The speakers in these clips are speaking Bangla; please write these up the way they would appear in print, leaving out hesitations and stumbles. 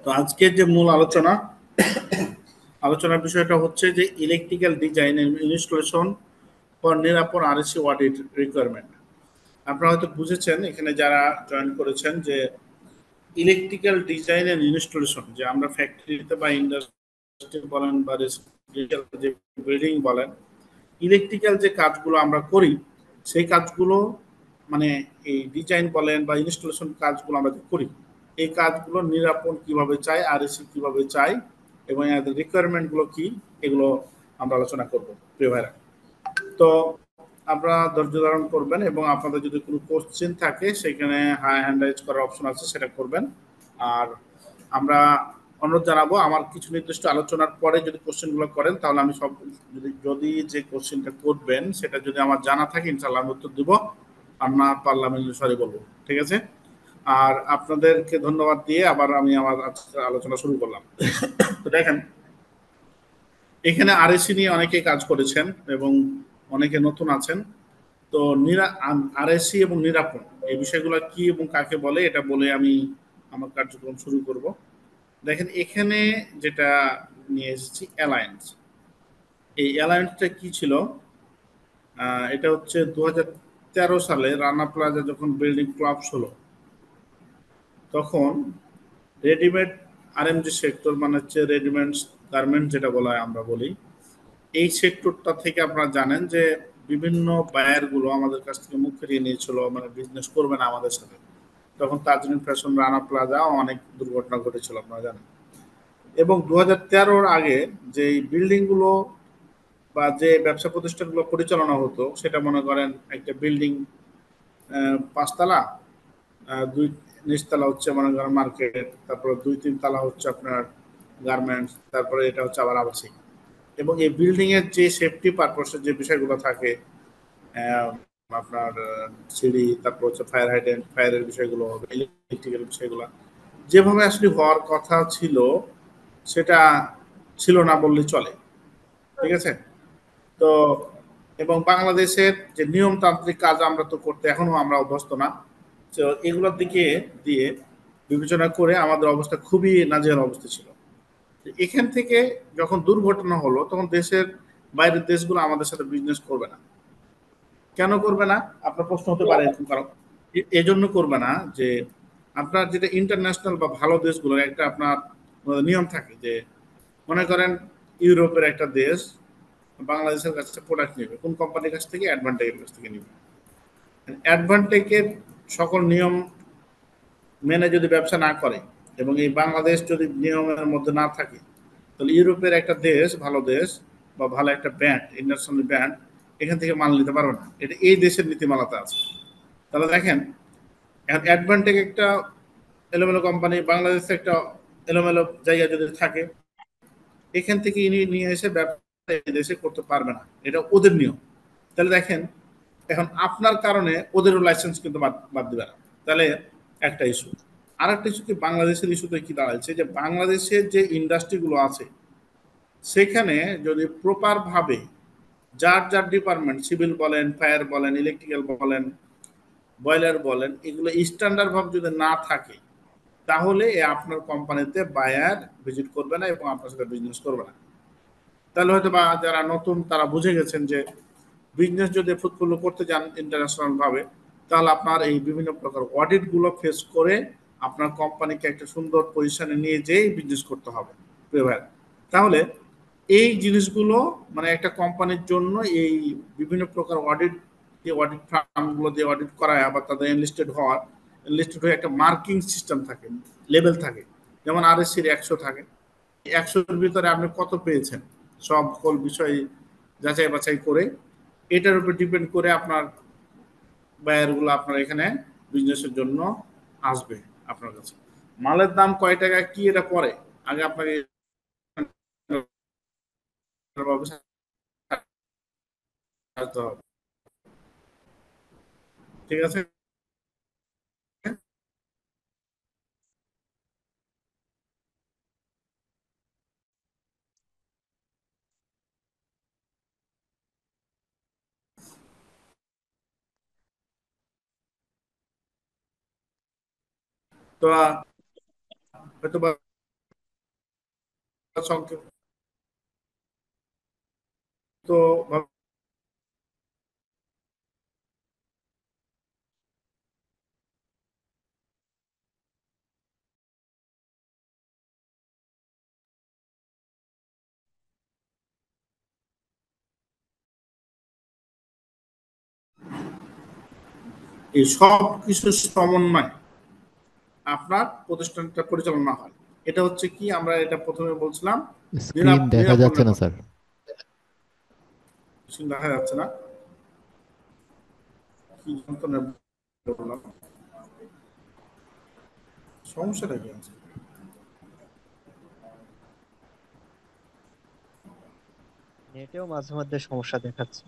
তো আজকের যে মূল আলোচনার বিষয়টা হচ্ছে যে electrical design and installation for নিরাপদ আরএসসি অডিট রিকোয়ারমেন্ট। আপনারা হয়তো বুঝেছেন এখানে যারা জয়েন করেছেন যে ইলেকট্রিক্যাল ডিজাইন এন্ড ইনস্টলেশন, যে আমরা ফ্যাক্টরিতে বা ইন্ডাস্ট্রি বলেন বা রেসিডেন্সিয়াল যে বিল্ডিং বলেন, ইলেকট্রিক্যাল যে কাজগুলো আমরা করি সেই কাজগুলো মানে এই ডিজাইন বলেন বা ইনস্টলেশন কাজগুলো আমরা যে করি, এই কাজগুলো নিরাপদ কিভাবে চাই, আরএসসি কিভাবে চাই এবং এদের রিকোয়ারমেন্টগুলো কি, এগুলো আমরা আলোচনা করব প্রিয় ভাইরা। তো আপনারা ধৈর্য ধারণ করবেন এবং আপনাদের যদি কোনো কোশ্চেন থাকে সেখানে হ্যান্ড রাইজ করার অপশন আছে, সেটা করবেন। আর আমরা অনুরোধ জানাবো আমার কিছু নির্দিষ্ট আলোচনার পরে যদি কোশ্চেনগুলো করেন তাহলে আমি সব যদি যে কোশ্চেনটা করবেন সেটা যদি আমার জানা থাকে ইনশাল্লাহ আমি উত্তর দিব, আর না পারলাম সরি বলবো, ঠিক আছে। আর আপনাদেরকে ধন্যবাদ দিয়ে আবার আমি আমার আজকের আলোচনা শুরু করলাম। তো দেখেন এখানে আরএসসি নিয়ে অনেকে কাজ করেছেন এবং অনেকে নতুন আছেন। তো আরএসসি এবং নিরাপদ এই বিষয়গুলো কি এবং কাকে বলে এটা বলে আমি আমার কার্যক্রম শুরু করব। দেখেন এখানে যেটা নিয়ে এসেছি অ্যালায়েন্স। এই অ্যালায়েন্সটা কি ছিল? এটা হচ্ছে 2013 সালে রানা প্লাজা যখন বিল্ডিং ক্লাবস হলো, তখন রেডিমেড আরএমজি সেক্টর মানে হচ্ছে রেডিমেড গার্মেন্ট যেটা বলা হয় আমরা বলি, এই সেক্টরটা থেকে আপনারা জানেন যে বিভিন্ন বায়ারগুলো আমাদের কাছ থেকে মুখ ফিরিয়ে নিয়েছিল, মানে বিজনেস করবে না আমাদের সাথে। তখন তাজরিন ফ্যাশন, রানা প্লাজা অনেক দুর্ঘটনা ঘটেছিল আপনারা জানেন। এবং 2013-র আগে যে বিল্ডিংগুলো বা যে ব্যবসা প্রতিষ্ঠানগুলো পরিচালনা হতো সেটা মনে করেন একটা বিল্ডিং 5 তলা, দুই নিচতলা হচ্ছে মনে করেন মার্কেট, তারপরে 2-3 তলা হচ্ছে আপনার গার্মেন্টস, তারপরে এটা হচ্ছে আবার আবাসিক। এবং এই বিল্ডিং এর যে সেফটি পারপাসের যে বিষয়গুলো থাকে, আহ, আপনার সিঁড়ি, তারপর হচ্ছে ফায়ার হাইডেন্ট, ফায়ারের বিষয়গুলো, ইলেকট্রিক্যাল বিষয়গুলো যেভাবে আসলে হওয়ার কথা ছিল সেটা ছিল না বললে চলে, ঠিক আছে। তো এবং বাংলাদেশের যে নিয়মতান্ত্রিক কাজ আমরা তো করতে এখনো আমরা অভ্যস্ত না। তো এগুলোর দিকে দিয়ে বিবেচনা করে আমাদের অবস্থা খুবই নাজেহাল অবস্থা ছিল। এখান থেকে যখন দুর্ঘটনা হলো তখন দেশের বাইরের দেশগুলো আমাদের সাথে বিজনেস করবে না। কেন করবে না? আপনার প্রশ্ন হতে পারে এরকম কারণ। এজন্য করবে না যে আপনার যেটা ইন্টারন্যাশনাল বা ভালো দেশগুলোর একটা আপনার নিয়ম থাকে যে মনে করেন ইউরোপের একটা দেশ বাংলাদেশের কাছ থেকে প্রোডাক্ট নেবে, কোন কোম্পানির কাছ থেকে? অ্যাডভান্টেজের কাছ থেকে নেবে। অ্যাডভান্টেজের সকল নিয়ম মেনে যদি ব্যবসা না করে এবং এই বাংলাদেশ যদি নিয়মের মধ্যে না থাকে, তাহলে ইউরোপের একটা দেশ, ভালো দেশ বা ভালো একটা ব্র্যান্ড, ইন্টারন্যাশনাল ব্র্যান্ড এখান থেকে মাল নিতে পারবে না। এটা এই দেশের নীতিমালাতে আছে। তাহলে দেখেন এখন অ্যাডভান্টেজ একটা এলোমেলো কোম্পানি বাংলাদেশে একটা এলোমেলো জায়গা যদি থাকে, এখান থেকে ইনি নিয়ে এসে ব্যবসা এই দেশে করতে পারবে না, এটা ওদের নিয়ম। তাহলে দেখেন এখন আপনার কারণে ওদেরও লাইসেন্স কিন্তু বাদ বাদ দিবে না। তাহলে একটা ইস্যু। আর একটা ইস্যু কি বাংলাদেশের ইস্যুতে কি দাঁড়াচ্ছে যে বাংলাদেশের যে ইন্ডাস্ট্রিগুলো আছে সেখানে যদি প্রপার ভাবে যার যার ডিপার্টমেন্ট, সিভিল বলেন, ফায়ার বলেন, ইলেকট্রিক্যাল বলেন, বয়লার বলেন, এগুলো স্ট্যান্ডার্ড ভাবে যদি না থাকে তাহলে আপনার কোম্পানিতে বায়ার ভিজিট করবে না এবং আপনার সাথে বিজনেস করবে না। তাহলে হয়তো বা যারা নতুন তারা বুঝে গেছেন যে বিজনেস যদি ফুটফুল করতে যান ইন্টারন্যাশনাল ভাবে, তাহলে আপনার এই বিভিন্ন প্রকার অডিট গুলো ফেস করে আপনার কোম্পানিকে একটা সুন্দর পজিশনে নিয়ে যেয়ে বিজনেস করতে হবে প্রিয় ভাইরা। তাহলে এই জিনিসগুলো মানে একটা কোম্পানির জন্য এই বিভিন্ন প্রকার অডিট, যে অডিট ফার্মগুলো দিয়ে অডিট করায় আবার তাদের এনলিস্টেড হওয়ার, এনলিস্টেড হয়ে একটা মার্কিং সিস্টেম থাকে, লেভেল থাকে। যেমন আরএসসির 100 থাকে, 100-র ভিতরে আপনি কত পেয়েছেন সকল বিষয় যাচাই বাছাই করে এটার উপর ডিপেন্ড করে আপনার বায়ারগুলো আপনার এখানে বিজনেসের জন্য আসবে আপনার কাছে। মালের দাম কয় টাকা কি এটা পরে, আগে আপনাকে আসতে হবে, ঠিক আছে। তো হয়তো সংক্ষিপ্ত এই সব কিছুর সমন্বয় আপনার প্রতিষ্ঠানটা পরিচালনা হয়। এটা হচ্ছে কি, আমরা এটা প্রথমে বলছিলাম স্ক্রিন দেখা যাচ্ছে না স্যার। দেখা যাচ্ছে না, কি বললাম, সমস্যাটা কি আছে? নেটেও মাঝে মধ্যে সমস্যা দেখাচ্ছে।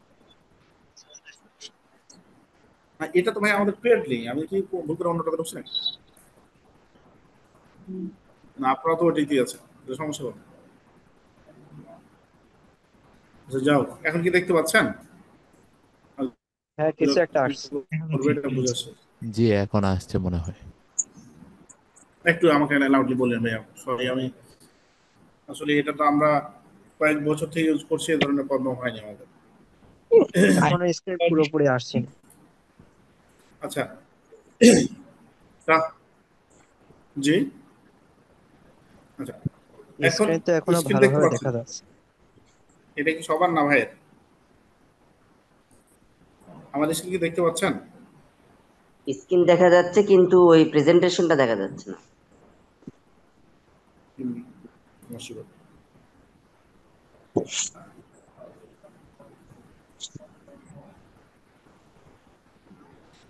এটা তো ভাই আমাদের পেড লিঙ্ক, আমি কি ভুল করে অন্যটাতে ঢুকছি নাকি? না, আপনারা তো ওটিতে আছে, সমস্যা হবে। যাও, এখন কি দেখতে পাচ্ছেন? হ্যাঁ, কিছু একটা আসছে। জি, এখন আসছে মনে হয়। একটু আমাকে লাউডলি বললেন ভাইয়া, সরি। আমি আসলে এটা তো আমরা কয়েক বছর থেকে ইউজ করছি, এই ধরনের প্রবলেম হয়নি আমাদের। এখনো স্ক্রিন পুরোপুরি আসছে না। আচ্ছা, জি, আচ্ছা, এখন স্ক্রিন তো এখনো স্ক্রিন দেখতে ভালোভাবে পাচ্ছেন? দেখা যাচ্ছে। এটা কি সবার না ভাইয়ের? আমাদের স্ক্রিন কি দেখতে পাচ্ছেন? স্ক্রিন দেখা যাচ্ছে কিন্তু ওই প্রেজেন্টেশনটা দেখা যাচ্ছে না।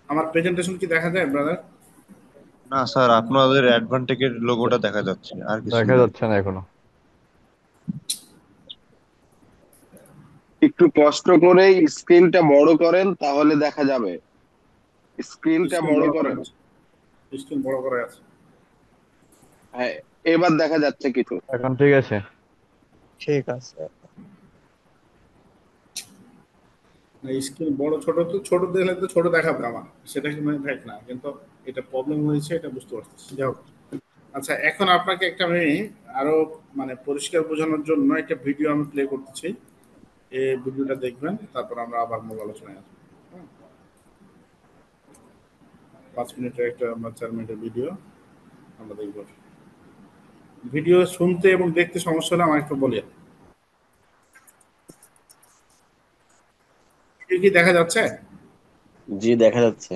আমার প্রেজেন্টেশন কি দেখা যায় ব্রাদার? না স্যার, আপনাদের অ্যাডভান্টেজের লোগোটা দেখা যাচ্ছে, আর কিছু দেখা না। যাচ্ছে না এখনো। একটু কষ্ট করে স্ক্রিনটা বড় করেন, তাহলে দেখা যাবে। স্ক্রিনটা বড় করেন। স্ক্রিন বড় করা আছে। হ্যাঁ, এবার দেখা যাচ্ছে কিছু। এখন ঠিক আছে। ঠিক আছে। স্ক্রিন বড় ছোট, তো ছোট দেখলে তো ছোট দেখাবে আমার, সেটা কি মানে দেখ না, কিন্তু এটা প্রবলেম হয়েছে, এটা বুঝতে পারতেছি। যাও, আচ্ছা, এখন আপনাকে একটা আমি আরো মানে পরিষ্কার বোঝানোর জন্য একটা ভিডিও আমি প্লে করতেছি। এই ভিডিওটা দেখবেন, তারপর আমরা আবার মূল আলোচনায় আসবো। 5 মিনিটের একটা 4 মিনিটের ভিডিও আমরা দেখব। ভিডিও শুনতে এবং দেখতে সমস্যা হলে আমার একটু বলেন। ভিডিও কি দেখা যাচ্ছে? জি, দেখা যাচ্ছে।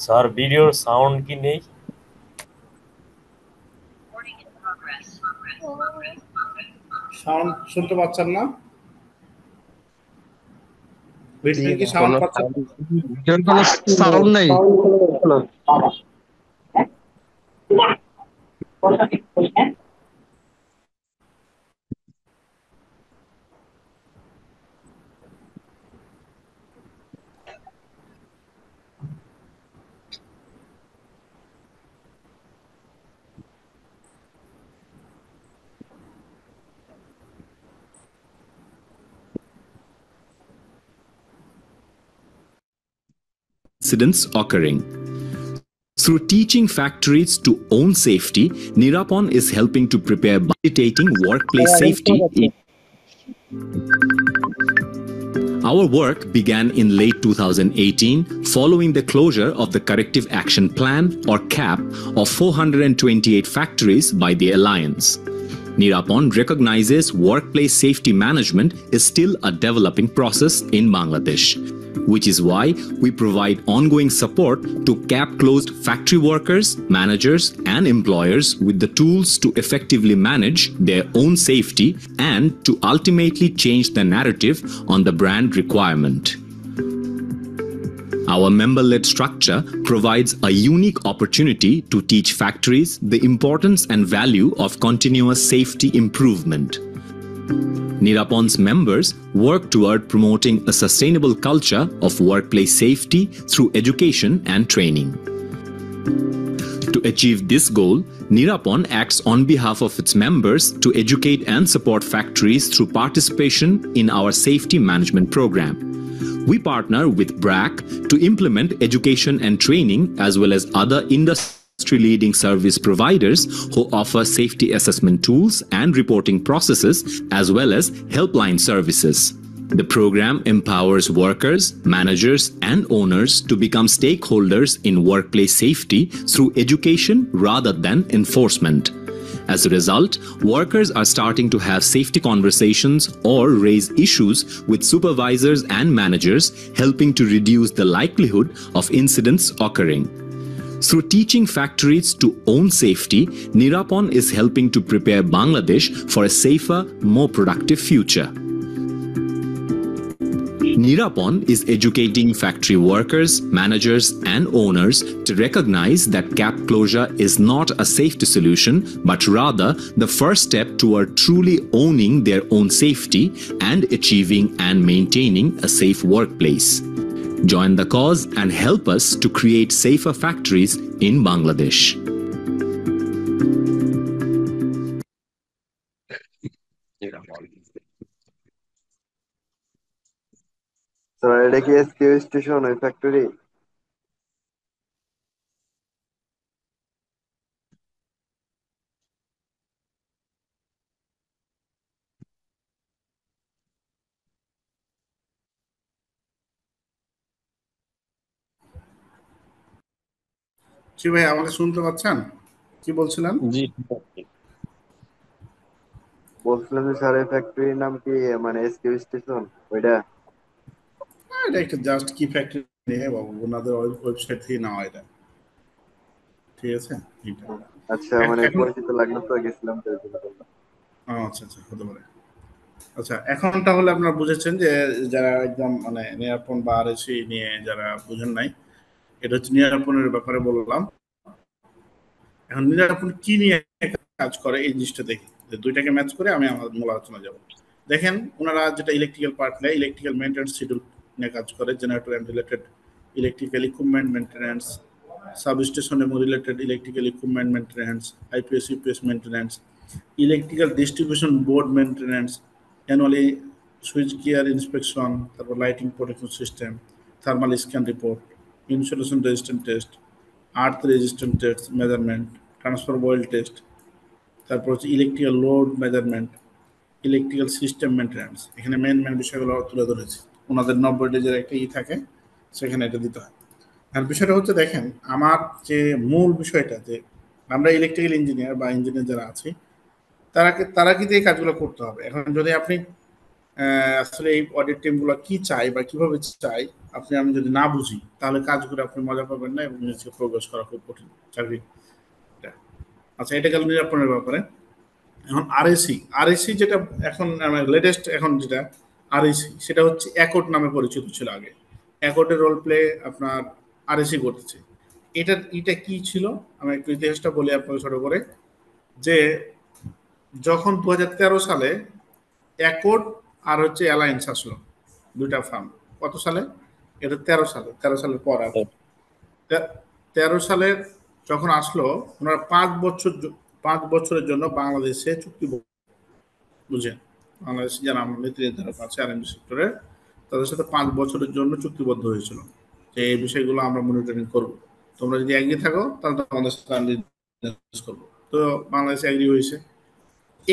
স্যার, ভিডিওর সাউন্ড কি নেই? সাউন্ড শুনতে পাচ্ছেন না? ভিডিও কি সাউন্ড পাচ্ছেন? কোনো সাউন্ড নাই। Incidents occurring. Through teaching factories to own safety, Nirapon is helping to prepare facilitating workplace safety. Our work began in late 2018 following the closure of the Corrective Action Plan, or CAP, of 428 factories by the Alliance. Nirapon recognizes workplace safety management is still a developing process in Bangladesh, which is why we provide ongoing support to CAP-closed factory workers, managers, and employers with the tools to effectively manage their own safety and to ultimately change the narrative on the brand requirement. Our member-led structure provides a unique opportunity to teach factories the importance and value of continuous safety improvement. Nirapon's members work toward promoting a sustainable culture of workplace safety through education and training. To achieve this goal, Nirapon acts on behalf of its members to educate and support factories through participation in our safety management program. We partner with BRAC to implement education and training as well as other industry-leading service providers who offer safety assessment tools and reporting processes as well as helpline services. The program empowers workers, managers, and owners to become stakeholders in workplace safety through education rather than enforcement. As a result, workers are starting to have safety conversations or raise issues with supervisors and managers, helping to reduce the likelihood of incidents occurring. Through teaching factories to own safety, Nirapon is helping to prepare Bangladesh for a safer, more productive future. Nirapon is educating factory workers, managers, and owners to recognize that CAP closure is not a safety solution, but rather the first step toward truly owning their own safety and achieving and maintaining a safe workplace. Join the cause and help us to create safer factories in Bangladesh. Sir এটা কি এসকিউ স্টেশন ওই ফ্যাক্টরি? জি ভাই, আমাকে শুনতে পাচ্ছেন? কি বলছিলেন? জি বলছিলাম যে স্যার এই ফ্যাক্টরির নাম কি মানে এসকিউ স্টেশন ওইটা? এটা একটা জাস্ট কি ফ্যাক্টরি নিয়ে বাবু, ওনাদের ওয়েবসাইট থেকে নেওয়া এটা, ঠিক আছে? এটা আচ্ছা, মানে পরিচিত লাগলো তো, গেছিলাম তো এই জন্য বললাম। আচ্ছা আচ্ছা, হতে পারে। আচ্ছা, এখন তাহলে আপনারা বুঝেছেন যে যারা একদম মানে নিরাপন বা আরএসি নিয়ে যারা বুঝেন নাই, এটা হচ্ছে নিরাপনের ব্যাপারে বললাম। এখন নিরাপন কি নিয়ে কাজ করে এই জিনিসটা দেখি, যে দুইটাকে ম্যাচ করে আমি আমার মূল আলোচনা যাব। দেখেন, ওনারা যেটা ইলেকট্রিক্যাল পার্ট নেয়, ইলেকট্রিক্যাল মেইনটেন্যান্স শিডিউল নিয়ে কাজ করে, generator and related electrical equipment maintenance, substation এবং related electrical equipment maintenance, IPS UPS maintenance, electrical distribution board maintenance, annually switch gear inspection, তারপর lighting protection system, thermal scan report, insulation resistant test, earth resistant test measurement, transfer oil test, তারপর হচ্ছে electrical load measurement, electrical system maintenance. এখানে মেন বিষয়গুলো তুলে ধরেছি। ওনাদের 90 ডেজের একটা থাকে, সেখানে এটা দিতে হয়। আর বিষয়টা হচ্ছে, দেখেন আমার যে মূল বিষয়টা, যে আমরা ইলেকট্রিক্যাল ইঞ্জিনিয়ার বা ইঞ্জিনিয়ার যারা আছি, তারা কিন্তু এই কাজগুলো করতে হবে। এখন যদি আপনি আসলে এই অডিট টিমগুলো কি চাই বা কিভাবে চাই আমি যদি না বুঝি, তাহলে কাজগুলো আপনি মজা পাবেন না এবং নিজেকে প্রোগ্রেস করা খুব কঠিন চাকরি। আচ্ছা, এটা গেল নিরাপনের ব্যাপারে। এখন আরএসি যেটা এখন লেটেস্ট, এখন যেটা আরএসি, সেটা হচ্ছে অ্যাকর্ড নামে পরিচিত ছিল আগে। অ্যাকর্ডের রোল প্লে আপনার আরএসি করতেছে। এটা কি ছিল, আমি একটু ইতিহাসটা বলি আপনাকে ছোট করে, যে যখন 2013 সালে অ্যাকর্ড আর হচ্ছে অ্যালায়েন্স আসলো, দুইটা ফার্ম। কত সালে? এটা 13 সালের পর। 13 সালের যখন আসলো, ওনারা 5 বছরের জন্য বাংলাদেশে চুক্তি, বুঝেন, বাংলাদেশে যারা নীতি নির্ধারক আছে আরএমবি সেক্টরের, তাদের সাথে 5 বছরের জন্য চুক্তিবদ্ধ হয়েছিল যে এই বিষয়গুলো আমরা মনিটরিং করব, তোমরা যদি এগ্রি থাকো তাহলে আমাদের সাথে করবো। তো বাংলাদেশে এগ্রি হয়েছে।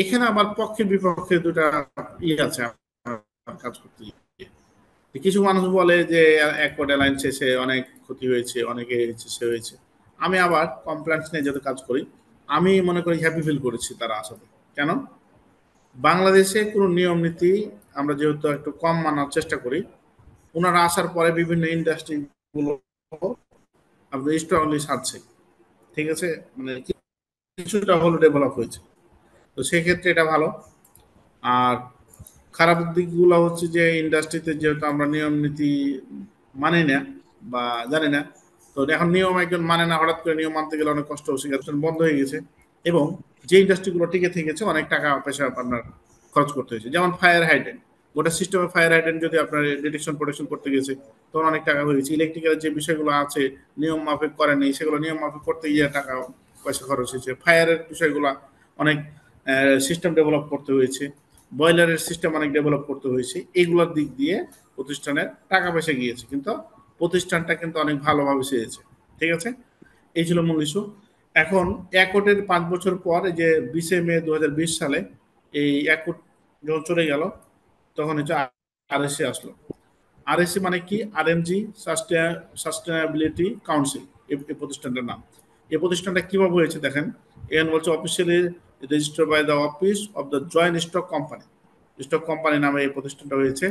এখানে আবার পক্ষের বিপক্ষে দুটা আছে, কাজ করতে গিয়ে। কিছু মানুষ বলে যে এক লাইন শেষে অনেক ক্ষতি হয়েছে, অনেকে সে হয়েছে। আমি আবার কমপ্লেন্টস নিয়ে যেহেতু কাজ করি, আমি মনে করি হ্যাপি ফিল করেছি তারা আসাতে। কেন? বাংলাদেশে কোনো নিয়ম নীতি আমরা যেহেতু একটু কম মানার চেষ্টা করি, ওনারা আসার পরে বিভিন্ন ইন্ডাস্ট্রি গুলো আপনার স্ট্রংলি সাজছে, ঠিক আছে, মানে কিছুটা হলো ডেভেলপ হয়েছে। তো সেক্ষেত্রে এটা ভালো। আর খারাপ দিকগুলো হচ্ছে যে ইন্ডাস্ট্রিতে যেহেতু আমরা নিয়ম নীতি মানি না বা জানি না, তো এখন নিয়ম একজন মানে না, হঠাৎ করে নিয়ম মানতে গেলে অনেক কষ্ট হচ্ছে, বন্ধ হয়ে গেছে। এবং যে ইন্ডাস্ট্রিগুলো টিকে থেকেছে অনেক টাকা পয়সা আপনার খরচ করতে হয়েছে। যেমন ফায়ার হাইড্রেন্ট, গোটা সিস্টেমে ফায়ার হাইড্রেন্ট যদি আপনার ডিটেকশন প্রোটেকশন করতে গেছে তখন অনেক টাকা হয়েছে। ইলেকট্রিক্যাল যে বিষয়গুলো আছে নিয়ম মাফিক করেনি, সেগুলো নিয়ম মাফিক করতে গিয়ে টাকা পয়সা খরচ হয়েছে। ফায়ারের বিষয়গুলো অনেক সিস্টেম ডেভেলপ করতে হয়েছে, বয়লারের সিস্টেম অনেক ডেভেলপ করতে হয়েছে। এইগুলোর দিক দিয়ে প্রতিষ্ঠানের টাকা পয়সা গিয়েছে, কিন্তু প্রতিষ্ঠানটা কিন্তু অনেক ভালোভাবে সেরেছে, ঠিক আছে। এই ছিল মূল ইস্যু। এখন একটের 5 বছর পর এই যে 20 মে 2020 সালে এই একট যখন চলে গেল, তখন হচ্ছে আরএসসি আসলো। আরএসসি মানে কি? আরএমজি সাস্টেনেবিলিটি কাউন্সিল, এই প্রতিষ্ঠানটার নাম। এই প্রতিষ্ঠানটা কিভাবে হয়েছে দেখেন, এখানে বলছে officially registered by the office of the joint stock company. Stock company নামে এই প্রতিষ্ঠানটা হয়েছে।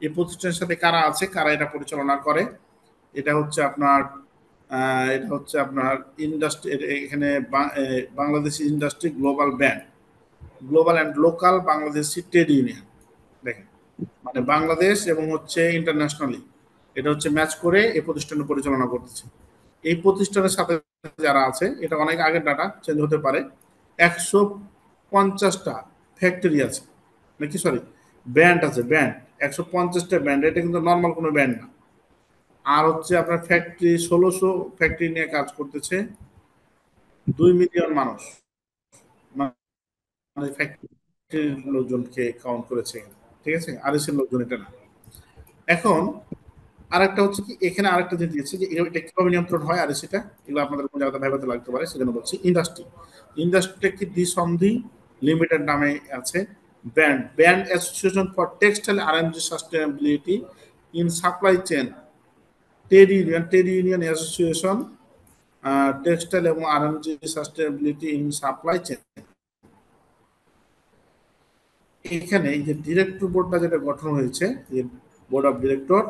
এই প্রতিষ্ঠানের সাথে কারা আছে, কারা এটা পরিচালনা করে? এটা হচ্ছে আপনার ইন্ডাস্ট্রি, এখানে Bangladeshi industry global band, global and local Bangladeshi trade union. দেখেন, মানে বাংলাদেশ এবং হচ্ছে ইন্টারন্যাশনালি এটা হচ্ছে ম্যাচ করে এই প্রতিষ্ঠান পরিচালনা করতেছে। এই প্রতিষ্ঠানের সাথে যারা আছে, এটা অনেক আগের ডাটা, চেঞ্জ হতে পারে, 150টা ফ্যাক্টরি আছে, নাকি সরি ব্যান্ড আছে, ব্যান্ড 150টা ব্যান্ড। এটা কিন্তু নর্মাল কোনো ব্যান্ড না। আর হচ্ছে আপনার ফ্যাক্টরি 1600 ফ্যাক্টরি নিয়ে কাজ করতেছে, 2 মিলিয়ন মানুষ, মানে ফ্যাক্টরির লোকজনকে কাউন্ট করেছে, ঠিক আছে, আরএসএর লোকজন এটা না। এখন আরেকটা হচ্ছে কি, এখানে আরেকটা জিনিস দিয়েছে যে এটা কিভাবে নিয়ন্ত্রণ হয় আর সেটা, এগুলো আপনাদের কোনো জায়গাতে ভাইবাতে লাগতে পারে, সেজন্য বলছি ইন্ডাস্ট্রি। ইন্ডাস্ট্রিটা কি দ্বিসন্ধি লিমিটেড নামে আছে। Band association for textile RMG sustainability in supply chain, trade union association textile এবং RMG sustainability in supply chain. এখানে এই যে ডিরেক্টর বোর্ডটা যেটা গঠন হয়েছে, বোর্ড অফ ডিরেক্টর,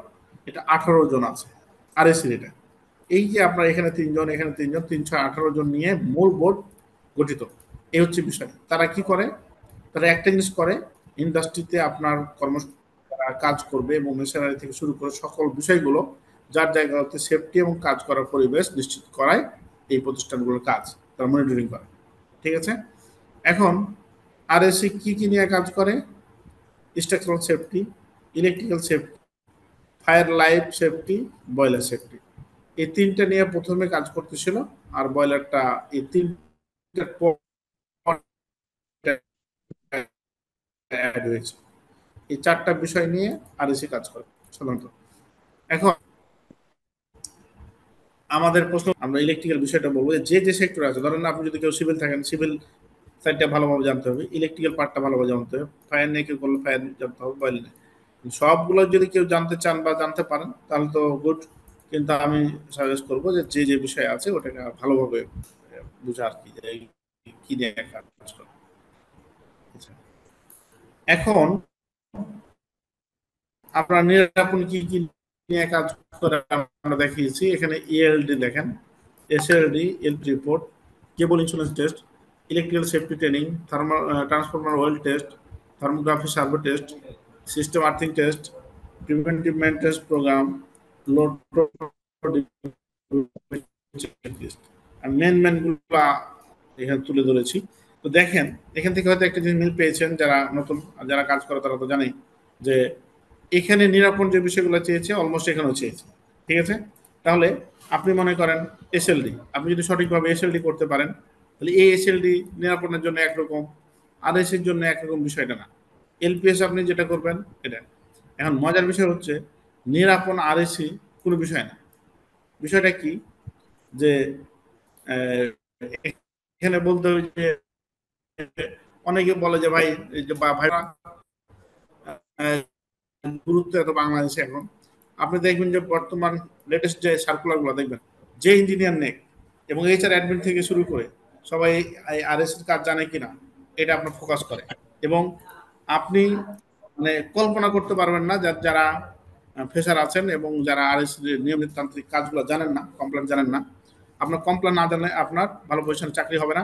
এটা 18 জন আছে আরএসসির। এটা এই যে আপনার এখানে 3 জন, এখানে 3 জন, 318 জন নিয়ে মূল বোর্ড গঠিত। এই হচ্ছে বিষয়। তারা কি করে? তারা একটা জিনিস করে, ইন্ডাস্ট্রিতে আপনার কাজ করবে এবং মেশিনারি থেকে শুরু করে সকল বিষয়গুলো যার জায়গাতে সেফটি এবং কাজ করার পরিবেশ নিশ্চিত করায় এই প্রতিষ্ঠানগুলোর কাজ, তারা মনিটরিং করে, ঠিক আছে। এখন আরএসসি কি নিয়ে কাজ করে? Structural safety, electrical safety, fire life safety, boiler safety. এই 3টা নিয়ে প্রথমে কাজ করতেছিল, আর বয়লারটা এই 3টা অ্যাড হয়েছে। এই 4টা বিষয় নিয়ে আরএসসি কাজ করে সাধারণত। এখন আমাদের প্রশ্ন, আমরা ইলেকট্রিক্যাল বিষয়টা বলবো, যে সেক্টর আছে, ধরেন আপনি যদি কেউ সিভিল থাকেন, সিভিল সাইডটা ভালোভাবে জানতে হবে, ইলেকট্রিক্যাল পার্টটা ভালোভাবে জানতে হবে, ফায়ার নিয়ে কেউ করলে ফায়ার জানতে হবে, বয়লার নিয়ে। সবগুলো যদি কেউ জানতে চান বা জানতে পারেন তাহলে তো গুড, কিন্তু আমি সাজেস্ট করবো যে বিষয় আছে ওটাকে ভালোভাবে বুঝা আর কি, কি নিয়ে কাজ করে। এখন আপনার নিরাপন কি নিয়ে কাজ করে আমরা দেখিয়েছি। এখানে ইএলডি দেখেন, SLD, LP report, cable insurance test, electrical safety training, thermal transformer oil test, thermography survey test, system earthing test, preventive maintenance program, load মেনগুলো এখানে তুলে ধরেছি। তো দেখেন এখান থেকে হয়তো একটা জিনিস মিল পেয়েছেন, যারা নতুন, যারা কাজ করে তারা তো জানেই যে এখানে নিরাপন যে বিষয়গুলো চেয়েছে অলমোস্ট এখানেও চেয়েছে, ঠিক আছে। তাহলে আপনি মনে করেন এসএলডি, আপনি যদি সঠিকভাবে এসএলডি করতে পারেন তাহলে এই এসএলডি নিরাপনের জন্য একরকম, আরএসের জন্য একরকম বিষয়টা না। এলপিএস আপনি যেটা করবেন এটা। এখন মজার বিষয় হচ্ছে নিরাপন আরএসি কোনো বিষয় না। বিষয়টা কি যে এখানে বলতে হবে যে অনেকে বলে যে ভাই, এই যে ভাইরা গুরুত্ব এত বাংলাদেশে এখন, আপনি দেখবেন যে বর্তমান লেটেস্ট যে সার্কুলারগুলো দেখবেন, যে ইঞ্জিনিয়ার নেক এবং এইচআর অ্যাডমিন থেকে শুরু করে সবাই আরএস এর কাজ জানে কিনা এটা আপনার ফোকাস করে। এবং আপনি মানে কল্পনা করতে পারবেন না যারা ফ্রেশার আছেন এবং যারা আরএস নিয়মতান্ত্রিক কাজগুলো জানেন না, কমপ্লেন জানেন না, আপনার কমপ্লেন না জানলে আপনার ভালো পজিশনে চাকরি হবে না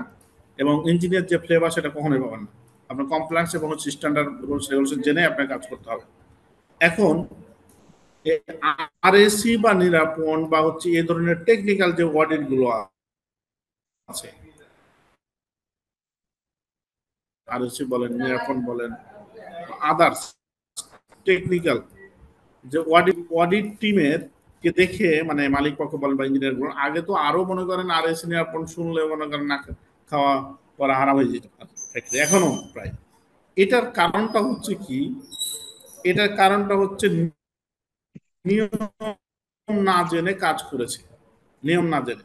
এবং ইঞ্জিনিয়ার যে ফ্লেভার সেটা কখনোই পাবেন না। আপনার কমপ্লেন্স এবং স্ট্যান্ডার্ড রুলস রেগুলেশন জেনে আপনার কাজ করতে হবে। এখন আরএসি বা নিরাপণ বা হচ্ছে এই ধরনের টেকনিক্যাল যে অডিট গুলো আছে, আরএসি বলেন, নিরাপণ বলেন, আদার্স টেকনিক্যাল যে অডিট টিমের কে দেখে মানে মালিক পক্ষ বলেন বা ইঞ্জিনিয়ার বলেন, আগে তো আরো মনে করেন আরএসি নিরাপণ শুনলে মনে করেন না খাওয়া পড়া হারাম হয়ে যেত এখনো প্রায়। এটার কারণটা হচ্ছে কি, এটার কারণটা হচ্ছে নিয়ম না জেনে কাজ করেছে, নিয়ম না জেনে।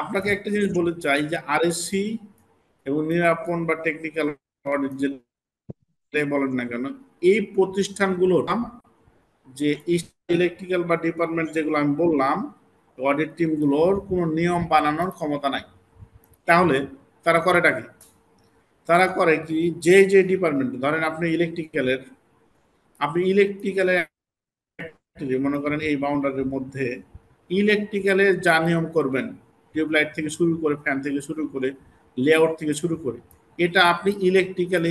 আপনাকে একটা জিনিস বলে চাই যে আরএসসি এবং নিরাপণ বা টেকনিক্যাল অডিট যে বলেন না কেন, এই প্রতিষ্ঠানগুলোর যে ইলেকট্রিক্যাল বা ডিপার্টমেন্ট যেগুলো আমি বললাম, অডিট টিমগুলোর কোনো নিয়ম বানানোর ক্ষমতা নাই। তাহলে তারা করেটা কি? তারা করে কি, যে ডিপার্টমেন্ট ধরেন আপনি ইলেকট্রিক্যালের মনে করেন এই বাউন্ডারির মধ্যে ইলেকট্রিক্যালের যা নিয়ম করবেন, টিউবলাইট থেকে শুরু করে ফ্যান থেকে শুরু করে লেআউট থেকে শুরু করে, এটা আপনি ইলেকট্রিক্যাল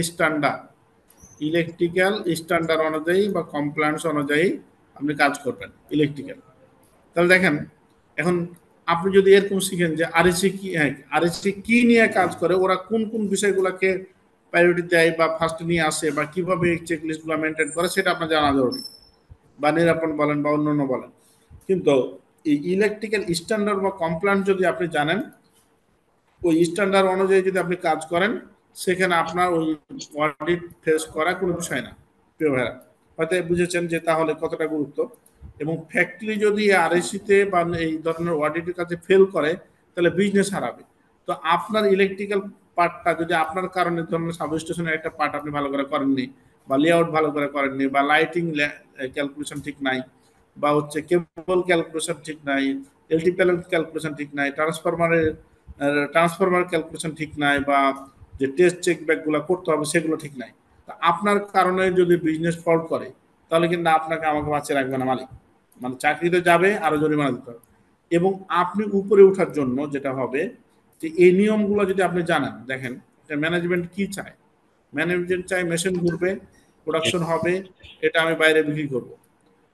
স্ট্যান্ডার্ড অনুযায়ী বা কমপ্লায়েন্স অনুযায়ী আপনি কাজ করবেন ইলেকট্রিক্যাল। তাহলে দেখেন এখন আপনি যদি এরকম শিখেন যে আরএসি কি নিয়ে কাজ করে, ওরা কোন কোন বিষয়গুলোকে প্রায়োরিটি দেয় বা ফার্স্ট নিয়ে আসে বা কিভাবে চেক লিস্টগুলো মেনটেন করে, সেটা আপনার জানা জরুরি। বা নিরাপণ বলেন বা অন্যান্য বলেন, কিন্তু এই ইলেকট্রিক্যাল স্ট্যান্ডার্ড বা কমপ্লায়েন্স যদি আপনি জানেন, ওই স্ট্যান্ডার্ড অনুযায়ী যদি আপনি কাজ করেন, সেখানে আপনার ওই অডিট ফেস করা কোনো বিষয় না। প্রিয় ভাইরা, হয়তো বুঝেছেন যে তাহলে কতটা গুরুত্ব। এবং ফ্যাক্টরি যদি আরএসিতে বা এই ধরনের অডিটের কাছে ফেল করে, তাহলে বিজনেস হারাবে। তো আপনার ইলেকট্রিক্যাল পার্টটা যদি আপনার কারণে ধরনের সাবস্টেশনের একটা পার্ট আপনি ভালো করে করেননি, বা লেআউট ভালো করে করেননি, বা লাইটিং ক্যালকুলেশন ঠিক নাই, বা হচ্ছে কেবল ক্যালকুলেশন ঠিক নাই, এলটি প্যানেল ক্যালকুলেশন ঠিক নাই, ট্রান্সফরমার ক্যালকুলেশন ঠিক নাই, বা যে টেস্ট চেক ব্যাকগুলো করতে হবে সেগুলো ঠিক নাই, আপনার কারণে যদি বিজনেস ফল্ট করে, তাহলে কিন্তু আপনাকে আমাকে বাঁচিয়ে রাখবে না মালিক, মানে চাকরিতে যাবে, আরো জরিমানা দিতে হবে। এবং আপনি উপরে ওঠার জন্য যেটা হবে যে এই নিয়মগুলো যদি আপনি জানেন, দেখেন ম্যানেজমেন্ট কি চায়, ম্যানেজমেন্ট চাই মেশিন ঘুরবে, প্রোডাকশন হবে, এটা আমি বাইরে বিক্রি করব।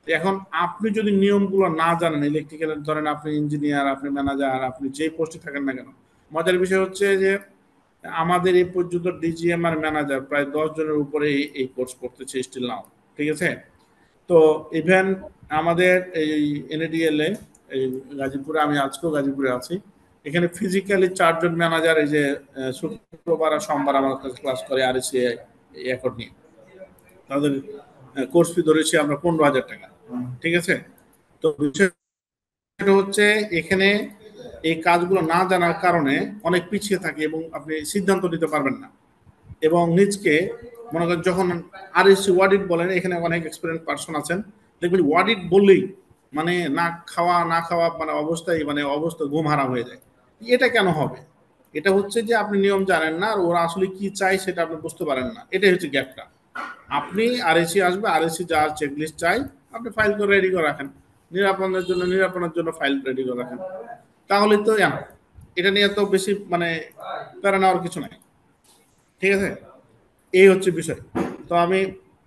এখন আপনি যদি নিয়মগুলো না জানেন ইলেকট্রিক্যালের, ধরেন আপনি ইঞ্জিনিয়ার, আপনি ম্যানেজার, আপনি যে পোস্টে থাকেন না কেন, মজার বিষয় হচ্ছে যে আমাদের এই পর্যন্ত ডিজিএম আর ম্যানেজার প্রায় 10 জনের উপরে এই কোর্স করতেছে স্টিল নাও, ঠিক আছে? তো ইভেন আমাদের এই এনএডিএল এ এই গাজীপুরে, আমি আজকেও গাজীপুরে আছি, এখানে ফিজিক্যালি 4 জন ম্যানেজার এই যে শুক্রবার আর সোমবার আমার কাছে ক্লাস করে আরএসি অ্যাকর্ড নিয়ে, তাদের কোর্স ফি ধরেছি আমরা 15,000 টাকা, ঠিক আছে? তো বিষয়টা হচ্ছে এখানে এই কাজগুলো না জানার কারণে অনেক পিছিয়ে থাকে এবং আপনি সিদ্ধান্ত নিতে পারবেন না। এবং নিজকে মনে করেন যখন আরএসি অডিট বলেন, এখানে অনেক এক্সপেরিয়েন্স পার্সন আছেন, দেখবেন অডিট বললেই মানে না খাওয়া মানে অবস্থা ঘুম হারাম হয়ে যায়। এটা কেন হবে? এটা হচ্ছে যে আপনি নিয়ম জানেন না, আর ওরা আসলে কি চাই সেটা আপনি বুঝতে পারেন না। এটাই হচ্ছে গ্যাপটা। আপনি আরএসি আসবে, আরএসি যার চেকলিস্ট চাই আপনি ফাইল করে রেডি করে রাখেন, নিরাপত্তার জন্য ফাইল রেডি করে রাখেন, তাহলে তো এটা নিয়ে তো বেশি মানে প্যারা নেওয়ার কিছু নাই, ঠিক আছে? এই হচ্ছে বিষয়। তো আমি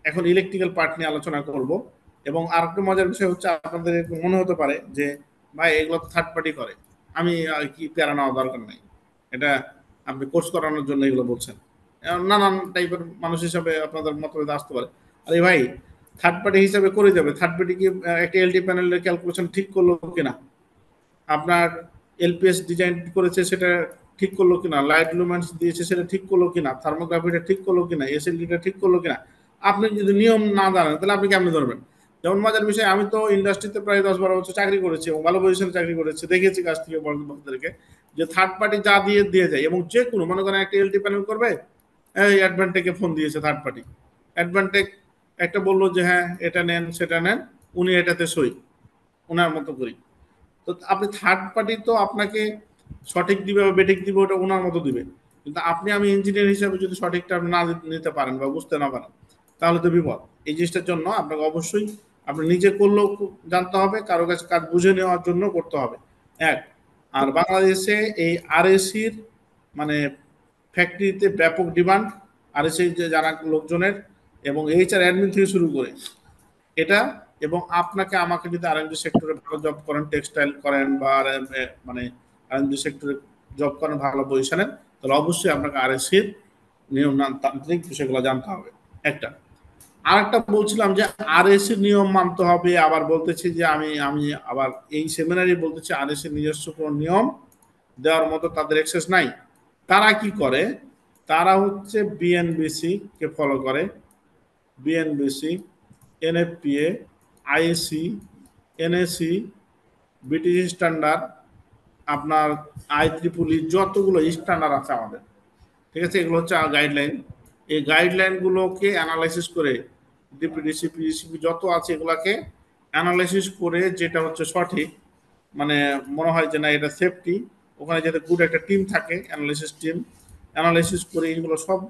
এখন ইলেকট্রিক্যাল পার্ট নিয়ে আলোচনা করব। এবং আরেকটা মজার বিষয় হচ্ছে, আপনাদের মনে হতে পারে যে ভাই এগুলো তো থার্ড পার্টি করে, আমি কি প্যারা নেওয়া দরকার নাই, এটা আপনি কোর্স করানোর জন্য এগুলো বলছেন, নানান টাইপের মানুষ হিসাবে আপনাদের মতভেদ আসতে পারে। আরে ভাই, থার্ড পার্টি হিসাবে করে যাবে, থার্ড পার্টি কি একটা এলটি প্যানেলের ক্যালকুলেশন ঠিক করলো কিনা, আপনার এলপিএস ডিজাইন করেছে সেটা ঠিক করলো কিনা, লাইট লুমেন্স দিয়েছে সেটা ঠিক করলো কিনা, থার্মোগ্রাফিটা ঠিক করলো কিনা, এসএলডিটা ঠিক করলো কিনা, আপনি যদি নিয়ম না জানেন তাহলে আপনি কেমন ধরবেন? যেমন মজার বিষয়, আমি তো ইন্ডাস্ট্রিতে প্রায় 10-12 বছর চাকরি করেছি এবং ভালো পজিশনে চাকরি করেছি, দেখেছি কাছ থেকে বড়দেরকে যে থার্ড পার্টি যা দিয়ে যায়, এবং যে কোনো মনে করেন একটা এলটি প্যানেল করবে, অ্যাডভান্টেকে ফোন দিয়েছে থার্ড পার্টি, অ্যাডভান্টেক একটা বললো যে হ্যাঁ এটা নেন সেটা নেন, উনি এটাতে সই ওনার মতো করি। তো আপনি থার্ড পার্টি তো আপনাকে সঠিক দিবে বা বেঠিক দিবে ওটা ওনার মতো দিবে, কিন্তু আপনি আমি ইঞ্জিনিয়ার হিসাবে যদি সঠিকটা না নিতে পারেন বা বুঝতে না পারেন তাহলে তো বিপদ। এই জিনিসটার জন্য আপনাকে অবশ্যই আপনি নিজে করলেও জানতে হবে, কারো কাছে কাজ বুঝে নেওয়ার জন্য করতে হবে এক। আর বাংলাদেশে এই আরএসির মানে ফ্যাক্টরিতে ব্যাপক ডিমান্ড, আরএসি যে যারা লোকজনের এবং এইচআর অ্যাডমিন থেকে শুরু করে এটা। এবং আপনাকে আমাকে যদি আরএমজি সেক্টরে ভালো জব করেন, টেক্সটাইল করেন বা মানে আরএমজি সেক্টরে জব করেন ভালো পজিশনে, তাহলে অবশ্যই আপনাকে আরএসির নিয়মতান্ত্রিক বিষয়গুলো জানতে হবে একটা। আরেকটা বলছিলাম যে আরএসির নিয়ম মানতে হবে, আবার বলতেছি যে আমি আবার এই সেমিনারে বলতেছি আরএসির নিজস্ব কোনো নিয়ম দেওয়ার মতো তাদের অ্যাক্সেস নাই। তারা কি করে, তারা হচ্ছে বিএনবিসি কে ফলো করে, BNBC, NFPA, IAC, NAC, British standard, আপনার IEEE, যতগুলো স্ট্যান্ডার্ড আছে আমাদের, ঠিক আছে, এগুলো হচ্ছে গাইডলাইন। এই গাইডলাইনগুলোকে অ্যানালাইসিস করে ডিপিডিসি, পিডিসিপি যত আছে এগুলাকে অ্যানালাইসিস করে যেটা হচ্ছে সঠিক, মানে মনে হয় যে না এটা সেফটি, ওখানে যাতে গুড একটা টিম থাকে অ্যানালাইসিস টিম, অ্যানালাইসিস করে এইগুলো সব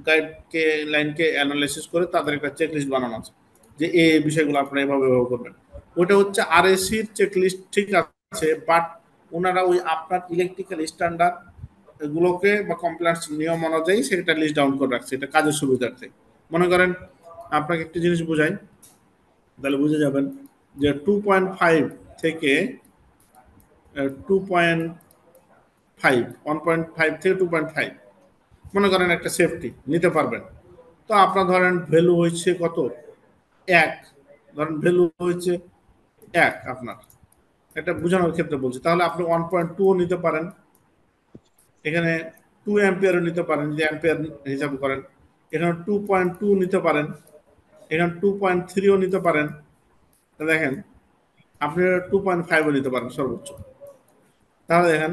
গাইডকে লাইনকে অ্যানালাইসিস করে তাদের একটা চেকলিস্ট বানানো আছে যে এই বিষয়গুলো আপনারা এভাবে ব্যবহার করবেন। ওইটা হচ্ছে আরএসির চেকলিস্ট, ঠিক আছে, বাট ওনারা ওই আপনার ইলেকট্রিক্যাল স্ট্যান্ডার্ড এগুলোকে বা কমপ্লায়েন্স নিয়ম অনুযায়ী সেটা লিস্ট ডাউন করে রাখছে, এটা কাজের সুবিধার্থে। মনে করেন আপনাকে একটা জিনিস বোঝাই, তাহলে বুঝে যাবেন যে 2.5 থেকে 2.5, 1.5 থেকে 2.5 মনে করেন একটা সেফটি নিতে পারবেন। তো আপনার ধরেন ভ্যালু হয়েছে কত, 1, ধরেন ভ্যালু হয়েছে 1 আপনার, এটা বোঝানোর ক্ষেত্রে বলছি। তাহলে আপনি 1.2 নিতে পারেন, এখানে 2 অ্যাম্পিয়ারও নিতে পারেন যদি অ্যাম্পিয়ার হিসাবে করেন, এখানে 2.2 নিতে পারেন, এখানে 2.3ও নিতে পারেন। দেখেন আপনি 2.5ও নিতে পারেন সর্বোচ্চ। তাহলে দেখেন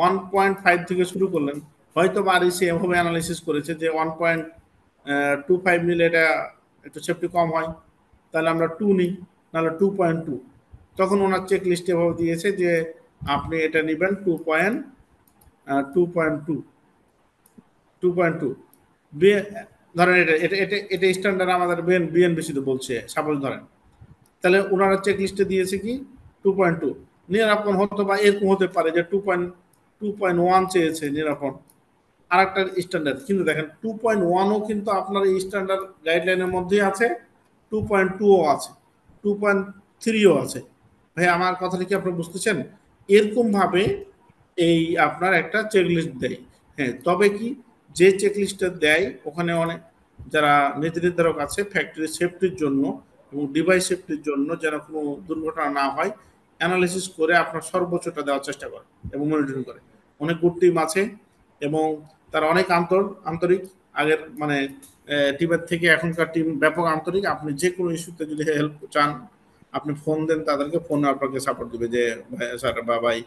1.5 থেকে শুরু করলেন, হয়তো বা আরএসি এভাবে অ্যানালাইসিস করেছে যে 1.25 নিলে এটা একটু সেফটি কম হয়, তাহলে আমরা 2 নিই, নাহলে 2.2। তখন ওনার চেক লিস্টে এভাবে দিয়েছে যে আপনি এটা নেবেন 2.2 ধরেন এটা স্ট্যান্ডার্ড আমাদের বিএনবিসিতে বলছে সাপোজ ধরেন, তাহলে ওনারা চেক লিস্টে দিয়েছে কি 2.2। নিরাপন হতো বা এরকম হতে পারে যে 2.1 চেয়েছে নিরাপন, আর একটা স্ট্যান্ডার্ড। কিন্তু দেখেন 2.1ও কিন্তু আপনার এই স্ট্যান্ডার্ড গাইডলাইনের মধ্যেই আছে, 2.2ও আছে, 2.3ও আছে। ভাই আমার কথাটা কি আপনি বুঝতেছেন? এরকম ভাবে এই আপনার একটা চেকলিস্ট দেয়। হ্যাঁ, তবে কি যে চেকলিস্টটা দেয় ওখানে অনেক যারা নীতি নির্ধারক আছে ফ্যাক্টরি সেফটির জন্য এবং ডিভাইস সেফটির জন্য যেন কোনো দুর্ঘটনা না হয় অ্যানালিসিস করে আপনার সর্বোচ্চটা দেওয়ার চেষ্টা করে এবং মনিটরিং করে। অনেক গুড টিম আছে এবং তারা অনেক আন্তরিক, আগের মানে টিমের থেকে এখনকার টিম ব্যাপক আন্তরিক। আপনি যে কোনো ইস্যুতে যদি হেল্প চান আপনি ফোন দেন তাদেরকে, ফোনে আপনাকে সাপোর্ট দিবে যে ভাই স্যার বা ভাই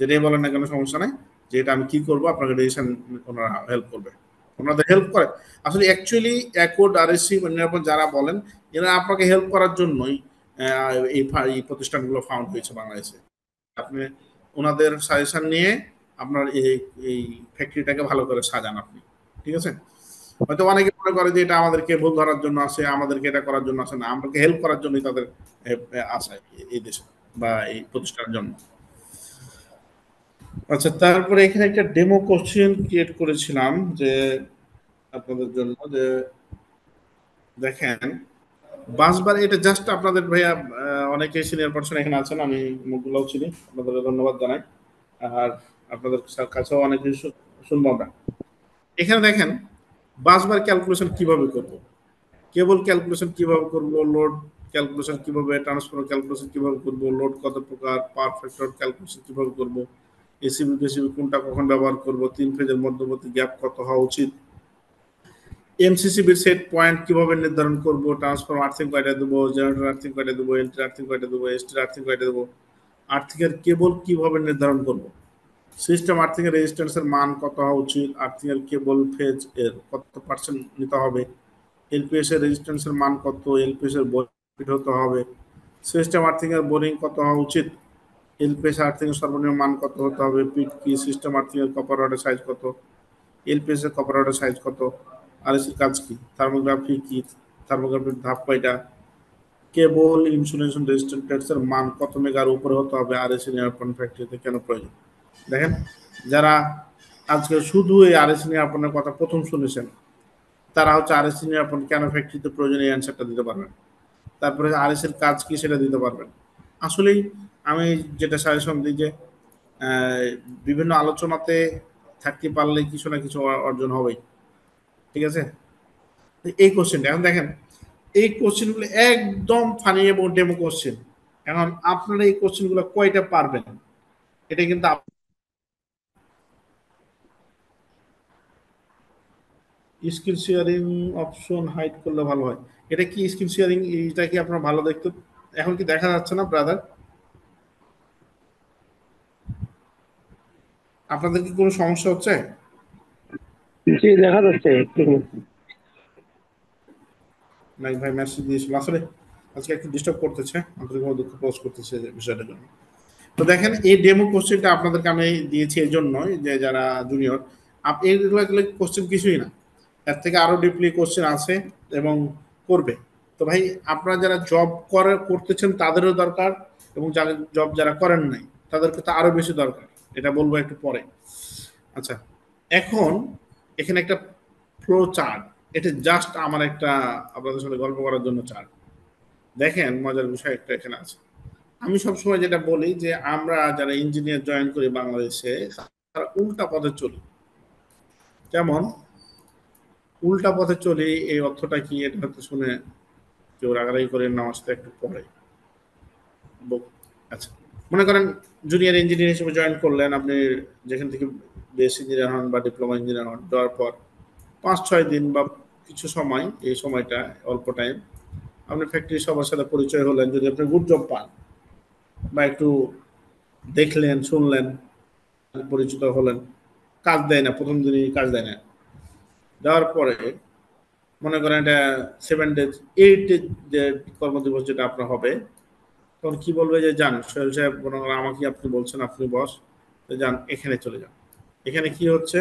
যেটাই বলেন না কেন সমস্যা নাই, যে এটা আমি কি করবো আপনাকে ডিসিশন ওনারা হেল্প করবে, ওনাদের হেল্প করে। আসলে অ্যাকচুয়ালি অ্যাকোড আরএসসি নিরাপদ যারা বলেন এরা আপনাকে হেল্প করার জন্যই এই প্রতিষ্ঠানগুলো ফাউন্ড হয়েছে বাংলাদেশে। আপনি ওনাদের সাজেশন নিয়ে আপনার এই ফ্যাক্টরিটাকে ভালো করে সাজান আপনি, ঠিক আছে। হয়তো অনেকে মনে করে যে এটা আমাদেরকে ভুল ধরার জন্য আসে, আমাদেরকে এটা করার জন্য আসে না, আমাকে হেল্প করার জন্যই তাদের আসে এই দেশে বা এই প্রতিষ্ঠানের জন্য। আচ্ছা, তারপরে এখানে একটা ডেমো কোশ্চেন ক্রিয়েট করেছিলাম যে আপনাদের জন্য, যে দেখেন বাসবার, এটা জাস্ট আপনাদের ভাইয়া অনেকে সিনিয়র পার্সন এখানে আছেন, আমি মুখগুলোও চিনি, আপনাদের ধন্যবাদ জানাই, আর আপনাদের কাছেও অনেক কিছু শুনবো আমরা। এখানে দেখেন বাসবার ক্যালকুলেশন কিভাবে করব, কেবল ক্যালকুলেশন কিভাবে করব, লোড ক্যালকুলেশন কিভাবে, ট্রান্সফার ক্যালকুলেশন কিভাবে করব, লোড কত প্রকার, পাওয়ার ফ্যাক্টর ক্যালকুলেশন কিভাবে করব, এসিবি কেসিবি কোনটা কখন ব্যবহার করব, 3 ফেজের মধ্যবর্তী গ্যাপ কত হওয়া উচিত, এমসিসিবির সেট পয়েন্ট কিভাবে নির্ধারণ করব, ট্রান্সফর্মার আর্থিং কয়টা দেবো, জেনারেটর আর্থিং কয়টা দেবো, এন্ট্রি আর্থিং কয়টা দেবো, এসটি আর্থিং কয়টা দেবো, আর্থিংয়ের কেবল কিভাবে নির্ধারণ করব, সিস্টেম আর্থিংয়ের রেজিস্ট্যান্সের মান কত হওয়া উচিত, আর্থিংয়ের কেবল ফেজ এর কত % নিতে হবে, এলপিএস এর রেজিস্ট্যান্সের মান কত, এলপিএস এর বোরিং হতে হবে, সিস্টেম আর্থিং এর বোরিং কত হওয়া উচিত, এলপিএস আর্থিং এর সর্বনিম্ন মান কত হতে হবে, পিট কি, সিস্টেম আর্থিং এর কপার রডের সাইজ কত, এলপিএস এর কপার রডের সাইজ কত, আরএসির কাজ কি, থার্মোগ্রাফি কি, থার্মোগ্রাফির ধাপ কয়টা, কেবল ইনসুলেশন রেজিস্ট্যান্সের মান কত মেগার উপরে হতে হবে আরএসি নিরাপণ ফ্যাক্টরিতে কেন প্রয়োজন। দেখেন, যারা আজকে শুধু এই আরএসি নিরাপণের কথা প্রথম শুনেছেন তারা হচ্ছে আরএসি নিরাপণ কেন ফ্যাক্টরিতে প্রয়োজন এই অ্যান্সারটা দিতে পারবেন, তারপরে আরএসির কাজ কি সেটা দিতে পারবেন। আসলেই আমি যেটা সাজেশন দিই যে বিভিন্ন আলোচনাতে থাকতে পারলে কিছু না কিছু অর্জন হবেই, ঠিক আছে। এই কোশ্চেনটা এখন দেখেন, এই কোশ্চেনগুলো একদম ফানি এবং ডেমো কোশ্চেন। এখন আপনারা এই কোশ্চেনগুলো কয়টা পারবেন এটা কিন্তু স্ক্রিন শেয়ারিং অপশন হাইড করলে ভালো হয়। এটা কি স্ক্রিন শেয়ারিং, এটা কি আপনারা ভালো দেখতে, এখন কি দেখা যাচ্ছে না ব্রাদার? আপনাদের কি কোনো সমস্যা হচ্ছে? দেখা যাচ্ছে। নাই ভাই মেসেজ দিয়েছিল, আসলে আজকে একটু ডিস্টার্ব করতেছে, আন্তরিকভাবে দুঃখ প্রকাশ করতেছে বিষয়টার জন্য। তো দেখেন, এই ডেমো কোশ্চেনটা আপনাদেরকে আমি দিয়েছি এই জন্যই যে যারা জুনিয়র, এগুলো কোশ্চেন কিছুই না, এর থেকে আরো ডিপলি কোশ্চেন আছে এবং করবে। তো ভাই আপনারা যারা জব করতেছেন তাদেরও দরকার, এবং যারা জব যারা করেন নাই তাদেরকে তো আরো বেশি দরকার, এটা বলবো একটু পরে। আচ্ছা, এখন এখানে একটা ফ্লো চার্ট, এটা জাস্ট আমার একটা আপনাদের সাথে গল্প করার জন্য চার্ট। দেখেন মজার বিষয় একটা এখানে আছে। আমি সবসময় যেটা বলি যে আমরা যারা ইঞ্জিনিয়ার জয়েন করি বাংলাদেশে তারা উল্টা পথে চলি। যেমন উল্টা পথে চলি, এই অর্থটা কি এটা হয়তো শুনে কেউ রাগারাগি করে নামাজটা একটু পরে। আচ্ছা, মনে করেন জুনিয়র ইঞ্জিনিয়ার হিসেবে জয়েন করলেন, আপনি যেখান থেকে বেস ইঞ্জিনিয়ার হন বা ডিপ্লোমা ইঞ্জিনিয়ার হন, দেওয়ার পর 5-6 দিন বা কিছু সময়, এই সময়টা অল্প টাইম, আপনি ফ্যাক্টরি সবার সাথে পরিচয় হলেন, যদি আপনি গুড জব পান বা একটু দেখলেন শুনলেন পরিচিত হলেন, কাজ দেয় না, প্রথম দিনই কাজ দেয় না, দেওয়ার পরে মনে করেন এটা 7 days 8 days যে কর্মদিবস যেটা আপনার হবে, তখন কি বলবে যে যান সোহেল সাহেব, মনে করেন আমাকে আপনি বলছেন, আপনি বস, যান এখানে চলে যান। এখানে কি হচ্ছে,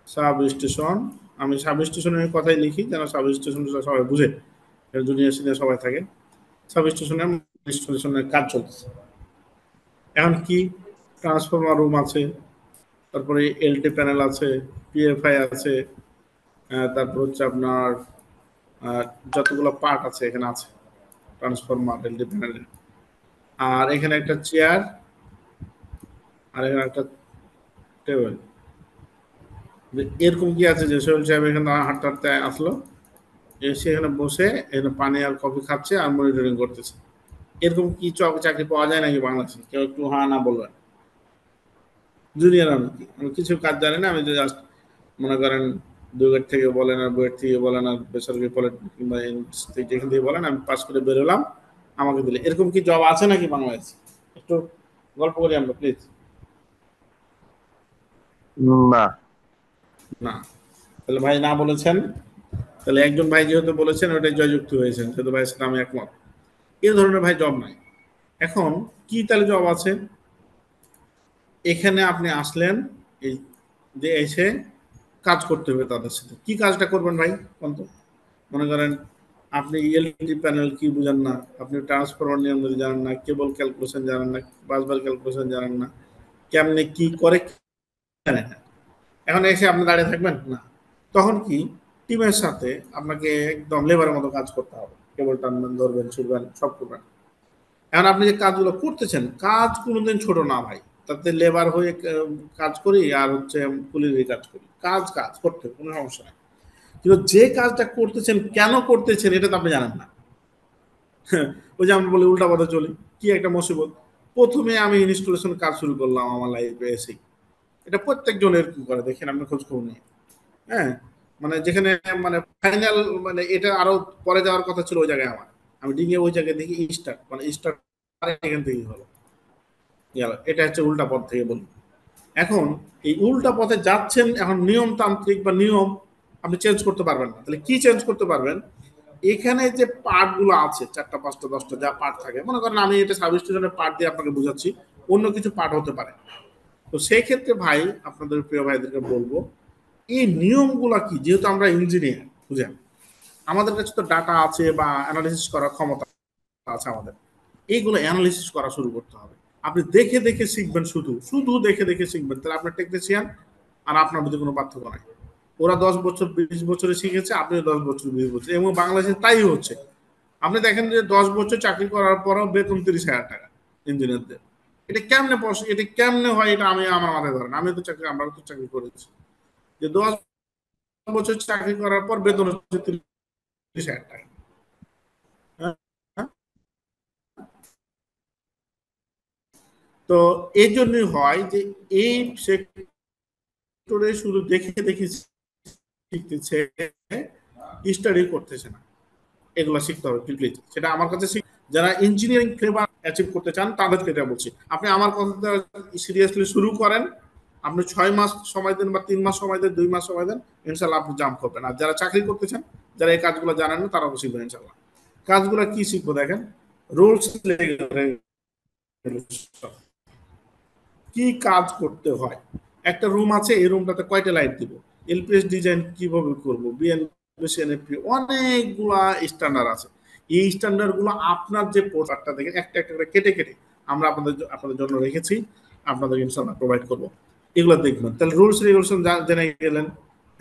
সাব স্টেশন, আমি সাব স্টেশনের কথাই লিখি যেন সাব স্টেশনটা সবাই বুঝে, জুনিয়র সিনিয়র সবাই থাকে। সাব স্টেশনের কাজ চলতেছে। এখন কি, ট্রান্সফরমার রুম আছে, তারপরে এলটি প্যানেল আছে, পিএফআই আছে, তারপর হচ্ছে আপনার যতগুলো পার্ট আছে এখানে আছে, ট্রান্সফরমার, এলটি প্যানেলের। আর এখানে একটা চেয়ার, আর এখানে একটা টেবিল। এরকম কি আছে যে সোহেল সাহেব এখানে হাঁটতে হাঁটতে আসলো, এসে এখানে বসে এখানে পানি আর কফি খাচ্ছে আর মনিটরিং করতেছে। এরকম কি চাকরি পাওয়া যায় নাকি বাংলাদেশে? কেউ একটু হ্যাঁ না বলবেন। জুনিয়র আমি কিছু কাজ জানি না, আমি জাস্ট মনে করেন দুগেট থেকে বলেন আর বুয়েট থেকে বলেন আর বেসরকারি পলিটেকনিক কিংবা যেখান থেকে বলেন, আমি পাস করে বেরোলাম, আমাকে দিলে। এরকম কি জব আছে নাকি বাংলাদেশে? একটু গল্প করি আমরা প্লিজ। না না, তাহলে ভাই না বলেছেন, তাহলে একজন ভাই যেহেতু বলেছেন ওটাই জয়যুক্ত হয়েছেন, সেহেতু ভাইয়ের সাথে আমি একমত। এই ধরনের ভাই জব নাই। এখন কি তাহলে জব আছে? এখানে আপনি আসলেন, এই যে এসে কাজ করতে হবে তাদের সাথে। কি কাজটা করবেন ভাই কোনটা? মনে করেন আপনি এলইডি প্যানেল কি বুঝেন না, আপনি ট্রান্সফরমার নিয়ম জানেন না, কেবল ক্যালকুলেশন জানেন না, বাসবার ক্যালকুলেশন জানেন না, কেমনে কি করে জানেন না। এখন এসে আপনি দাঁড়িয়ে থাকবেন না, তখন কি টিমের সাথে আপনাকে একদম লেবারের মতো কাজ করতে হবে, কেবল টানবেন, ধরবেন, ছুটবেন, সব করবেন। এখন আপনি যে কাজগুলো করতেছেন, কাজ কোনোদিন ছোট না ভাই। তাতে লেবার হয়ে কাজ করি আর হচ্ছে কুলির কাজ করি, কাজ কাজ করতে কোনো সমস্যা নেই, কিন্তু যে কাজটা করতেছেন কেন করতেছেন এটা তো আপনি জানেন না। ওই যে আমরা বলি উল্টা পথে চলি, কি একটা মুসিবত। প্রথমে আমি ইনস্টলেশন কাজ শুরু করলাম আমার লাইফে এসে, এটা প্রত্যেকজন এরকম করে, দেখেন আপনি খোঁজ খবর নিয়ে। হ্যাঁ, মানে যেখানে মানে ফাইনাল, মানে এটা আরো পরে যাওয়ার কথা ছিল ওই জায়গায় আমার, আমি ডিঙে ওই জায়গায় দেখি স্টার্ট, মানে স্টার্ট এখান থেকেই হলো। এটা হচ্ছে উল্টা পথ থেকে বলি। এখন এই উল্টা পথে যাচ্ছেন, এখন নিয়মতান্ত্রিক বা নিয়ম আপনি চেঞ্জ করতে পারবেন না। তাহলে কি চেঞ্জ করতে পারবেন? এখানে যে পার্ট গুলো আছে 4টা 5টা 10টা যা পার্ট থাকে, মনে করেন আমি এটা সাব স্টেশনের পার্ট দিয়ে আপনাকে বোঝাচ্ছি, অন্য কিছু পার্ট হতে পারে। তো সেই ক্ষেত্রে ভাই আপনাদের প্রিয় ভাইদেরকে বলবো এই নিয়মগুলা কি, যেহেতু আমরা ইঞ্জিনিয়ার বুঝেন, আমাদের কাছে তো ডাটা আছে বা অ্যানালিসিস করার ক্ষমতা আছে আমাদের, এইগুলো অ্যানালিসিস করা শুরু করতে হবে। আপনি দেখে দেখে শিখবেন, শুধু শুধু দেখে দেখে শিখবেন, তাহলে আপনার টেকনিশিয়ান আর আপনার মধ্যে কোনো পার্থক্য নাই। ওরা 10 বছর 20 বছরে শিখেছে, আপনি 10 বছর 20 বছর, এবং বাংলাদেশে তাই হচ্ছে। আপনি দেখেন যে 10 বছর চাকরি করার পরও বেতন 30,000 টাকা ইঞ্জিনিয়ারদের। এটা কেমনে এটা কেমনে হয়, এটা আমি আমার মাথায় ধরেন, আমি তো চাকরি, আমরা তো চাকরি করেছি, যে 10 বছর চাকরি করার পর বেতন হচ্ছে 30,000 টাকা। তো এই জন্যই হয় যে এই সেক্টরে শুধু দেখে দেখে শিখতেছে, স্টাডি করতেছে না। এগুলো শিখতে হবে প্লিজ, সেটা আমার কাছে যারা ইঞ্জিনিয়ারিং ফ্লেভার অ্যাচিভ করতে চান তাদেরকে এটা বলছি। আপনি আমার কথা সিরিয়াসলি শুরু করেন, আপনি 6 মাস সময় দেন বা 3 মাস সময় দেন, 2 মাস সময় দেন, ইনশাল্লাহ আপনি জাম্প করবেন। আর যারা চাকরি করতে চান, যারা এই কাজগুলো জানেন না, তারাও শিখবেন ইনশাল্লাহ। কাজগুলো কি শিখবো দেখেন, রুলস, কি কাজ করতে হয়। একটা রুম আছে, এই রুমটাতে কয়টা লাইট দিব, এলপিএস ডিজাইন কিভাবে করব, বিএনপি এনএফপি, অনেকগুলা স্ট্যান্ডার্ড আছে। এই স্ট্যান্ডার্ড গুলো আপনার যে পোস্টারটা দেখেন একটা একটা করে কেটে কেটে আমরা আপনাদের জন্য রেখেছি, আপনাদের ইনশাআল্লাহ প্রোভাইড করব। এগুলো দেখবেন, তাহলে রুলস রেগুলেশন জেনে গেলেন।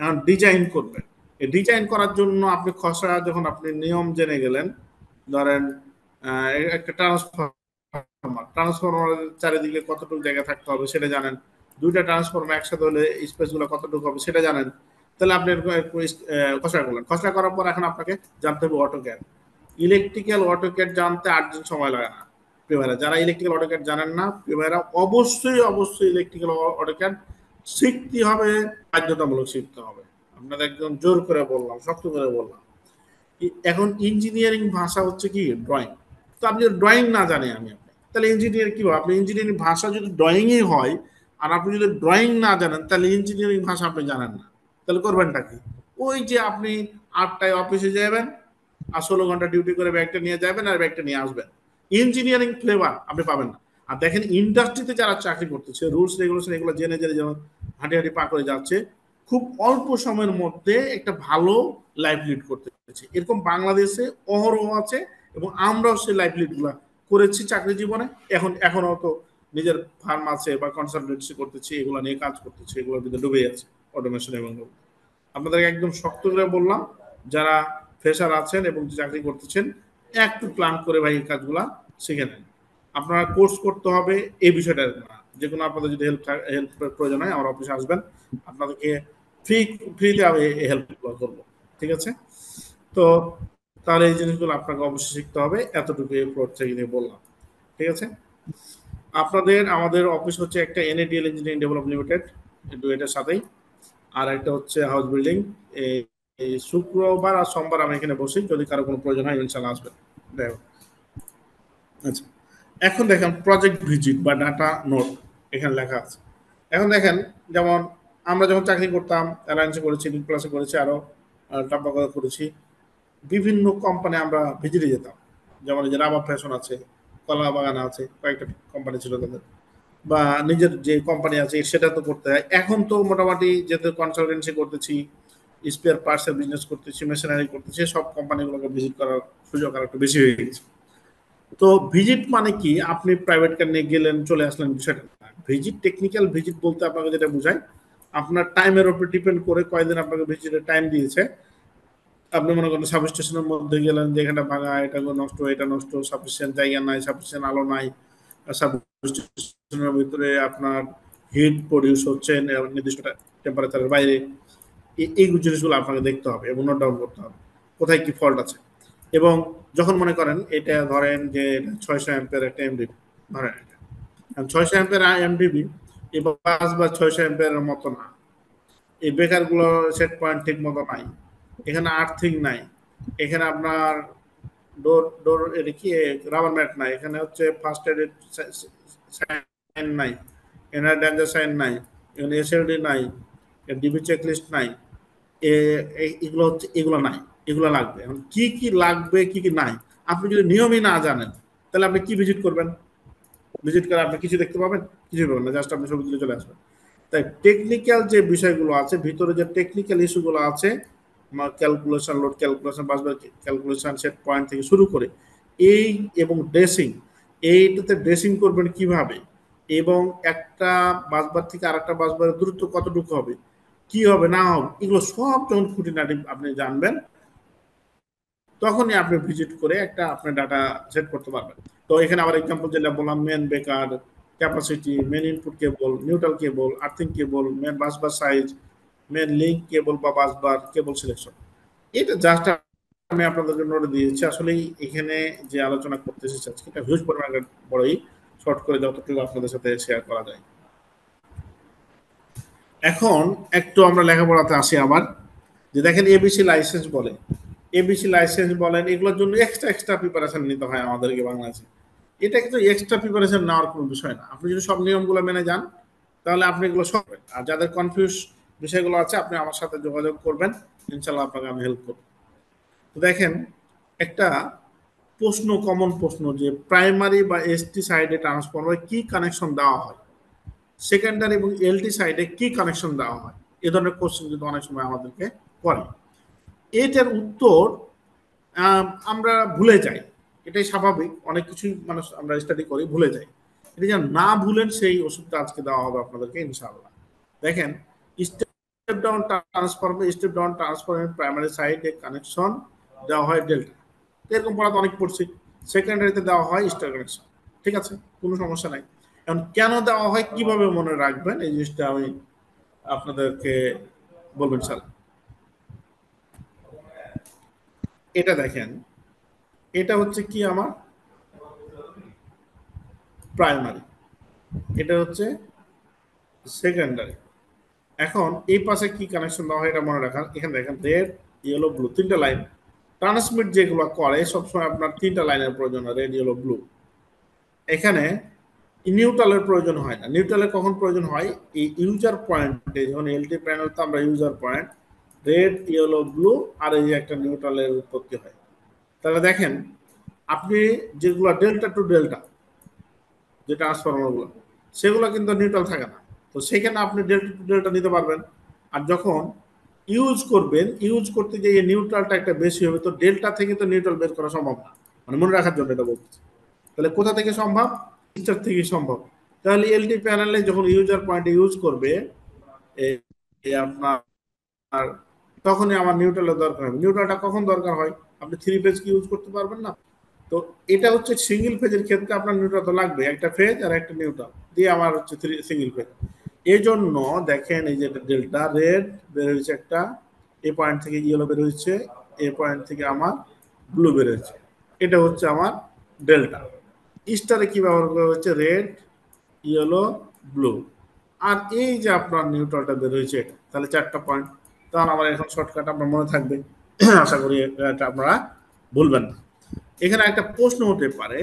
এখন ডিজাইন করবেন, এই ডিজাইন করার জন্য আপনি খসড়া, যখন আপনি নিয়ম জেনে গেলেন, ধরেন একটা ট্রান্সফরমারের চারিদিকে কতটুকু জায়গা থাকতে হবে সেটা জানেন, 2টা ট্রান্সফরমার একসাথে হলে স্পেস গুলো কতটুকু হবে সেটা জানেন, তাহলে আপনি খসড়া করলেন। খসড়া করার পর এখন আপনাকে জানতে হবে অটোক্যাড। ইলেকট্রিক্যাল অটোক্যাড জানতে 8 দিন সময় লাগে না প্রিয়ভাইরা। যারা ইলেকট্রিক্যাল অটোক্যাড জানেন না প্রিয়ভাইরা, অবশ্যই অবশ্যই ইলেকট্রিক্যাল অটোক্যাড শিখতে হবে, বাধ্যতামূলক শিখতে হবে। আপনাদের একদম জোর করে বললাম, শক্ত করে বললাম। এখন ইঞ্জিনিয়ারিং ভাষা হচ্ছে কি ড্রয়িং। তো আপনি ড্রয়িং না জানি আমি, তাহলে ইঞ্জিনিয়ার কি হবে? আপনি ইঞ্জিনিয়ারিং ভাষা যদি ড্রয়িংই হয় আর আপনি যদি ড্রয়িং না জানেন, তাহলে ইঞ্জিনিয়ারিং ভাষা আপনি জানেন না, তাহলে করবেনটা কি? ওই যে আপনি 8টায় অফিসে যাবেন আর 16 ঘন্টা ডিউটি করে ব্যাগটা নিয়ে যাবেন আর ব্যাগটা নিয়ে আসবেন, ইঞ্জিনিয়ারিং ফ্লেভার আপনি পাবেন না। আর দেখেন ইন্ডাস্ট্রিতে যারা চাকরি করতেছে, রুলস রেগুলেশন এগুলো জেনে জেনে যেমন হাঁটি হাঁটি পা করে যাচ্ছে, খুব অল্প সময়ের মধ্যে একটা ভালো লাইফ লিড করতে পেরেছে। এরকম বাংলাদেশে অহরহ আছে, এবং আমরাও সেই লাইফ লিড গুলা করেছি চাকরি জীবনে। এখনো তো নিজের ফার্ম আছে বা কনসালটেন্সি করতেছি, এগুলো নিয়ে কাজ করতেছি, এগুলোর ভিতরে ডুবে আছে অটোমেশন। এবং আপনাদেরকে একদম শক্ত করে বললাম, যারা ফ্রেশার আছেন এবং চাকরি করতেছেন, একটু প্ল্যান করে ভাই এই কাজগুলা শিখে নেন। আপনারা কোর্স করতে হবে এই বিষয়টা না, যে কোনো আপনাদের যদি হেল্প প্রয়োজন হয় আমার অফিসে আসবেন, আপনাদেরকে ফ্রিতে আমি হেল্প করবো, ঠিক আছে? তো তাহলে এই জিনিসগুলো আপনাকে অবশ্যই শিখতে হবে, এতটুকু থেকে নিয়ে বললাম, ঠিক আছে? আপনাদের আমাদের অফিস হচ্ছে একটা এনএডিএল ইঞ্জিনিয়ারিং ডেভেলপ লিমিটেড, এটার সাথেই, আর একটা হচ্ছে হাউস বিল্ডিং। এই শুক্রবার আর সোমবার আমি এখানে বসি, যদি কারো কোনো প্রয়োজন হয় ইনশাআল্লাহ আসবেন। আচ্ছা, এখন দেখেন প্রজেক্ট ভিজিট বা ডাটা নোট এখানে লেখা আছে। এখন দেখেন, যেমন আমরা যখন চাকরি করতাম, অ্যালায়েন্সে করেছি, ডিপ প্লাসে করেছি, আরো টাপ্পাগড়ে করেছি, বিভিন্ন কোম্পানি আমরা ভিজিটে যেতাম। যেমন এই যে রাবা ফ্যাশন আছে, কলা বাগান আছে, কয়েকটা কোম্পানি ছিল তাদের, বা নিজের যে কোম্পানি আছে সেটা তো করতে হয়। এখন তো মোটামুটি যেহেতু কনসালটেন্সি করতেছি, স্পেয়ার পার্টসের বিজনেস করতেছি, মেশিনারি করতেছি, সব কোম্পানিগুলোকে ভিজিট করার সুযোগ আর একটু বেশি হয়ে গেছে। তো ভিজিট মানে কি, আপনি প্রাইভেট কার নিয়ে গেলেন চলে আসলেন, বিষয়টা না। ভিজিট, টেকনিক্যাল ভিজিট বলতে আপনাকে যেটা বোঝায়, আপনার টাইমের উপর ডিপেন্ড করে কয়দিন আপনাকে ভিজিটের টাইম দিয়েছে। আপনি মনে করেন সাব স্টেশনের মধ্যে গেলেন, যে এখানটা ভাঙা, এটা নষ্ট, এটা নষ্ট, সাফিসিয়েন্ট জায়গা নাই, সাফিসিয়েন্ট আলো নাই, সাব স্টেশনের ভিতরে আপনার হিট প্রডিউস হচ্ছে নির্দিষ্ট টেম্পারেচারের বাইরে, এই জিনিসগুলো আপনাকে দেখতে হবে এবং নোট ডাউন করতে হবে কোথায় কি ফল্ট আছে। এবং যখন মনে করেন এটা ধরেন যে 600 অ্যাম্পিয়ার একটা এমডিবি, ধরেন এটা 600 অ্যাম্পিয়ার এমডিবি, এই বাস বা 600 অ্যাম্পিয়ারের মতো না, এই ব্রেকারগুলো সেট পয়েন্ট ঠিক মতো নাই, এখানে আর্থিং নাই, এখানে আপনার ডোর এটা কি রাবার ম্যাট নাই, এখানে হচ্ছে ফার্স্ট এড সাইন নাই, এনার ডেঞ্জার সাইন নাই, এখানে এসএলডি নাই, ডিবি চেকলিস্ট নাই, এগুলো হচ্ছে, এগুলো নাই, এগুলো লাগবে। এখন কি কি লাগবে কি কি নাই আপনি যদি নিয়মই না জানেন তাহলে আপনি কি ভিজিট করবেন? ভিজিট করে আপনি কিছু দেখতে পাবেন? কিছুই পাবেন না, জাস্ট আপনি ছবি তুলে চলে আসবেন। তাই টেকনিক্যাল যে বিষয়গুলো আছে, ভিতরে যে টেকনিক্যাল ইস্যুগুলো আছে, calculation, load calculation, বাসবার calculation, set point থেকে শুরু করে এই এবং ড্রেসিং, এইটাতে ড্রেসিং করবেন কিভাবে, এবং একটা বাসবার থেকে আরেকটা বাসবারের দূরত্ব কতটুকু হবে, কি হবে না হবে, এগুলো সব যখন খুঁটিনাটি আপনি জানবেন তখনই আপনি ভিজিট করে একটা আপনার ডাটা সেট করতে পারবেন। তো এখানে আবার এক্সাম্পল যেটা বললাম, main breaker, capacity, main input cable, neutral cable, earthing cable, main busbar size, main link cable বা বাসবার কেবল সিলেকশন, এটা জাস্ট আমি আপনাদেরকে নোট দিয়েছি। আসলে এখানে যে আলোচনা করতেছি এটা হিউজ পরিমাণে বড়ই, শর্ট করে যতটুকু আপনাদের সাথে শেয়ার করা যায়। এখন একটু আমরা লেখাপড়াতে আসি আবার, যে দেখেন এবিসি লাইসেন্স বলে, এবিসি লাইসেন্স বলেন, এগুলোর জন্য এক্সট্রা প্রিপারেশন নিতে হয় আমাদেরকে বাংলাদেশে। এটা কিন্তু এক্সট্রা প্রিপারেশন নেওয়ার কোনো বিষয় না, আপনি যদি সব নিয়মগুলো মেনে যান তাহলে আপনি এগুলো সব। আর যাদের কনফিউজ বিষয়গুলো আছে আপনি আমার সাথে যোগাযোগ করবেন, ইনশাল্লাহ আপনাকে আমি হেল্প করব। তো দেখেন একটা প্রশ্ন, কমন প্রশ্ন, যে প্রাইমারি বা এসটি সাইডে ট্রান্সফরমারে কি কানেকশন দেওয়া হয়, সেকেন্ডারি এবং এলটি সাইডে কি কানেকশন দেওয়া হয়, এ ধরনের কোশ্চেন কিন্তু অনেক সময় আমাদেরকে করে। এটার উত্তর আমরা ভুলে যাই, এটাই স্বাভাবিক, অনেক কিছুই মানুষ আমরা স্টাডি করি ভুলে যাই। এটা যেন না ভুলেন সেই ওষুধটা আজকে দেওয়া হবে আপনাদেরকে ইনশাআল্লাহ। দেখেন স্টেপ ডাউন ট্রান্সফরমার প্রাইমারি সাইডে কানেকশন দেওয়া হয় ডেল্টা, এরকম পড়া তো অনেক পড়ছি। সেকেন্ডারিতে দেওয়া হয় স্টার কানেকশন, ঠিক আছে, কোনো সমস্যা নাই। এখন কেন দেওয়া হয়, কিভাবে মনে রাখবেন, এই জিনিসটা আমি আপনাদেরকে বলবেন স্যার। এটা দেখেন, এটা হচ্ছে কি আমার প্রাইমারি, এটা হচ্ছে সেকেন্ডারি। এখন এই পাশে কি কানেকশন দেওয়া হয় এটা মনে রাখান। এখানে দেখেন রেড, ইয়েলো, ব্লু, তিনটা লাইন। ট্রান্সমিট যেগুলো করে সবসময় আপনার তিনটা লাইনের প্রয়োজন হয়, রেড, ইয়েলো, ব্লু। এখানে নিউট্রালের প্রয়োজন হয় না। নিউট্রালের কখন প্রয়োজন হয়, এই ইউজার পয়েন্টে, যখন এলটি প্যানেল তো আমরা user point, red, yellow, blue, আর এই যে একটা নিউট্রালের উৎপত্তি হয়। তাহলে দেখেন আপনি যেগুলো ডেল্টা টু ডেল্টা যে ট্রান্সফরমারগুলো, সেগুলো কিন্তু নিউট্রাল থাকে না, তো সেখানে আপনি ডেল্টা টু ডেল্টা নিতে পারবেন। আর যখন ইউজ করবেন, ইউজ করতে গিয়ে নিউট্রালটা একটা বেশি হবে, তো ডেল্টা থেকে তো নিউট্রাল বের করা সম্ভব না, মানে মনে রাখার জন্য এটা বলতেছি। তাহলে কোথা থেকে সম্ভব, রেজিস্টার থেকে সম্ভব। তাহলে এলটি প্যানেলে যখন ইউজার পয়েন্টে ইউজ করবে আপনার, তখনই আমার নিউট্রালের দরকার হবে। নিউট্রালটা কখন দরকার হয়, আপনি 3 ফেজ কি ইউজ করতে পারবেন না। তো এটা হচ্ছে সিঙ্গেল ফেজের ক্ষেত্রে আপনার নিউট্রাল তো লাগবে, একটা ফেজ আর একটা নিউট্রাল দিয়ে আমার হচ্ছে সিঙ্গেল ফেজ। এই জন্য দেখেন এই যে ডেল্টা, রেড বের হয়েছে একটা, এ পয়েন্ট থেকে ইয়েলো বের হয়েছে, এ পয়েন্ট থেকে আমার ব্লু বের হয়েছে, এটা হচ্ছে আমার ডেল্টা। স্টারে কি ব্যবহার করা হচ্ছে, রেড, ইয়েলো, ব্লু, আর এই যে আপনার নিউট্রালটা বের হয়েছে, তাহলে 4টা পয়েন্ট। তখন আমার এখন শর্টকাট আপনার মনে থাকবে, আশা করি এটা আপনারা ভুলবেন না। এখানে একটা প্রশ্ন হতে পারে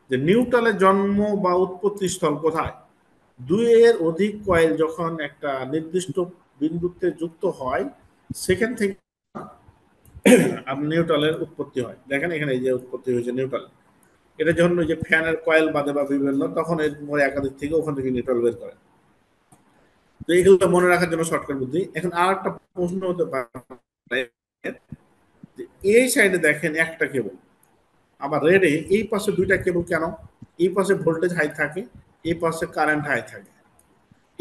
যে নিউট্রালের জন্ম বা উৎপত্তি স্থল কোথায়। 2-এর অধিক কয়েল যখন একটা নির্দিষ্ট বিন্দুতে যুক্ত হয়, সেখান থেকে নিউট্রালের উৎপত্তি হয়। দেখেন এখানে এই যে উৎপত্তি হয়েছে নিউট্রাল, এটা যখন ওই যে ফ্যানের কয়েল বাদে বা বিভিন্ন, তখন এর একাধিক থেকে ওখান থেকে নিউট্রাল বের করে। তো এইগুলো মনে রাখার জন্য শর্টকাট বুদ্ধি। এখন আর একটা প্রশ্ন হতে পারে, এই সাইডে দেখেন একটা কেবল, আবার রেডে এই পাশে 2টা কেবল কেন, এই পাশে ভোল্টেজ হাই থাকে, এই পাশে কারেন্ট হাই থাকে।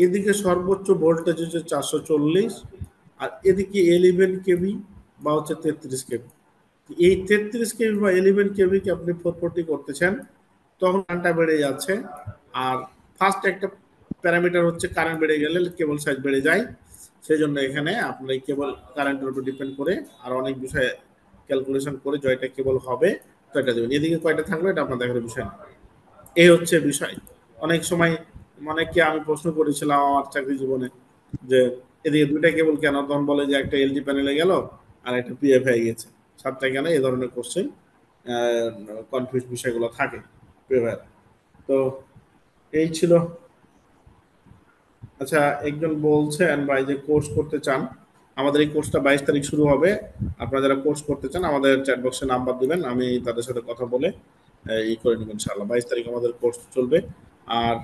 এদিকে সর্বোচ্চ ভোল্টেজ হচ্ছে 440, আর এদিকে 11 কেভি বা হচ্ছে 33 কেভি। এই 33 কেভি বা 11 কেভি কে আপনি 440 করতেছেন, তখন কারেন্টটা বেড়ে যাচ্ছে। আর ফার্স্ট একটা প্যারামিটার হচ্ছে কারেন্ট বেড়ে গেলে কেবল সাইজ বেড়ে যায়, সেই জন্য এখানে আপনার এই কেবল কারেন্টের উপর ডিপেন্ড করে আর অনেক বিষয়ে ক্যালকুলেশন করে জয়টা কেবল হবে তো এটা দেবেন। এদিকে কয়টা থাকবে এটা আপনার দেখার বিষয় না, এই হচ্ছে বিষয়। অনেক সময় অনেককে আমি প্রশ্ন করেছিলাম আমার চাকরি জীবনে যে এদিকে 2টা কেবল কেন, তখন বলে যে একটা এলজি প্যানেলে গেল আর একটা পিএফ হয়ে গেছে, 7টা কেন, এই ধরনের কোশ্চেন কনফিউজ বিষয়গুলো থাকে। তো এই ছিল। আচ্ছা, একজন বলছেন ভাই যে কোর্স করতে চান, আমাদের এই কোর্সটা 22 তারিখ শুরু হবে। আপনারা যারা কোর্স করতে চান আমাদের চ্যাট বক্সে নাম্বার দিবেন, আমি তাদের সাথে কথা বলে এই করে নেব ইনশাআল্লাহ। 22 তারিখ আমাদের কোর্স চলবে। আর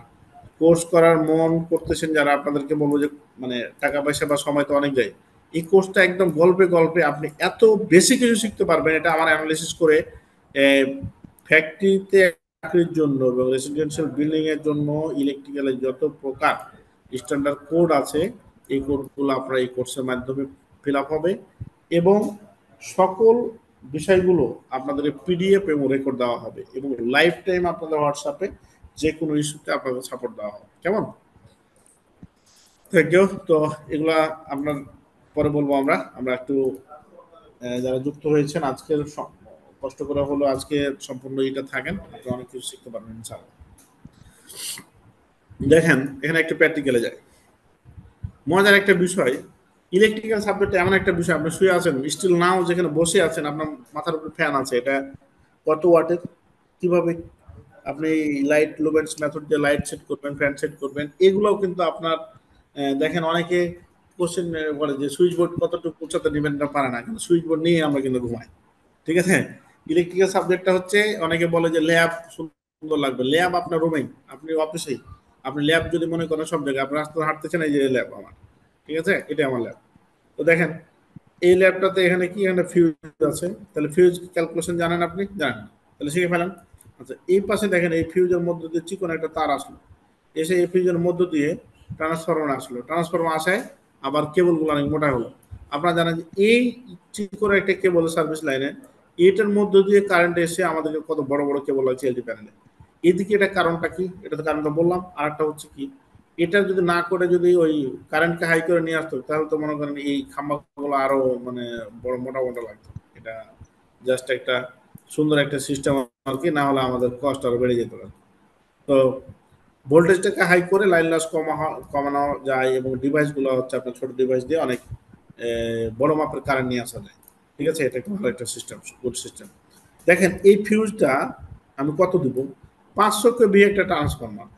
কোর্স করার মন করতেছেন যারা, আপনাদেরকে বলবো যে মানে টাকা পয়সা বা সময় তো অনেক যায়, এই কোর্সটা একদম গল্পে গল্পে আপনি এত বেশি কিছু শিখতে পারবেন। এটা আমার অ্যানালিসিস করে ফ্যাক্টরিতে চাকরির জন্য এবং রেসিডেন্সিয়াল বিল্ডিং এর জন্য ইলেকট্রিক্যালের যত প্রকার স্ট্যান্ডার্ড কোড আছে এই কোডগুলো আপনার এই কোর্সের মাধ্যমে ফিল আপ হবে এবং সকল বিষয়গুলো আপনাদের পিডিএফ এবং রেকর্ড দেওয়া হবে এবং লাইফ টাইম আপনাদের হোয়াটসঅ্যাপে যে কোনো ইস্যুতে আপনাদের সাপোর্ট দেওয়া হবে। কেমন? Thank you. তো এগুলা আপনার পরে বলবো। আমরা একটু যারা যুক্ত হয়েছেন আজকের কষ্ট করে হলো আজকে সম্পূর্ণ এটা থাকেন, আপনি অনেক কিছু শিখতে পারবেন ইনশাআল্লাহ। দেখেন এখানে একটা প্র্যাকটিক্যালে যায়। মজার একটা বিষয়, ইলেকট্রিক্যাল সাবজেক্টে এমন একটা বিষয়, আপনি শুয়ে আছেন স্টিল নাও যেখানে বসে আছেন, আপনার মাথার উপর ফ্যান আছে, এটা কত ওয়াটের, কিভাবে আপনি লাইট লুমেন্স মেথড দিয়ে লাইট সেট করবেন, ফ্যান সেট করবেন, এগুলোও কিন্তু আপনার দেখেন অনেকে কোশ্চেন বলে যে সুইচ বোর্ড কতটুকু উচ্চতা নেবেন না পারে না, কিন্তু সুইচ বোর্ড নিয়ে আমরা কিন্তু ঘুমাই। ঠিক আছে? ইলেকট্রিক্যাল সাবজেক্টটা হচ্ছে অনেকে বলে যে ল্যাব সুন্দর লাগবে, ল্যাব আপনার রুমেই, আপনি অফিসেই, আপনি ল্যাব যদি মনে করেন সব জায়গায়, আপনি রাস্তায় হাঁটতেছেন এই যে ল্যাব আমার, ঠিক আছে, এটা আমার ল্যাব। তো দেখেন এই ল্যাবটাতে এখানে কি, এখানে ফিউজ আছে, তাহলে ফিউজ ক্যালকুলেশন জানেন আপনি? জানেন না, তাহলে শিখে ফেলেন। আচ্ছা, এই পাশে দেখেন এই ফিউজের মধ্য দিয়ে চিকন একটা তার আসলো, এসে এই ফিউজের মধ্য দিয়ে ট্রান্সফরমার আসলো, ট্রান্সফরমার আসায় আবার কেবলগুলো অনেক মোটা হলো। আপনারা জানেন যে এই চিকন একটা কেবল সার্ভিস লাইনে এটার মধ্য দিয়ে কারেন্ট এসে আমাদেরকে কত বড় বড় কেবল আছে এলডি প্যানেলে। এদিকে এটা কারণটা কি, এটা তো কারণটা বললাম। আর একটা হচ্ছে কি, এটা যদি না করে যদি ওই কারেন্টকে হাই করে নিয়ে আসতো তাহলে তো মনে করেন এই খাম্বাগুলো আরো মানে বড় মোটা মোটা লাগতো। এটা জাস্ট একটা সুন্দর একটা সিস্টেম আর কি, না হলে আমাদের কষ্ট আরো বেড়ে যেত। তো ভোল্টেজটাকে হাই করে লাইন লস কমানো যায় এবং ডিভাইসগুলো হচ্ছে আপনার ছোট ডিভাইস দিয়ে অনেক বড় মাপের কারেন্ট নিয়ে আসা যায়। ঠিক আছে? এটা একটা ভালো একটা সিস্টেম, গুড সিস্টেম। দেখেন এই ফিউজটা আমি কত দিব, 500 কেভি একটা ট্রান্সফরমার,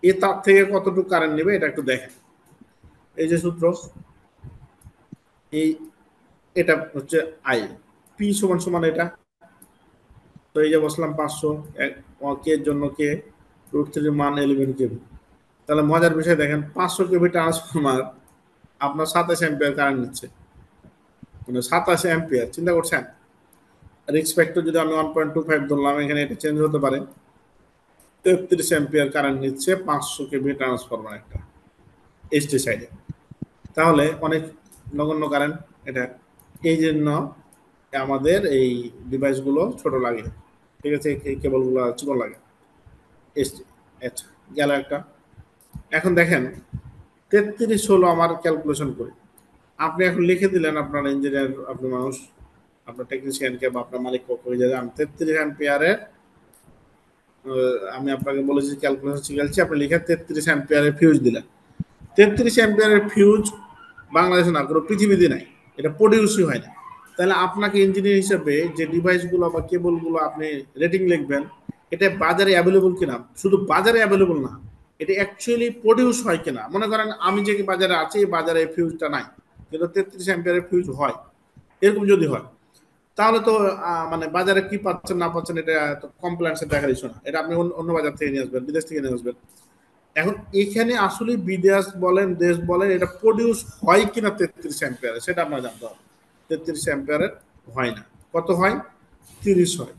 এ তার থেকে কতটুকু কারেন্ট নেবে এটা একটু দেখেন। এই যে সূত্র, এই এটা হচ্ছে আই, পি সমান সমান এটা, তো এই যে বসলাম 500 কে এর জন্য কে √3 মান 11 কেভি। তাহলে মজার বিষয় দেখেন 500 কেভি ট্রান্সফরমার আপনার 27 অ্যাম্পিয়ার কারেন্ট নিচ্ছে, মানে 27 অ্যাম্পিয়ার। চিন্তা করছেন? রিস্ক ফ্যাক্টর যদি আমি 1.25 ধরলাম, এখানে এটা চেঞ্জ হতে পারে, 33 অ্যাম্পিয়ার কারেন্ট নিচ্ছে 500 কেভি ট্রান্সফরমার একটা এসটি সাইডে। তাহলে অনেক নগণ্য কারেন্ট এটা, এই জন্য আমাদের এই ডিভাইসগুলো ছোট লাগে। ঠিক আছে? এই কেবলগুলো চিকন লাগে এসটি। আচ্ছা, গেল একটা। এখন দেখেন 33 হলো আমার ক্যালকুলেশন করে, আপনি এখন লিখে দিলেন, আপনার ইঞ্জিনিয়ার, আপনি মানুষ, আপনার টেকনিশিয়ানকে বা আপনার মালিক পক্ষে যান 33 অ্যাম্পিয়ারের, আমি আপনাকে বলেছি ক্যালকুলেশন শিখাচ্ছি, আপনি লিখে 33 অ্যাম্পিয়ারের ফিউজ দিলেন। 33 অ্যাম্পিয়ারের ফিউজ বাংলাদেশে না, কোনো পৃথিবীতে নাই, এটা প্রডিউসই হয় না। তাহলে আপনাকে ইঞ্জিনিয়ার হিসেবে যে ডিভাইসগুলো বা কেবলগুলো আপনি রেটিং লিখবেন, এটা বাজারে অ্যাভেলেবল কিনা, শুধু বাজারে অ্যাভেলেবল না, এটা অ্যাকচুয়ালি প্রডিউস হয় কিনা। মনে করেন আমি যে বাজারে আছি, এই বাজারে ফিউজটা নাই, কিন্তু 33 অ্যাম্পিয়ারের ফিউজ হয়, এরকম যদি হয় তাহলে তো মানে বাজারে কি পাচ্ছেন না পাচ্ছেন এটা তো কমপ্লেন্সের দেখার ইস্যু না, এটা আপনি অন্য বাজার থেকে নিয়ে আসবেন, বিদেশ থেকে নিয়ে আসবেন। এখন এখানে আসলে বিদেশ বলেন দেশ বলেন, এটা প্রডিউস হয় কিনা 33 অ্যাম্পিয়ারে সেটা আপনার জানতে হবে। 33 অ্যাম্পিয়ারের হয় না, কত হয়? 30 হয়।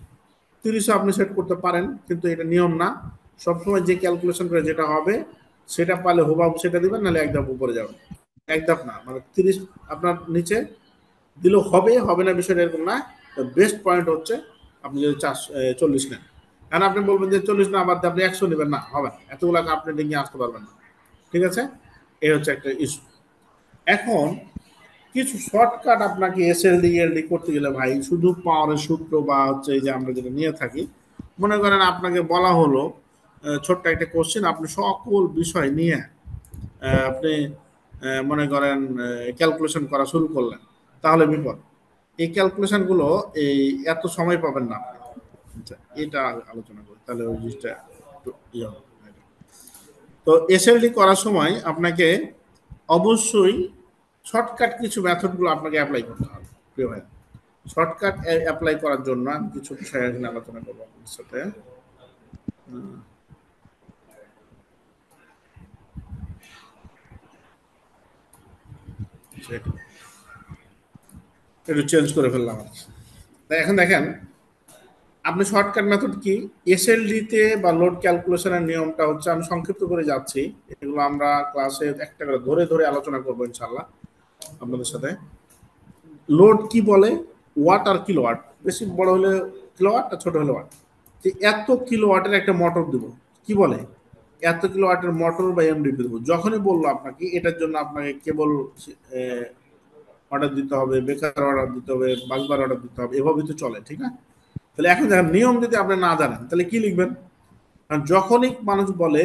30 আপনি সেট করতে পারেন, কিন্তু এটা নিয়ম না। সবসময় যে ক্যালকুলেশন করে যেটা হবে সেটা পালে হুবাহু সেটা দিবেন, নাহলে এক ধাপ উপরে যাবেন। এক ধাপ না, মানে 30 আপনার নিচে দিলেও হবে, হবে না বিষয়টা এরকম না। বেস্ট পয়েন্ট হচ্ছে আপনি যদি 40 নেন, কারণ আপনি বলবেন যে 40 না, আবার আপনি 100 নেবেন, না হবে না, এতগুলো আপনি ডিঙে আসতে পারবেন না। ঠিক আছে? এই হচ্ছে একটা ইস্যু। এখন কিছু শর্টকাট আপনাকে এসএলডি এলডি করতে গেলে ভাই, শুধু পাওয়ারের সূত্র বা হচ্ছে এই যে আমরা যেটা নিয়ে থাকি, মনে করেন আপনাকে বলা হলো ছোট্ট একটা কোশ্চেন, আপনি সকল বিষয় নিয়ে আপনি মনে করেন ক্যালকুলেশন করা শুরু করলেন, তাহলে বিপদ। এই ক্যালকুলেশনগুলো এই এত সময় পাবেন না। আচ্ছা, এটা আলোচনা করি, তাহলে ওই জিনিসটা একটু ইয়ে হবে। তো এসএলডি করার সময় আপনাকে অবশ্যই শর্টকাট কিছু মেথডগুলো আপনাকে অ্যাপ্লাই করতে হবে প্রিয় ভাই। শর্টকাট অ্যাপ্লাই করার জন্য আমি কিছু বিষয় এখানে আলোচনা করবো আপনাদের সাথে। একটু চেঞ্জ করে ফেললাম আর কি। এখন দেখেন আপনি শর্টকাট মেথড কি, এসএলডি-তে বা লোড ক্যালকুলেশনের নিয়মটা হচ্ছে, আমি সংক্ষিপ্ত করে যাচ্ছি, এগুলো আমরা ক্লাসে একটা করে ধরে ধরে আলোচনা করবো ইনশাল্লাহ আপনাদের সাথে। লোড কি বলে, ওয়াট আর কিলোওয়াট, বেশি বড় হলে কিলোওয়াট আর ছোট হলে ওয়াট। যে এত কিলোওয়াটের একটা মোটর দেবো, কি বলে এত কিলোওয়াটের মোটর বা এমডিপি দেবো। যখনই বললো আপনাকে এটার জন্য আপনাকে কেবল অর্ডার দিতে হবে, বেকার অর্ডার দিতে হবে, বাসবার অর্ডার দিতে হবে, এভাবেই তো চলে, ঠিক না? তাহলে এখন দেখেন নিয়ম যদি আপনি না জানেন তাহলে কি লিখবেন? কারণ যখনই মানুষ বলে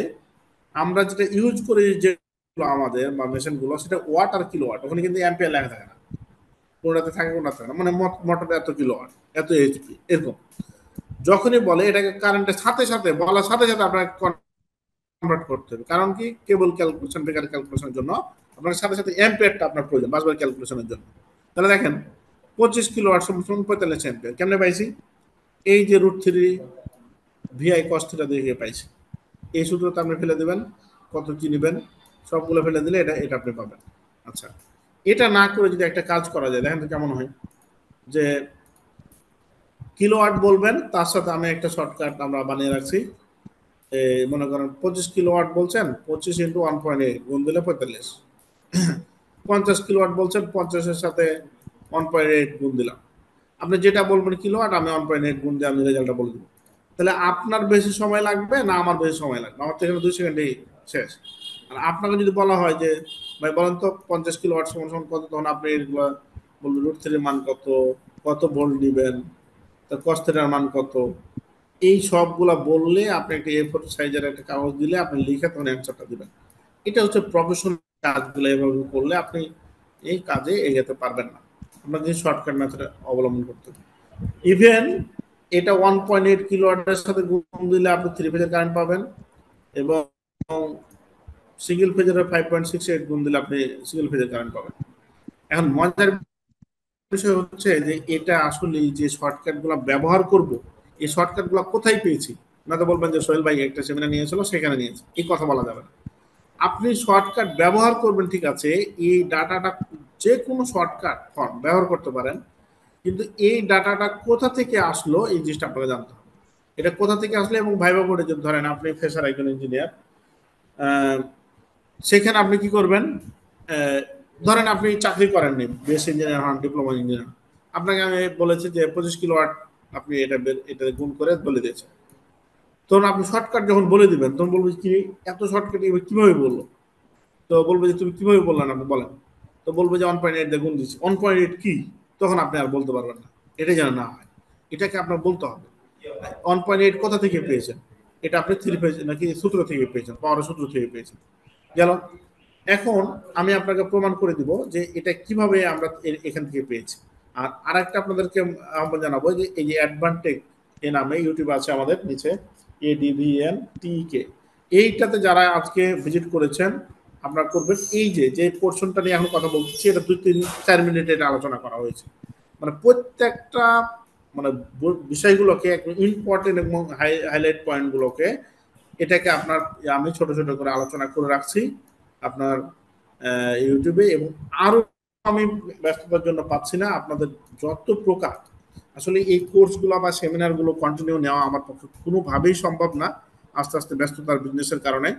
আমরা যেটা ইউজ করি যেগুলো আমাদের বা মেশিনগুলো, সেটা ওয়াট আর কিলোওয়াট, ওখানে কিন্তু অ্যাম্পিয়ার লেখা থাকে না, কোনটাতে থাকে কোনটাতে থাকে না, মানে মোটরে এত কিলোওয়াট, এত এইচপি, এরকম। যখনই বলে এটাকে কারেন্টের সাথে সাথে বলার সাথে সাথে আপনাকে কনভার্ট করতে হবে। কারণ কি, কেবল ক্যালকুলেশন, বেকার ক্যালকুলেশনের জন্য আপনার সাথে সাথে অ্যাম্পিয়ারটা আপনার প্রয়োজন বাসবার ক্যালকুলেশনের জন্য। তাহলে দেখেন 25 কিলোওয়াট সমান 45 অ্যাম্পিয়ার কেমনে পাইছি? এই যে √3 VI cos θ দিয়ে পাইছি, এই সূত্রটা আপনি ফেলে দেবেন, কত কি নেবেন সবগুলো ফেলে দিলে এটা আপনি পাবেন। আচ্ছা, এটা না করে যদি একটা কাজ করা যায় দেখেন তো কেমন হয়, যে কিলোওয়াট বলবেন, তার সাথে আমি একটা শর্টকাট আমরা বানিয়ে রাখছি। মনে করেন 25 কিলোওয়াট বলছেন, 25 × 1.8 গুণ দিলে 45। 50 কিলোওয়াট বলছেন, 50-এর সাথে 1.8 গুণ দিলাম। আপনি যেটা বলবেন কিলোওয়াট, আমি 1.8 গুণ দিয়ে আমি রেজাল্টটা বলে দেবো। তাহলে আপনার বেশি সময় লাগবে না আমার বেশি সময় লাগবে? আমার তো এখানে 2 সেকেন্ডেই শেষ। আর আপনাকে যদি বলা হয় যে ভাই বলেন তো 50 কিলোওয়াট সমান সমান কত, তখন আপনি এগুলো বলবেন √3 মান কত, কত ভোল্ট দিবেন, তার cos θ মান কত, এই সবগুলা বললে আপনি একটা A4 সাইজের একটা কাগজ দিলে আপনি লিখে তখন অ্যান্সারটা দিবেন। এটা হচ্ছে প্রফেশনাল কাজগুলো, এভাবে করলে আপনি এই কাজে এগোতে পারবেন না। আপনাকে শর্টকাট মেথড অবলম্বন করতে হবে। ইভেন এটা 1.8 কিলোওয়াটের সাথে গুণ দিলে আপনি 3 ফেজের কারেন্ট পাবেন, এবং সিঙ্গেল ফেজের 5.68 গুণ দিলে আপনি সিঙ্গেল ফেজের কারেন্ট পাবেন। এখন মজার বিষয় হচ্ছে যে এটা আসলে যে শর্টকাটগুলো ব্যবহার করব, এই শর্টকাটগুলো কোথায় পেয়েছি? না তো বলবেন যে সোহেল ভাই একটা সেমিনার নিয়েছিল সেখানে নিয়েছে, এই কথা বলা যাবে না। আপনি শর্টকাট ব্যবহার করবেন, ঠিক আছে, এই ডাটাটা যে কোনো শর্টকাট ফর্ম ব্যবহার করতে পারেন, কিন্তু এই ডাটাটা কোথা থেকে আসলো এই জিনিসটা আপনাকে জানতে হবে। এটা কোথা থেকে আসলে, এবং ভাইবা বোর্ডে যদি ধরেন আপনি ফ্রেশার একজন ইঞ্জিনিয়ার, সেখানে আপনি কি করবেন? ধরেন আপনি চাকরি করেননি, বেস ইঞ্জিনিয়ার হন, ডিপ্লোমা ইঞ্জিনিয়ার, আপনাকে আমি বলেছি যে 25 কিলোওয়াট আপনি এটা গুণ করে বলে দিয়েছেন। তখন আপনি শর্টকাট যখন বলে দিবেন তখন বলবে কি এত শর্টকাট কিভাবে বললো? তো বলবে যে তুমি কিভাবে বললেন, আপনি বলেন। তো বলবে যে 1.8 দিয়ে গুণ দিচ্ছি। 1.8 কি? তখন আপনি আর বলতে পারবেন না, এটা যেন না হয়, এটাকে আপনার বলতে হবে 1.8 কোথা থেকে পেয়েছেন, এটা আপনি 3 ফেজ নাকি সূত্র থেকে পেয়েছেন, পাওয়ারের সূত্র থেকে পেয়েছেন। গেল। এখন আমি আপনাকে প্রমাণ করে দিব যে এটা কিভাবে আমরা এখান থেকে পেয়েছি। আর আরেকটা আপনাদেরকে আহ্বান জানাবো যে এই যে অ্যাডভান্টেক এ নামে ইউটিউব আছে আমাদের নিচে, ADVNTK, এইটাতে যারা আজকে ভিজিট করেছেন আপনারা করবেন। এই যে পোর্শনটা নিয়ে এখন কথা বলছি, এটা 2-3-4 মিনিটে এটা আলোচনা করা হয়েছে। মানে প্রত্যেকটা মানে বিষয়গুলোকে ইম্পর্টেন্ট এবং হাইলাইট পয়েন্টগুলোকে এটাকে আপনার আমি ছোট ছোট করে আলোচনা করে রাখছি আপনার ইউটিউবে। এবং আরো আমি ব্যস্ততার জন্য পাচ্ছি না, আপনাদের যত প্রকার আসলে এই কোর্সগুলো বা সেমিনারগুলো কন্টিনিউ নেওয়া আমার পক্ষে কোনোভাবেই সম্ভব না, আস্তে আস্তে ব্যস্ততার বিজনেসের কারণে।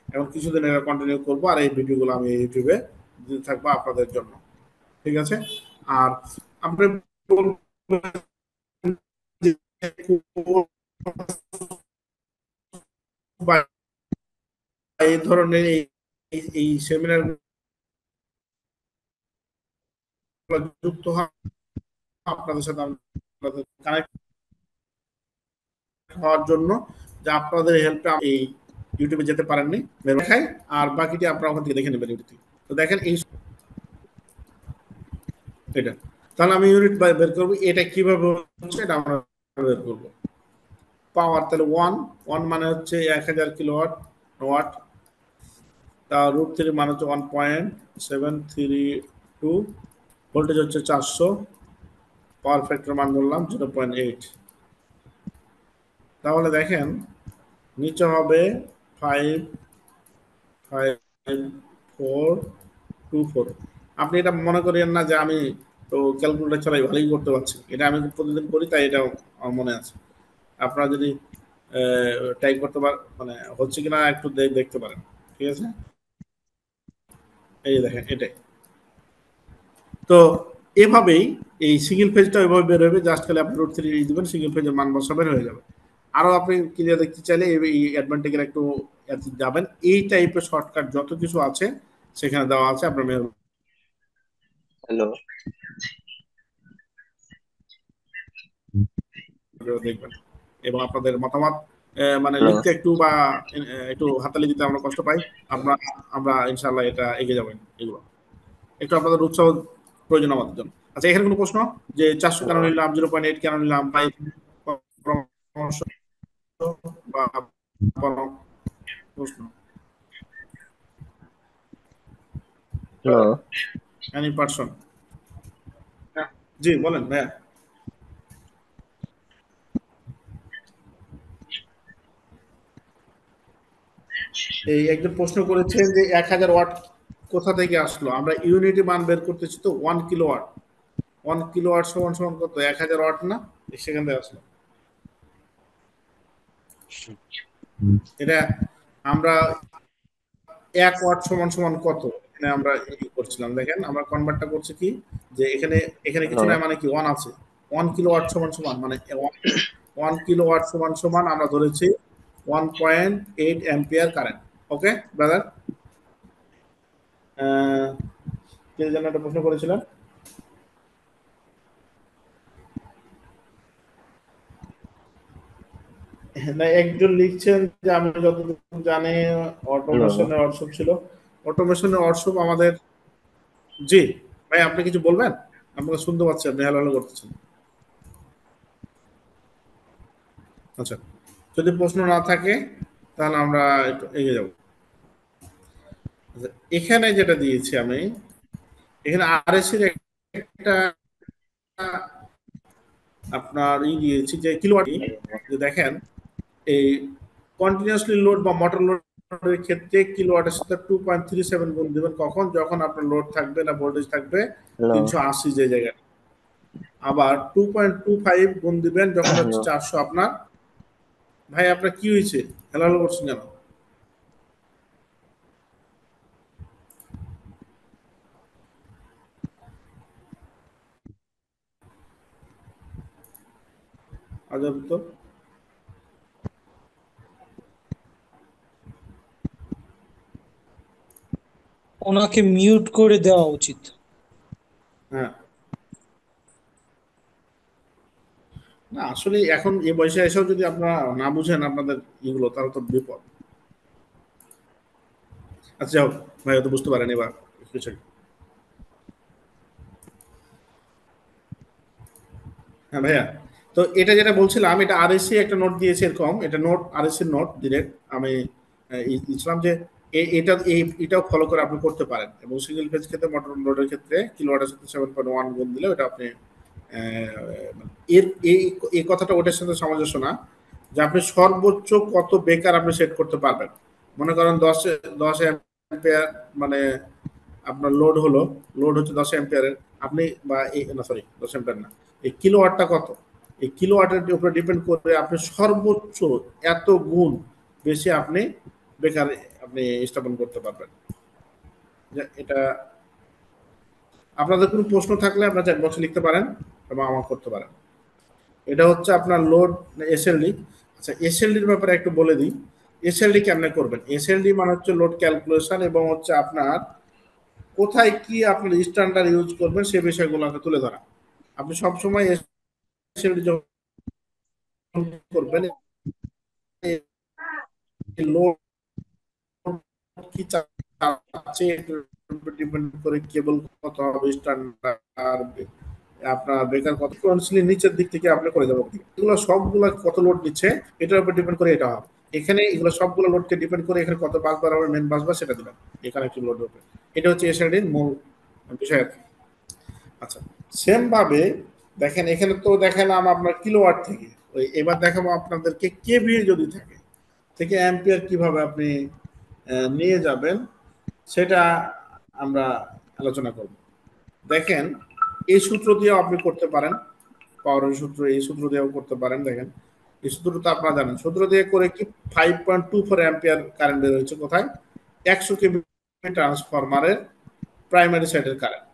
এখন কিছুদিন এটা কন্টিনিউ করবো, আর এই ভিডিওগুলো আমি ইউটিউবে দিতে থাকবো আপনাদের জন্য, ঠিক আছে? আর আপনি এই ধরনের এই সেমিনার যুক্ত আপনাদের সাথে কানেক্ট হওয়ার জন্য, যে আপনাদের হেল্পে এই ইউটিউবে যেতে পারেননি দেখাই, আর বাকিটি আপনারা ওখান থেকে দেখে নেবেন ইউটিউবে। তো দেখেন এই এটা, তাহলে আমি ইউনিট বের করবো, এটা কিভাবে হচ্ছে এটা আমরা বের করবো। পাওয়ার তাহলে 1 মানে হচ্ছে 1000 কিলোওয়াট ওয়াট, তা √3 মানে হচ্ছে 1.73 2, ভোল্টেজ হচ্ছে 400, পাওয়ার ফ্যাক্টর মান বললাম 0.8। তাহলে দেখেন নিচে হবে 5, 5, 4, 2, 4। আপনি এটা মনে করেন না যে আমি তো ক্যালকুলেটর ছাড়াই ভালোই করতে পারছি, এটা আমি প্রতিদিন করি তাই এটা আমার মনে আছে। আপনারা যদি টাইপ করতে মানে হচ্ছে কিনা একটু দেখতে পারেন, ঠিক আছে? এই দেখেন এটাই। তো এভাবেই এই সিঙ্গেল ফেজটা এভাবে বের হবে, জাস্ট খালি আপনি √3 দিবেন, সিঙ্গেল ফেজের মান বসাবেন, হয়ে যাবে। আরো আপনি ক্লিয়ার দেখতে চাইলে এই অ্যাডভান্টেজের একটু যাবেন, এই টাইপের শর্টকাট যত কিছু আছে সেখানে দেওয়া আছে, আপনার হ্যালো, দেখবেন। এবং আপনাদের মতামত মানে লিখতে একটু বা একটু হাতালি দিতে আমরা কষ্ট পাই, আমরা ইনশাআল্লাহ এটা এগিয়ে যাবেন। এগুলো একটু আপনাদের উৎসাহ প্রয়োজন আমাদের জন্য। আচ্ছা, এখানে কোনো প্রশ্ন যে 400 কেন নিলাম, 0.8 কেন নিলাম, বা প্রশ্ন? Hello, any person? জি বলেন ভাইয়া। এই একজন প্রশ্ন করেছেন যে 1000 ওয়াট কোথা থেকে আসলো? আমরা ইউনিটি মান বের করতেছি তো 1 কিলোওয়াট। 1 কিলোওয়াট সমান সমান কত? 1000 ওয়াট না? সেখান থেকে আসলো। এটা আমরা 1 ওয়াট সমান সমান কত এখানে আমরা করছিলাম। দেখেন আমরা কনভার্টটা করছি কি, যে এখানে কিছু না, মানে কি 1 আছে। 1 কিলোওয়াট সমান সমান মানে 1 কিলোওয়াট সমান সমান আমরা ধরেছি 1.8 অ্যাম্পিয়ার কারেন্ট। ওকে ব্রাদার, কে যেন একটা প্রশ্ন করেছিলেন? না, একজন লিখছেন যে আমি যতটুকু জানি অটোমেশনের ওয়ার্কশপ ছিল। অটোমেশনের ওয়ার্কশপ আমাদের, জি ভাই আপনি কিছু বলবেন? আপনাকে শুনতে পাচ্ছি, আপনি হ্যালো হ্যালো করতেছেন। আচ্ছা, যদি প্রশ্ন না থাকে তাহলে আমরা একটু এগিয়ে যাব। এখানে যেটা দিয়েছি আমি, এখানে আরএসি এর একটা আপনার দিয়েছি যে কিলোওয়াট, যে দেখেন এই কন্টিনিউয়াসলি লোড বা মোটর লোডের ক্ষেত্রে কিলোওয়াটের সাথে 2.37 গুণ দিবেন কখন? যখন আপনার লোড থাকবে না ভোল্টেজ থাকবে 380 যে জায়গায়। আবার 2.25 গুণ দিবেন যখন হচ্ছে 400 আপনার। ভাই আপনার কি হয়েছে? হ্যালো হ্যালো করছেন কেন? আজব তো। ওনাকে মিউট করে দেওয়া উচিত। হ্যাঁ, না আসলে এখন এই বয়সে এসেও যদি আপনারা না বুঝেন আপনাদের এগুলো, তাহলে তো বিপদ। আচ্ছা যাও ভাই, তো বুঝতে পারেন এবার কিছু। হ্যাঁ ভাইয়া, তো এটা যেটা বলছিলাম, এটা আরএসসি একটা নোট দিয়েছে এরকম, এটা নোট আরএসসি নোট ডিরেক্ট আমি ইসলাম যে এটাও ফলো করে আপনি করতে পারেন। এবং সিঙ্গেল ফেজ ক্ষেত্রে মোটর লোডের ক্ষেত্রে কিলোওয়াটের সাথে 7.1 গুণ দিলে এটা আপনি এই কথাটা ওটার সাথে সামঞ্জস্য না, যে আপনি সর্বোচ্চ কত বেকার আপনি সেট করতে পারবেন। মনে করেন 10 অ্যাম্পিয়ার মানে আপনার লোড হচ্ছে 10 অ্যাম্পিয়ারের, আপনি বা না সরি 10 অ্যাম্পিয়ার না, এই কিলোওয়াটটা কত, এই কিলোওয়াটের উপরে ডিপেন্ড করে আপনি সর্বোচ্চ এত গুণ বেশি আপনি বেকার আপনি স্থাপন করতে পারবেন। এটা আপনাদের কোনো প্রশ্ন থাকলে আপনার চ্যাট বক্সে লিখতে পারেন এবং আমার করতে পারেন। এটা হচ্ছে আপনার লোড এসএলডি। আচ্ছা, এসএলডির ব্যাপারে একটু বলে দিই, এসএলডি কেমনে করবেন। এসএলডি মানে হচ্ছে লোড ক্যালকুলেশন, এবং হচ্ছে আপনার কোথায় কি আপনার স্ট্যান্ডার্ড ইউজ করবেন সে বিষয়গুলোকে তুলে ধরা। আপনি সবসময় এসএলডি যখন করবেন লোড কি চাচ্ছে ডিপেন্ড করে, কেবল কত হবে, স্ট্যান্ডার্ড আপনার বেকার কত, কনস্ট্যান্টলি নিচের দিক থেকে আপনি করে যাবেন। এগুলো সবগুলো কত লোড নিচ্ছে এটার উপর ডিপেন্ড করে এটা হবে। এখানে এগুলো সবগুলো লোডকে ডিপেন্ড করে এখানে কত বাস বার হবে, মেন বাস বার সেটা দিবেন এখানে একটি লোড হবে। এটা হচ্ছে এসএলডির মূল বিষয়। আচ্ছা, সেম ভাবে দেখেন এখানে তো দেখালাম আপনার কিলোওয়াট থেকে, ওই এবার দেখাবো আপনাদেরকে কেভিএ যদি থাকে থেকে অ্যাম্পিয়ার কিভাবে আপনি নিয়ে যাবেন সেটা আমরা আলোচনা করব। দেখেন এই সূত্র দিয়েও আপনি করতে পারেন, পাওয়ারের সূত্র, এই সূত্র দিয়েও করতে পারেন। দেখেন এই সূত্রটা আপনারা জানেন, সূত্র দিয়ে করে কি 5.24 অ্যাম্পিয়ার কারেন্ট বের হয়েছে কোথায়, 100 কেভি ট্রান্সফরমারের প্রাইমারি সাইডের কারেন্ট,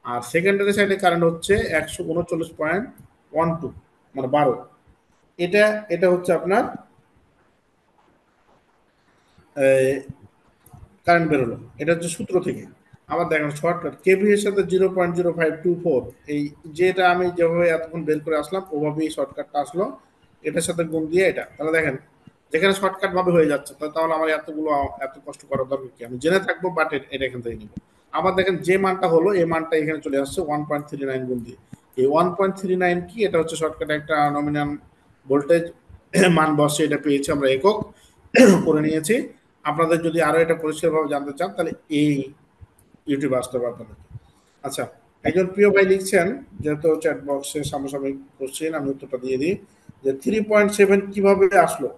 আর সেকেন্ডারি সাইডের কারেন্ট হচ্ছে 139.12 মানে 12। এটা হচ্ছে আপনার কারেন্ট বেরোলো, এটা হচ্ছে সূত্র থেকে। আবার দেখেন শর্টকাট কেভি এর সাথে 0.0524, এই যেটা আমি যেভাবে এতক্ষণ বের করে আসলাম ওভাবেই শর্টকাটটা আসলো, এটার সাথে গুণ দিয়ে এটা। তাহলে দেখেন যেখানে শর্টকাট ভাবে হয়ে যাচ্ছে, তাহলে আমার এত কষ্ট করার দরকার কি, আমি জেনে থাকবো, বাট এটা এখান থেকে নিব। আবার দেখেন যে মানটা হলো এই মানটা এখানে চলে আসছে 1.39 গুণ দিয়ে। এই 1.39 কি, এটা হচ্ছে শর্টকাটে একটা নমিনাল ভোল্টেজ মান বসে এটা পেয়েছি আমরা, একক করে নিয়েছি। আপনাদের যদি আরো এটা পরিষ্কারভাবে জানতে চান তাহলে এই ইউটিউবে আসতে হবে আপনাদের। আচ্ছা, একজন প্রিয় ভাই লিখছেন, যেহেতু চ্যাট বক্সে সামনাসামনি কোশ্চেন, আমি উত্তরটা দিয়ে দিই যে 3.7 কিভাবে আসলো।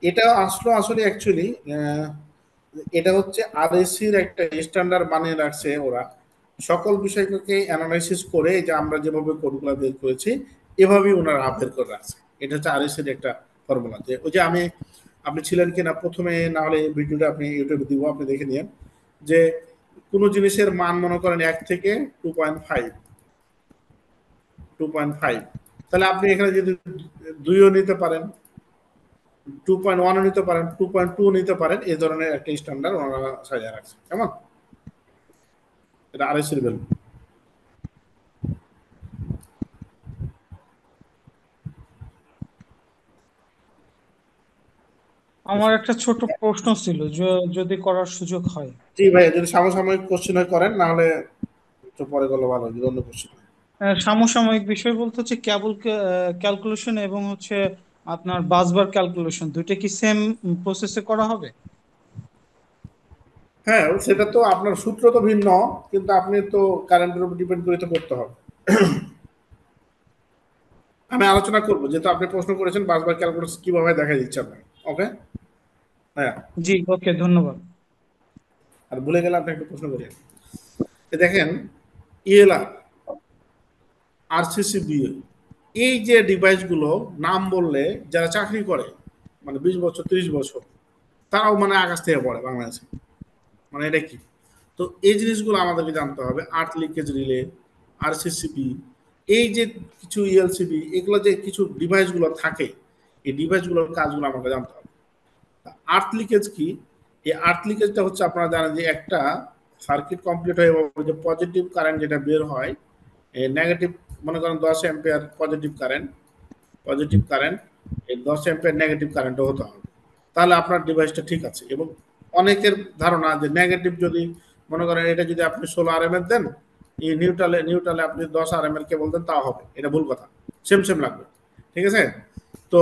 এটা আসলো আসলে অ্যাকচুয়ালি এটা হচ্ছে আরএসির একটা স্ট্যান্ডার্ড বানিয়ে রাখছে ওরা, সকল বিষয়কে অ্যানালাইসিস করে যে আমরা যেভাবে কোডগুলো বের করেছি এভাবেই ওনারা বের করে রাখছে। এটা হচ্ছে আরএসির একটা ফর্মুলা। যে ওই যে আপনি ছিলেন কিনা প্রথমে, না হলে ভিডিওটা আপনি ইউটিউবে দিব, আপনি দেখে নিন যে কোনো জিনিসের মান মনে করেন 1 থেকে 2.5, তাহলে আপনি এখানে যদি 2ও নিতে পারেন, 2.1ও নিতে পারেন, 2.2 নিতে পারেন, এই ধরনের একটা স্ট্যান্ডার্ড ওনারা সাজিয়ে রাখছে। কেমন, এটা আরএসির ভ্যালু। আমার একটা ছোট প্রশ্ন ছিল, যদি করার সুযোগ হয়। জি ভাই, যদি সমসাময়িক কোশ্চেন করেন, না হলে একটু পরে গেলে ভালো, যদি অন্য কোশ্চেন। সমসাময়িক বিষয় বলতে হচ্ছে কেবল ক্যালকুলেশন এবং হচ্ছে আপনার বাসবার ক্যালকুলেশন, দুইটা কি সেম প্রসেসে করা হবে? হ্যাঁ, সেটা তো আপনার সূত্র তো ভিন্ন, কিন্তু আপনি তো কারেন্টের উপর ডিপেন্ড করে তো করতে হবে। আমি আলোচনা করবো, যেহেতু আপনি প্রশ্ন করেছেন বাসবার ক্যালকুলেশন কিভাবে দেখা দিচ্ছে আপনার। ওকে, হ্যাঁ জি, ওকে, ধন্যবাদ। আর ভুলে গেলে আপনি একটা প্রশ্ন করেন, দেখেন ইএলআর, আরসিসিবিএল, এই যে ডিভাইসগুলো নাম বললে যারা চাকরি করে মানে 20 বছর 30 বছর, তারাও মানে আকাশ থেকে পড়ে বাংলাদেশে, মানে এটা কি। তো এই জিনিসগুলো আমাদেরকে জানতে হবে, আর্থ লিকেজ রিলে, আরসিসিবি, এই যে কিছু ইএলসিবি, এগুলো যে কিছু ডিভাইসগুলো থাকে, এই ডিভাইসগুলোর কাজগুলো আমাকে জানতে হবে। আর্থ লিকেজ কি, এই আর্থ লিকেজটা হচ্ছে আপনারা জানেন যে একটা সার্কিট কমপ্লিট হয়ে যে পজিটিভ কারেন্ট যেটা বের হয়, নেগেটিভ মনে করেন 10 অ্যাম্পিয়ার পজিটিভ কারেন্ট, এই 10 অ্যাম্পিয়ার নেগেটিভ কারেন্টও হতে হবে, তাহলে আপনার ডিভাইসটা ঠিক আছে। এবং অনেকের ধারণা যে নেগেটিভ যদি মনে করেন এটা যদি আপনি 16 আরএমএর দেন, এই নিউট্রালে আপনি 10 আরএমএর কেবল দেন, তাও হবে, এটা ভুল কথা, সেম লাগবে। ঠিক আছে, তো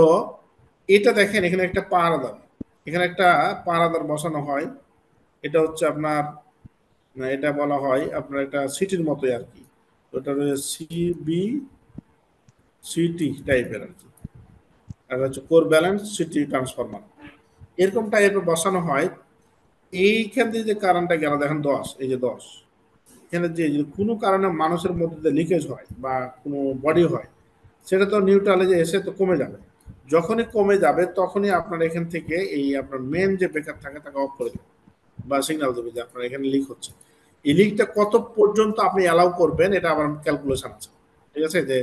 এটা দেখেন এখানে একটা পাওয়ার আদার বসানো হয়, এটা হচ্ছে আপনার, এটা বলা হয় আপনার একটা সিটির মতোই আর কি, ওটা সিটি টাইপের আর কি, আর হচ্ছে কোর ব্যালেন্স সিটি ট্রান্সফরমার, এরকম টাইপের বসানো হয়। এইখান থেকে যে কারেন্টটা গেল দেখেন 10, এই যে 10, এখানে যে কোনো কারণে মানুষের মধ্যে লিকেজ হয় বা কোনো বডি হয়, সেটা তো নিউট্রালে যে এসে তো কমে যাবে, যখনই কমে যাবে তখনই আপনার এখান থেকে এই আপনার মেন যে ব্রেকার থাকে তাকে অফ করে দেবে বা সিগন্যাল দেবে যে আপনার এখানে লিক হচ্ছে। এই লিকটা কত পর্যন্ত আপনি অ্যালাউ করবেন, এটা আবার ক্যালকুলেশন আছে। ঠিক আছে, যে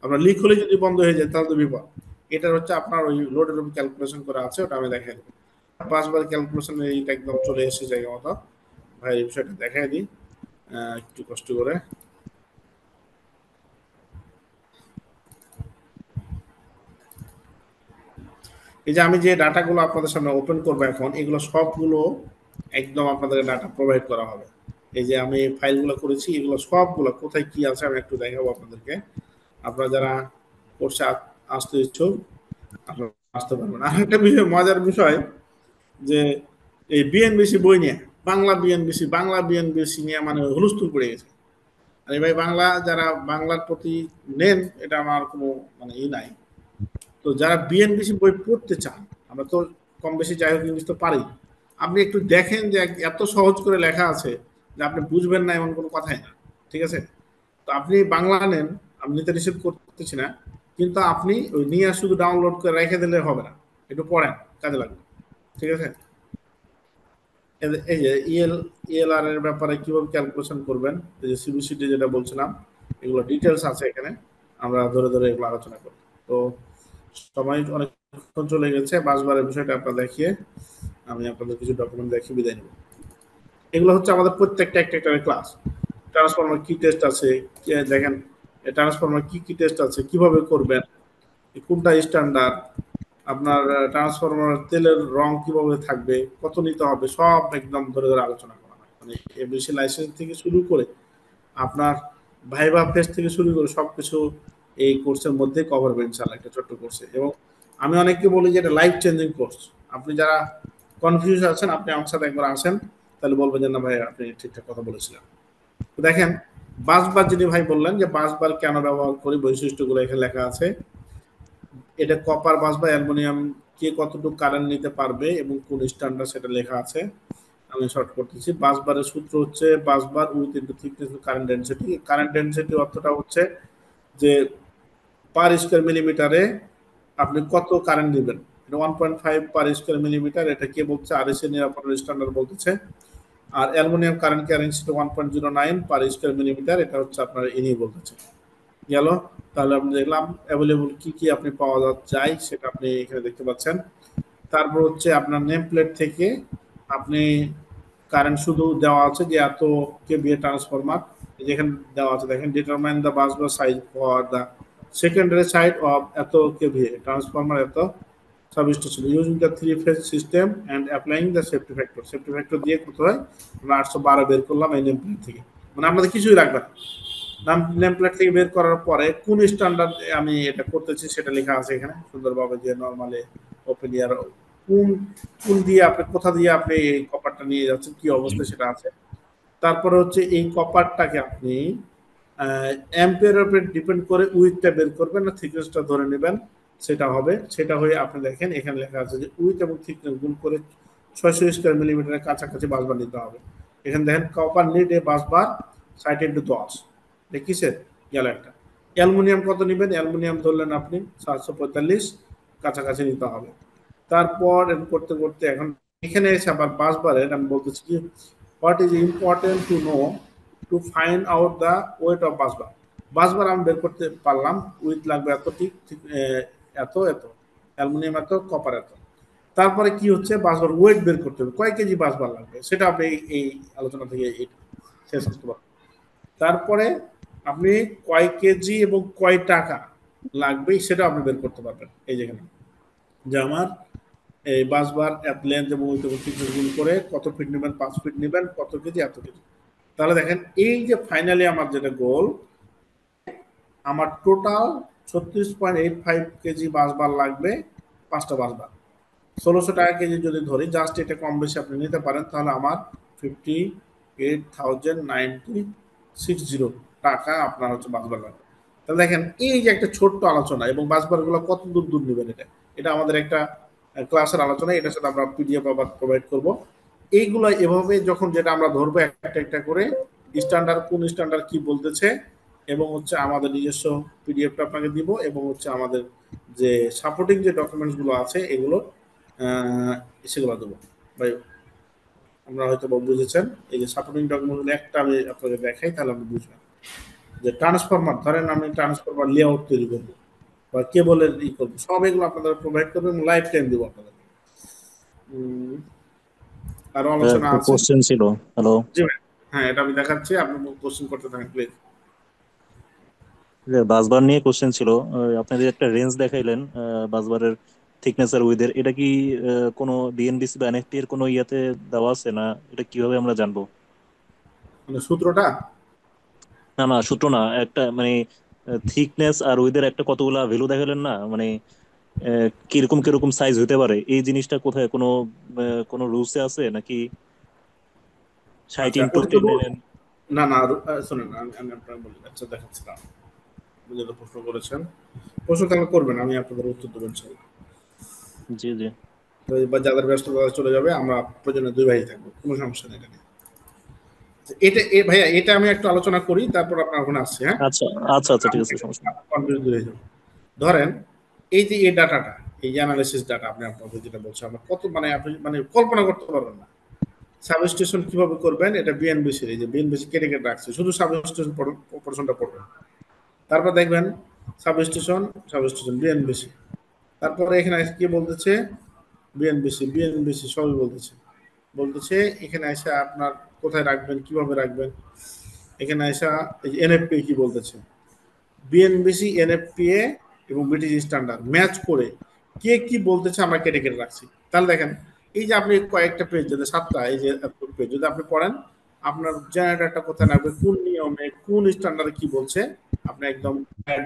আপনার লিক হলে যদি বন্ধ হয়ে যায় তাহলে তো বিপদ, এটা হচ্ছে আপনার ওই লোডের উপর ক্যালকুলেশন করা আছে, ওটা আমি দেখাই দেবো। পাঁচবার ক্যালকুলেশন এইটা একদম চলে এসেছে জায়গা মতো। ভাই এই বিষয়টা দেখাই দিই একটু কষ্ট করে। এই যে আমি যে ডাটাগুলো আপনাদের সামনে ওপেন করবো এখন, এগুলো সবগুলো একদম আপনাদের ডাটা প্রোভাইড করা হবে। এই যে আমি ফাইলগুলো করেছি, এগুলো সবগুলো কোথায় কি আছে আমি একটু দেখাবো আপনাদেরকে। আপনারা যারা কোর্সে আসতে ইচ্ছুক আপনারা আসতে পারবেন। আর একটা বিষয়, মজার বিষয়, যে এই বিএনবিসি বই নিয়ে বাংলা বিএনবিসি নিয়ে মানে হুলস্থুল পড়ে গেছে। আর এই ভাই বাংলা যারা বাংলার প্রতি নেন এটা আমার কোনো মানে নাই। তো যারা বিএনপিসি বই পড়তে চান, আমরা তো কম বেশি যাই হোক ইংলিশ তো পারি, আপনি একটু দেখেন যে এত সহজ করে লেখা আছে যে আপনি বুঝবেন না এমন কোনো কথাই না, ঠিক আছে? তো আপনি বাংলা নেন, আমি নিতে নিষেধ করতেছি না, কিন্তু আপনি ওই নিয়ে শুধু ডাউনলোড করে রেখে দিলে হবে না, একটু পড়েন, কাজে লাগবে, ঠিক আছে? এই যে ইএলআর এর ব্যাপারে কিভাবে ক্যালকুলেশন করবেন, এই যে সিবিসিডি যেটা বলছিলাম, এগুলো ডিটেলস আছে এখানে, আমরা ধরে ধরে এগুলো আলোচনা করি। তো সময় অনেকক্ষণ চলে গেছে, বাসবারের বিষয়টা আপনার দেখিয়ে আমি আপনাদের কিছু ডকুমেন্ট দেখিয়ে বিদায় নেব। এগুলো হচ্ছে আমাদের প্রত্যেকটা একটা ক্লাস। ট্রান্সফরমার কি টেস্ট আছে দেখেন, ট্রান্সফরমার কি কি টেস্ট আছে, কিভাবে করবেন, কোনটা স্ট্যান্ডার্ড, আপনার ট্রান্সফরমার তেলের রং কিভাবে থাকবে, কত নিতে হবে, সব একদম ধরে ধরে আলোচনা করা হয়। মানে এবিসি লাইসেন্স থেকে শুরু করে আপনার ভাইভা ফেস থেকে শুরু করে সবকিছু এই কোর্সের মধ্যে কভার হবে ইনশাআল্লাহ, একটা ছোট্ট কোর্সে। এবং আমি অনেককে বলি যে এটা লাইফ চেঞ্জিং কোর্স। আপনি যারা কনফিউজ আছেন, আপনি আমার সাথে একবার আসেন, তাহলে বলবেন যে না ভাই আপনি ঠিকঠাক কথা বলেছিলেন। তো দেখেন, বাসবার যিনি ভাই বললেন যে বাসবার কেন ব্যবহার করি, বৈশিষ্ট্যগুলো এখানে লেখা আছে। এটা কপার বাস বা অ্যালুমিনিয়াম কে কতটুকু কারেন্ট নিতে পারবে এবং কোন স্ট্যান্ডার্ড সেটা লেখা আছে, আমি শর্ট করতেছি। বাসবারের সূত্র হচ্ছে বাসবার with into thickness current density. Current density অর্থটা হচ্ছে যে পার স্কয়ার মিলিমিটারে আপনি কত কারেন্ট দিবেন, এটা 1.5 পার স্কয়ার মিলিমিটার। এটা কে বলছে? আরএসএ নিরাপত্তার স্ট্যান্ডার্ড বলতেছে। আর অ্যালুমিনিয়াম কারেন্ট ক্যারিং সেটা 1.09 পার স্কয়ার মিলিমিটার, এটা হচ্ছে আপনার ইনি বলতেছে। গেল, তাহলে আপনি দেখলাম অ্যাভেলেবল কি কি আপনি পাওয়া যায় সেটা আপনি এখানে দেখতে পাচ্ছেন। তারপর হচ্ছে আপনার নেম প্লেট থেকে আপনি কারেন্ট শুধু দেওয়া আছে যে এত কেভিএ ট্রান্সফরমার, যেখানে দেওয়া আছে দেখেন, determine the bus bar size for the secondary side of এত কেভিএ ট্রান্সফরমার এত substation using the 3 phase system and applying the safety factor. Safety factor দিয়ে কত হয়, আমরা 812 বের করলাম এই নেম প্লেট থেকে। মানে আমাদের কিছুই রাখবেন, নেম প্লেট থেকে বের করার পরে কোন স্ট্যান্ডার্ড আমি এটা করতেছি সেটা লেখা আছে এখানে সুন্দরভাবে, যে নরমালি ওপেন ইয়ার কোন কোন দিয়ে আপনি কোথা দিয়ে আপনি এই কপারটা নিয়ে যাচ্ছেন, কি অবস্থা সেটা আছে। তারপরে হচ্ছে এই কপারটাকে আপনি অ্যাম্পিয়ারের উপর ডিপেন্ড করে উইথটা বের করবেন না থিকনেসটা ধরে নেবেন, সেটা হবে। সেটা হয়ে আপনি দেখেন এখানে লেখা আছে যে উইথ এবং থিকনেস গুণ করে 600 স্কয়ার মিলিমিটারের কাছাকাছি বাসবার নিতে হবে। এখানে দেখেন কপার নিড এ বাসবার 60x10 দেখিছেন, গেল একটা। অ্যালুমিনিয়াম কত নেবেন, অ্যালুমিনিয়াম ধরলেন আপনি 745 কাছাকাছি নিতে হবে। তারপর করতে করতে এখন এখানে এসে আবার বাসবারের আমি বলতেছি কি, what is important to know to find out the weight of বাসবার। বাসবার আমি বের করতে পারলাম, উইথ লাগবে এত, ঠিক এত এত, অ্যালুমিনিয়াম এত, কপার এত। তারপরে কি হচ্ছে, বাসবার ওয়েট বের করতে হবে, কয় কেজি বাসবার লাগবে সেটা আপনি এই আলোচনা থেকে শেষ করতে পারবেন। তারপরে আপনি কয় কেজি এবং কয় টাকা লাগবে সেটা আপনি বের করতে পারবেন। এই যেখানে যে আমার এই বাসবার এত লেন্থ এবং থিকনেস গুণ করে কত ফিট নেবেন, 5 ফিট নেবেন, কত কেজি, এত কেজি। তাহলে দেখেন এই যে ফাইনালি আমার যেটা গোল, আমার টোটাল 36.85 কেজি বাসবার লাগবে, 5টা বাসবার। 1600 টাকা কেজি যদি ধরি, জাস্ট এটা কম বেশি আপনি নিতে পারেন, তাহলে আমার 58,960 টাকা আপনার হচ্ছে বাসবার লাগবে। তাহলে দেখেন এই যে একটা ছোট্ট আলোচনা, এবং বাসবারগুলো কত দূর দূর নেবেন এটা আমাদের একটা ক্লাসের আলোচনা, এটার সাথে আমরা পিডিএফ আবার প্রোভাইড করব। এইগুলো এভাবে যখন যেটা আমরা ধরবো একটা একটা করে, স্ট্যান্ডার্ড কোন স্ট্যান্ডার্ড কি বলতেছে, এবং হচ্ছে আমাদের নিজস্ব পিডিএফটা আপনাকে দিব, এবং হচ্ছে আমাদের যে সাপোর্টিং যে ডকুমেন্টসগুলো আছে এগুলো সেগুলো দেবো ভাই। আমরা হয়তো বুঝেছেন, এই যে সাপোর্টিং ডকুমেন্টগুলো একটা আমি আপনাকে দেখাই, তাহলে আপনি বুঝবেন যে ট্রান্সফরমার, ধরেন আমি ট্রান্সফরমার লেআউট তৈরি করবো বা কেবলের ই করবো, সব এগুলো আপনাদের প্রোভাইড করবো এবং লাইফ টাইম দেবো আপনাদের। আর আলোচনা আছে, কোশ্চেন ছিল। হ্যালো, জি ভাই, হ্যাঁ এটা আমি দেখাচ্ছি, আপনি কোশ্চেন করতে থাকেন প্লিজ। বাসবার নিয়ে কোশ্চেন ছিল। আপনি যে একটা রেঞ্জ দেখাইলেন বাসবারের থিকনেস আর উইথের, এটা কি কোনো ডিএনবিসি বা এনএফটি এর কোনো ইয়াতে দেওয়া আছে না? এটা কিভাবে আমরা জানবো? মানে সূত্রটা? না না, সূত্র না, একটা মানে থিকনেস আর উইথের একটা কতগুলা ভ্যালু দেখালেন না, মানে কিরকম কিরকম সাইজ হতে পারে, এই জিনিসটা কোথায় কোনো রুলসে আছে নাকি? 60 ইনটু 10 না না শুনুন, আমি আপনাকে বলি, আচ্ছা দেখাচ্ছিলাম যেটা প্রশ্ন করেছেন, প্রশ্ন তাহলে করবেন, আমি আপনাদের উত্তর দেবেন ইনশাআল্লাহ। জি জি। তো বা যাদের ব্যস্ত তারা চলে যাবে, আমরা প্রয়োজনে দুই ভাই থাকবো, কোনো সমস্যা নেই এটা নিয়ে। এটা ভাইয়া এটা আমি একটু আলোচনা করি, তারপর আপনার ওখানে আসছি। হ্যাঁ আচ্ছা আচ্ছা আচ্ছা, ঠিক আছে, সমস্যা নেই। ধরেন এই যে এই ডাটাটা, এই অ্যানালিসিস ডাটা আপনি আপনাদের যেটা বলছেন, আমরা কত মানে আপনি মানে কল্পনা করতে পারবেন না সাবস্টেশন কিভাবে করবেন। এটা বিএনবিসির, এই যে বিএনবিসি কেটে কেটে রাখছে, শুধু সাবস্টেশন পোর্শনটা পড়বেন, তারপর দেখবেন সাবস্টেশন বিএনবিসি, তারপরে এখানে কি বলতেছে বিএনবিসি সবই বলতেছে এখানে এসে আপনার কোথায় রাখবেন, কিভাবে রাখবেন। এখানে এসে এই যে এনএফপি কি বলতেছে, বিএনবিসি, এনএফপিএ এবং ব্রিটিশ স্ট্যান্ডার্ড ম্যাচ করে কে কি বলতেছে আমরা কেটে কেটে রাখছি। তাহলে দেখেন এই যে আপনি কয়েকটা পেজ, যদি 7টা এই যে পেজ যদি আপনি পড়েন, আপনার জেনারেটরটা কোথায় রাখবে, কোন নিয়মে, কোন স্ট্যান্ডার্ডে কি বলছে, আপনি একদম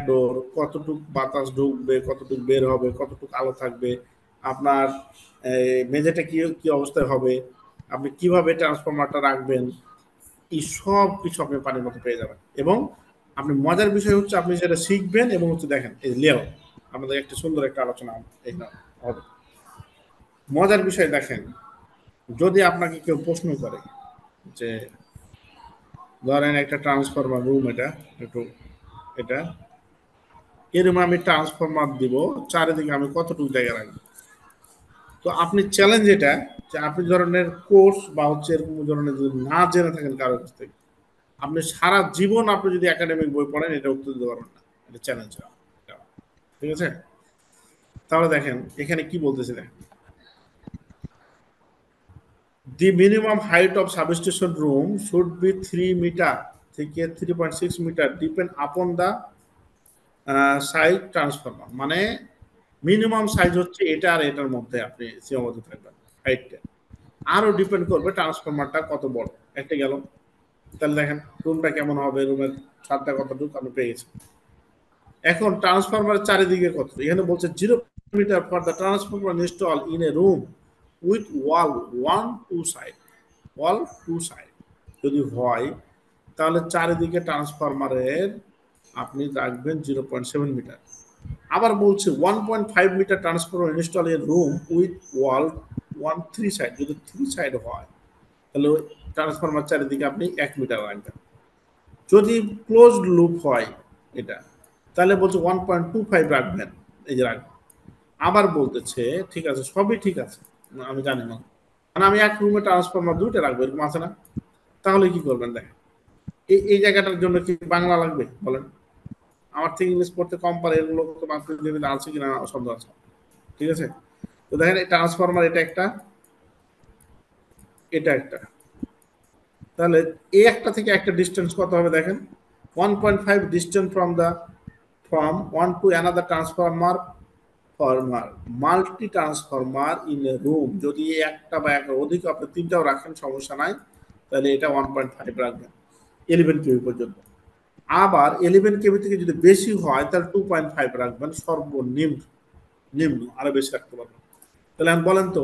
ডোর কতটুকু বাতাস ঢুকবে, কতটুকু বের হবে, কতটুকু আলো থাকবে, আপনার মেঝেটা কি কি অবস্থায় হবে, আপনি কিভাবে ট্রান্সফরমারটা রাখবেন, এই সব কিছু আপনি পানির মতো পেয়ে যাবেন। এবং আপনি মজার বিষয় হচ্ছে আপনি সেটা শিখবেন এবং হচ্ছে দেখেন এই লেআউট, আমাদের একটা সুন্দর একটা আলোচনা হবে। মজার বিষয় দেখেন, যদি আপনাকে কেউ প্রশ্ন করে যে ধরেন একটা ট্রান্সফরমার রুম, এটা এরকম আমি ট্রান্সফরমার দিব, চারিদিকে আমি কতটুকু জায়গা রাখবো, তো আপনি চ্যালেঞ্জ এটা যে আপনি ধরনের কোর্স বা হচ্ছে এরকম ধরনের যদি না জেনে থাকেন কারোর কাছ থেকে, আপনি সারা জীবন আপনি যদি একাডেমিক বই পড়েন এটা উত্তর দিতে পারবেন না, এটা চ্যালেঞ্জ। ঠিক আছে, তাহলে দেখেন এখানে কি বলতেছে, দেখেন the minimum height of substation room should be 3 metre থেকে 3.6 metre depend upon the size transformer, মানে মিনিমাম সাইজ হচ্ছে এটা আর এটার মধ্যে আপনি সীমাবদ্ধ থাকবেন হাইটটা, আরো ডিপেন্ড করবে ট্রান্সফরমারটা কত বড়। একটা গেল, তাহলে দেখেন রুমটা কেমন হবে, রুমের ছাদটা কতটুকু আপনি পেয়ে গেছেন। এখন ট্রান্সফরমারের চারিদিকে কত, এখানে বলছে 0 metre for the transformer install in a room with wall 1-2 side যদি হয়, তাহলে চারিদিকে ট্রান্সফরমারের আপনি রাখবেন 0.7 মিটার। আবার বলছে 1.5 metre transformer install in room with wall 1-3 side, যদি 3 সাইড হয় তাহলে ট্রান্সফরমার চারিদিকে আপনি 1 মিটার রাখবেন। যদি ক্লোজড লুপ হয় এটা, তাহলে বলছে 1.25 রাখবেন, এই যে রাখবেন। আবার বলতেছে ঠিক আছে, সবই ঠিক আছে, আমি জানি না, মানে আমি এক রুমে ট্রান্সফরমার 2টা রাখবো, এরকম আছে না, তাহলে কি করবেন দেখেন এই জায়গাটার জন্য কি বাংলা লাগবে বলেন, আমার থেকে ইংলিশ পড়তে কম পারে এগুলো তো বাংলা আছে কিনা সন্দেহ আছে। ঠিক আছে, তো দেখেন ট্রান্সফরমার এটা একটা, তাহলে এই একটা থেকে একটা ডিস্টেন্স কত হবে দেখেন, 1.5 distance from one to another transformer multi transformer in a room, যদি একটা বা একটা অধিক আপনি 3টাও রাখেন সমস্যা নাই, তাহলে এটা 1.5 রাখবেন 11 কেভি পর্যন্ত। আবার 11 কেভি থেকে যদি বেশি হয় তাহলে 2.5 রাখবেন সর্বনিম্ন, আরো বেশি রাখতে পারবেন। তাহলে আমি বলেন তো,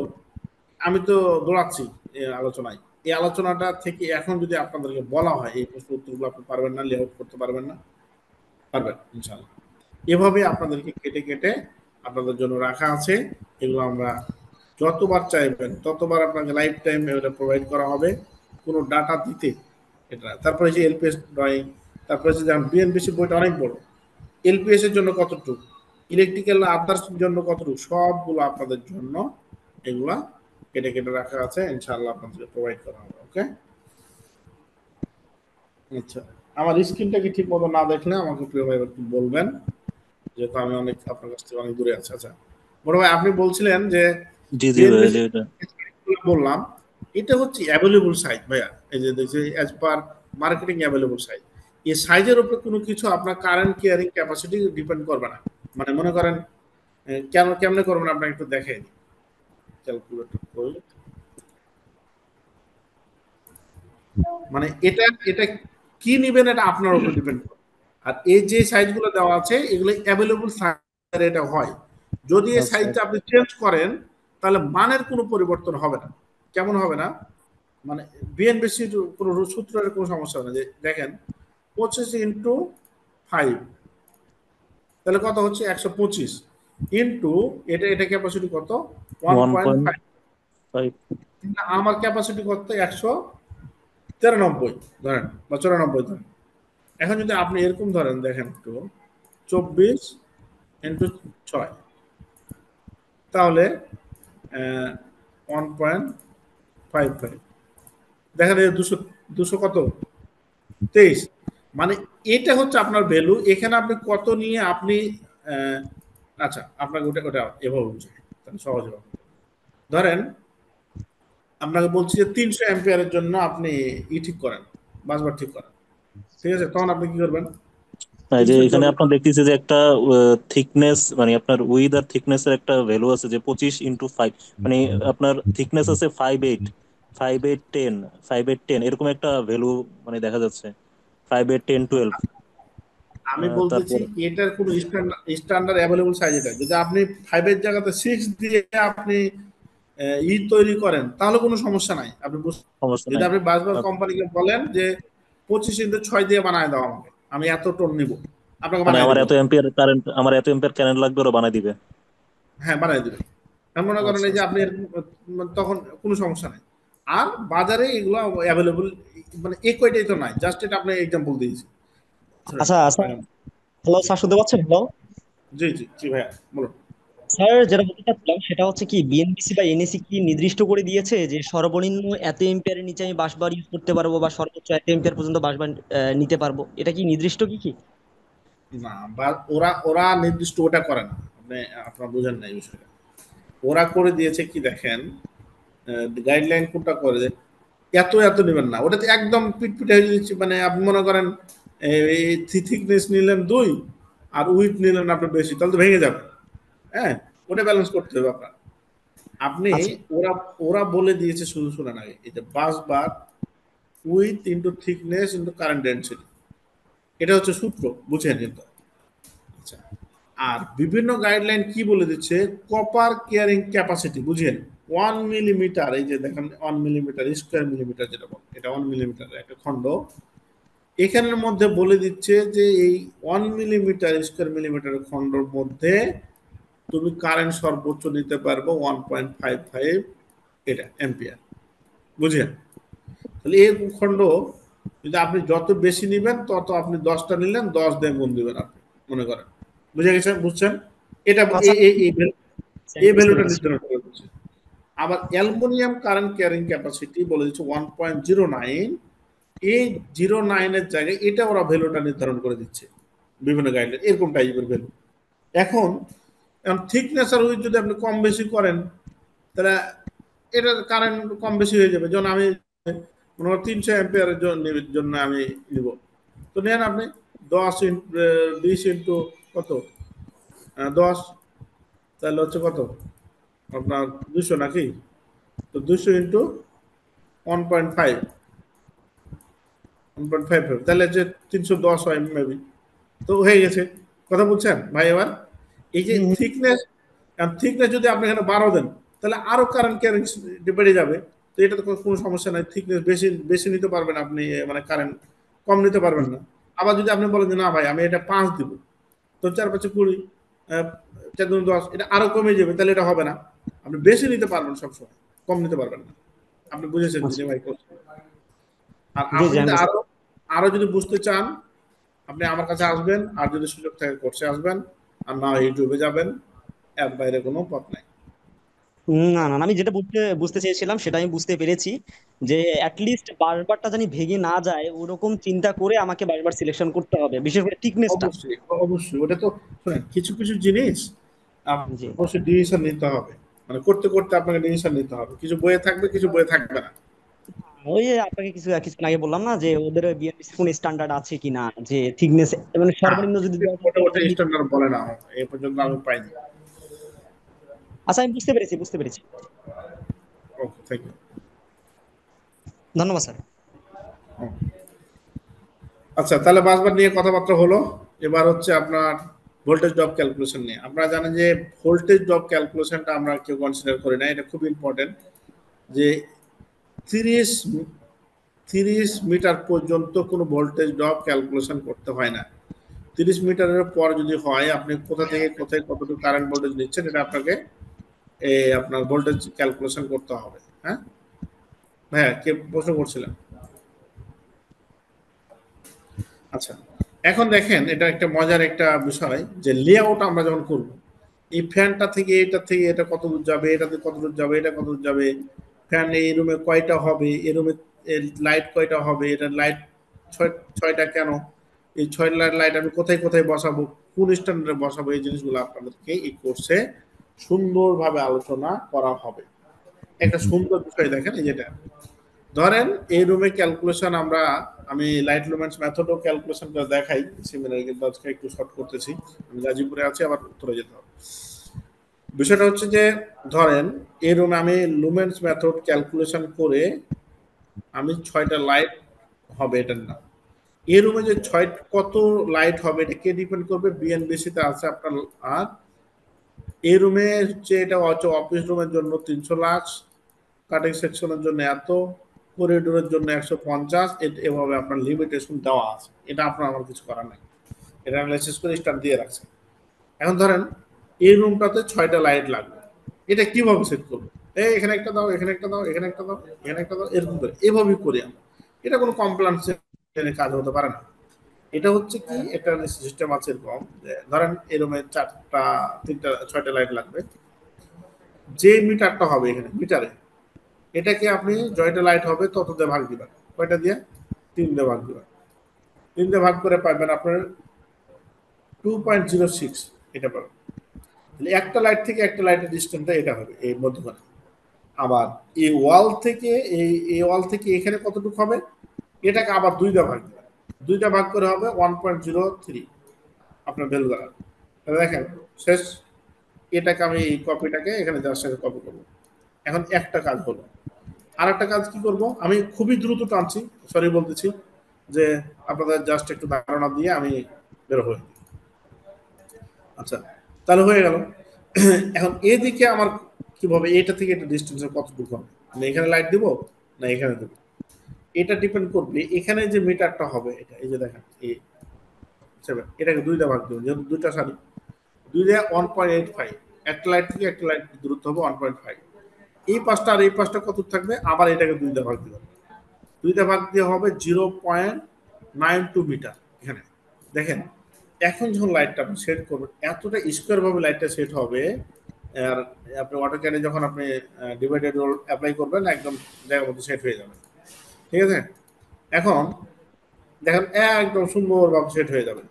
আমি তো দৌড়াচ্ছি এই আলোচনায়, এই আলোচনাটা থেকে এখন যদি আপনাদেরকে বলা হয় এই প্রশ্ন উত্তরগুলো আপনি পারবেন না, লেআউট করতে পারবেন না, পারবেন ইনশাআল্লাহ। এভাবে আপনাদেরকে কেটে কেটে আপনাদের জন্য রাখা আছে, এগুলো আমরা যতবার চাইবেন ততবার আপনাকে লাইফ টাইম এটা প্রোভাইড করা হবে, কোনো ডাটা দিতে এটা। তারপরে যে এলপিএস ড্রয়িং, তারপরে যে যেমন বিএনবিসি বইটা অনেক বড়, এলপিএস এর জন্য কতটুকু, ইলেকট্রিক্যাল আদার্স জন্য কতটুকু, সবগুলো আপনাদের জন্য এগুলা কেটে কেটে রাখা আছে, ইনশাআল্লাহ আপনাদেরকে প্রোভাইড করা হবে। ওকে, আচ্ছা, আমার স্ক্রিনটা কি ঠিক মতো না দেখলে আমাকে প্রিয় ভাই একটু বলবেন, যেহেতু আমি অনেক আপনার কাছ থেকে অনেক দূরে আছি। আচ্ছা বড় ভাই, আপনি বলছিলেন যে বললাম এটা হচ্ছে অ্যাভেলেবল সাইজ ভাইয়া, এই যে দেখছি as per marketing available size, এই সাইজের উপরে কোনো কিছু আপনার কারেন্ট ক্যারিং ক্যাপাসিটি ডিপেন্ড করবে না। মানে মনে করেন কেমনে করবেন আপনাকে একটু দেখাই দিই, ক্যালকুলেটর করি। মানে এটা কি নেবেন এটা আপনার উপর ডিপেন্ড করে। আর এই যে সাইজগুলো দেওয়া আছে এগুলো অ্যাভেলেবল সাইজ এটা হয়, যদি এই সাইজটা আপনি চেঞ্জ করেন তাহলে মানের কোনো পরিবর্তন হবে না। কেমন হবে না, মানে বিএনবিসির কোনো সূত্রের কোনো সমস্যা নেই। দেখেন 25 ইন্টু 5 তাহলে কত হচ্ছে 125 ইন্টু এটা ক্যাপাসিটি কত 1.5। 1.5 আমার ক্যাপাসিটি কত 193 ধরেন বা 94 ধরেন। এখন যদি আপনি এরকম ধরেন দেখেন একটু 24 ইন্টু 6 তাহলে 1.55 দেখেন 200 কত 23। মানে এটা হচ্ছে আপনার ভ্যালু। এখানে আপনি কত নিয়ে আপনি আচ্ছা আপনাকে ওটা এভাবে বুঝাই তাহলে সহজ হবে। ধরেন আপনাকে বলছি যে 300 অ্যাম্পিয়ারের জন্য আপনি ঠিক করেন, বাসবার ঠিক করেন, ঠিক আছে? তখন আপনি কি করবেন? যে এখানে আপনার দেখতেছি যে একটা থিকনেস মানে আপনার উইথ আর থিকনেস এর একটা ভ্যালু আছে যে 25 × 5 মানে আপনার থিকনেস আছে 5.8 5.8 10 5.8 10 এরকম একটা ভ্যালু মানে দেখা যাচ্ছে 5.8 10 12। আমি বলতেছি এটার কোনো স্ট্যান্ডার্ড অ্যাভেলেবল সাইজ এটা। যদি আপনি 5 এর জায়গাতে 6 দিয়ে আপনি তৈরি করেন তাহলে কোনো সমস্যা নাই। আপনি যদি আপনি বাসবার কোম্পানিকে বলেন যে 25 ইন্টু 6 দিয়ে বানায় দাও আমাকে, আমি এত টন নিব, আপনাকে মানে বানায় আমার দিবে। এত অ্যাম্পিয়ার কারেন্ট লাগবে ওরা বানায় দিবে। হ্যাঁ বানায় দিবে। আমি মনে করেন এই যে আপনি তখন কোনো সমস্যা নাই। আর বাজারে এগুলো অ্যাভেলেবল মানে এই কয়টাই তো নাই, জাস্ট এটা আপনি এক্সাম্পল দিয়েছি। আচ্ছা আচ্ছা হ্যালো স্যার, শুনতে পাচ্ছেন? হ্যালো জি জি জি ভাইয়া বলুন। স্যার, যেটা বলতে চাচ্ছিলাম সেটা হচ্ছে কি বিএনবিসি বা এনএসি কি নির্দিষ্ট করে দিয়েছে যে সর্বনিম্ন এত এম্পিয়ারের নিচে আমি বাসবার ইউজ করতে পারবো বা সর্বোচ্চ এত এম্পিয়ার পর্যন্ত বাসবার নিতে পারবো? এটা কি নির্দিষ্ট কি? না বা ওরা নির্দিষ্ট ওটা করে না, আপনি আপনারা বুঝেন না এই বিষয়টা। ওরা করে দিয়েছে কি দেখেন, গাইডলাইন কোনটা করে যে এত নেবেন না, ওটাতে একদম পিটপিটে হয়ে যাচ্ছে। মানে আপনি মনে করেন এই থিকনেস নিলেন 2 আর উইথ নিলেন আপনি বেশি, তাহলে তো ভেঙে যাবে। হ্যাঁ ওটা ব্যালেন্স করতে হবে আপনার। আপনি ওরা বলে দিয়েছে শুধু শুনেন আগে, এই যে busbar with into thickness into current density, এটা হচ্ছে সূত্র, বুঝেন কিন্তু। আচ্ছা আর বিভিন্ন গাইডলাইন কি বলে দিচ্ছে, কপার কেয়ারিং ক্যাপাসিটি বুঝেন 1 মিলিমিটার, এই যে দেখেন 1 মিলিমিটার স্কয়ার মিলিমিটার যেটা বলে, এটা 1 মিলিমিটার একটা খণ্ড। এখানের মধ্যে বলে দিচ্ছে যে এই 1 মিলিমিটার স্কয়ার মিলিমিটার খণ্ডের মধ্যে তুমি কারেন্ট সর্বোচ্চ নিতে পারবো 1.55 এটা অ্যাম্পিয়ার, বুঝেন? তাহলে এই খণ্ড যদি আপনি যত বেশি নেবেন তত আপনি 10টা নিলেন 10 দিয়ে গুণ দিবেন আপনি, মনে করেন। বুঝে গেছেন? বুঝছেন? এটা এই ভ্যালুটা নির্ধারণ করে দিচ্ছে। আবার অ্যালুমিনিয়াম কারেন্ট ক্যারিং ক্যাপাসিটি বলে দিচ্ছে 1.09। এই 09 এর জায়গায় এটা ওরা ভ্যালুটা নির্ধারণ করে দিচ্ছে বিভিন্ন গাইডলাইন, এরকম টাইপের ভ্যালু। এখন থিকনেস আর উইথ যদি আপনি কম বেশি করেন তাহলে এটার কারেন্ট কম বেশি হয়ে যাবে। যেমন আমি মনে করেন 300 অ্যাম্পিয়ারের জন্য আমি নিব, তো নেন আপনি 10 ইন্টু 20 ইন্টু কত 10, তাহলে হচ্ছে কত আপনার 200 নাকি? তো 200 ইন্টু 1.5 তাহলে যে 310 হয় মেবি, তো হয়ে গেছে। কথা বুঝছেন ভাই? এবার এই যে থিকনেস যদি আপনি এখানে 12 দেন তাহলে আরো কারেন্ট ক্যারিং বেড়ে যাবে। তো এটা তো কোনো সমস্যা নাই, থিকনেস বেশি নিতে পারবেন আপনি, মানে কারেন্ট কম নিতে পারবেন না। আবার যদি আপনি বলেন যে না ভাই আমি এটা 5 দিব, তো 4 5 20 4 2 10, এটা আরো কমে যাবে, তাহলে এটা হবে না। আপনি বেশি নিতে পারবেন সবসময়, কম নিতে পারবেন না। আপনি বুঝেছেন যে ভাই? আর আপনি যদি আরো যদি বুঝতে চান আপনি আমার কাছে আসবেন, আর যদি সুযোগ থাকে কোর্সে আসবেন, আর না ইউটিউবে যাবেন, এর বাইরে কোনো পথ নাই। না না, আমি যেটা বুঝতে চেয়েছিলাম সেটা আমি বুঝতে পেরেছি, যে অ্যাটলিস্ট বারবারটা জানি ভেঙে না যায় ওরকম চিন্তা করে আমাকে বারবার সিলেকশন করতে হবে, বিশেষ করে থিকনেসটা। অবশ্যই অবশ্যই, ওটা তো শুনেন কিছু জিনিস অবশ্যই ডিসিশন নিতে হবে, মানে করতে করতে আপনাকে ডিসিশন নিতে হবে। কিছু বইয়ে থাকবে, কিছু বইয়ে থাকবে না। ওই যে আপনাকে কিছুক্ষণ আগে বললাম না যে ওদের বিএনপিসি কোন স্ট্যান্ডার্ড আছে কিনা, যে থিকনেস মানে সর্বনিম্ন যদি ওটা স্ট্যান্ডার্ড বলে না, এই পর্যন্ত আমি পাইনি। আচ্ছা আমি বুঝতে পেরেছি। ওকে, থ্যাংক ইউ, ধন্যবাদ স্যার। আচ্ছা তাহলে বাসবার নিয়ে কথাবার্তা হলো। এবার হচ্ছে আপনার ভোল্টেজ ড্রপ ক্যালকুলেশন নিয়ে। আপনারা জানেন যে ভোল্টেজ ড্রপ ক্যালকুলেশনটা আমরা কেউ কনসিডার করি না, এটা খুব ইম্পর্টেন্ট। যে 30 মিটার পর্যন্ত কোনো ভোল্টেজ ড্রপ ক্যালকুলেশন করতে হয় না। 30 মিটারের পর যদি হয়, আপনি কোথা থেকে কোথায় কতটুকু কারেন্ট ভোল্টেজ নিচ্ছেন এটা আপনাকে আপনার ভোল্টেজ ক্যালকুলেশন করতে হবে। হ্যাঁ ভাইয়া, কে প্রশ্ন করছিলেন? আচ্ছা, এখন দেখেন এটা একটা মজার একটা বিষয় যে লেআউট আমরা যখন করব, এই ফ্যানটা থেকে এটা কত দূর যাবে, এটাতে কত দূর যাবে, এটা কত দূর যাবে, ফ্যান এই রুমে কয়টা হবে, এই রুমে লাইট কয়টা হবে, এটা লাইট ছয়টা কেন, এই 6 লাইট আমি কোথায় কোথায় বসাবো, কোন স্ট্যান্ডার্ডে বসাবো, এই জিনিসগুলো আপনাদেরকে এই কোর্সে সুন্দরভাবে আলোচনা করা হবে। একটা সুন্দর বিষয় দেখেন, এই যেটা ধরেন এই রুমে ক্যালকুলেশন আমি লাইট লুমেন্স মেথডও ক্যালকুলেশন করে দেখাই সেমিনারে, কিন্তু আজকে একটু শর্ট করতেছি, আমি গাজীপুরে আছি, আবার উত্তরে যেতে হবে। বিষয়টা হচ্ছে যে ধরেন এই রুমে আমি লুমেন্স মেথড ক্যালকুলেশন করে আমি 6টা লাইট হবে এটার নাম। এই রুমে যে কত লাইট হবে এটা কে ডিপেন্ড করবে? বিএনবিসিতে আছে আপনার। আর এই রুমে হচ্ছে এটা হচ্ছে অফিস রুমের জন্য 300 লাখ, কাটিং সেকশনের জন্য এত, করিডোরের জন্য 150, এভাবে আপনার লিমিটেশন দেওয়া আছে। এটা আপনার আমার কিছু করার নাই, এটা অ্যানালাইসিস করে স্টার দিয়ে রাখছে। এখন ধরেন এই রুমটাতে 6টা লাইট লাগবে, এটা কিভাবে সেট করবো? এখানে একটা দাও, এখানে একটা দাও, এখানে একটা দাও, এখানে একটা দাও, এরকম করে এভাবেই করি আমরা। এটা কোনো কমপ্লেন্সের কাজ হতে পারে না। এটা হচ্ছে কি একটা সিস্টেম আছে এরকম, ধরেন এই রুমে 6টা লাইট লাগবে, যে মিটারটা হবে এখানে মিটারে, এটাকে আপনি জয়টা লাইট হবে তত দিয়ে ভাগ দিবেন। কয়টা দিয়ে? 3 দিয়ে ভাগ দিবেন। 3 দিয়ে ভাগ করে পাবেন আপনার 2.06, এটা পাবেন। তাহলে একটা লাইট থেকে একটা লাইটের ডিস্টেন্সটা এটা হবে এই মধ্যখানে। আবার এই ওয়াল থেকে এই ওয়াল থেকে এখানে কতটুকু হবে, এটাকে আবার 2 দিয়ে ভাগ দিবেন। 2 দিয়ে ভাগ করে হবে 1.03 আপনার ভ্যালু দ্বারা। তাহলে দেখেন শেষ, এটাকে আমি এই কপিটাকে এখানে যার সাথে কপি করবো। এখন একটা কাজ হলো। আর একটা কাজ কি করব, আমি খুবই দ্রুত টানছি, সরি বলতেছি, যে আপনাদের জাস্ট একটু ধারণা দিয়ে আমি বের হই। আচ্ছা, তাহলে হয়ে গেল। এখন এদিকে আমার কিভাবে, এটা থেকে এটা ডিস্টেন্সের কতটুকু হবে, আমি এখানে লাইট দিব না এখানে দেব, এটা ডিপেন্ড করবে এখানে যে মিটারটা হবে এটা, এই যে দেখেন এটাকে 2 দিয়ে ভাগ দেবো, যেহেতু 2টা সারি, 2 দিয়ে 1.85, একটা লাইট থেকে একটা লাইট দূরত্ব হবে 1.5। এই পাশটা আর এই পাশটা কত থাকবে, আবার এটাকে 2 দিয়ে ভাগ দিবেন। 2 দিয়ে ভাগ দিয়ে হবে 0.92 মিটার। এখানে দেখেন এখন যখন লাইটটা আপনি সেট করবেন, এতটা স্কোয়ার ভাবে লাইটটা সেট হবে। আর আপনি অটোক্যাডে যখন আপনি ডিভাইডেড রোল অ্যাপ্লাই করবেন, একদম জায়গার মধ্যে সেট হয়ে যাবে। ঠিক আছে, এখন দেখেন একদম সুন্দরভাবে সেট হয়ে যাবে।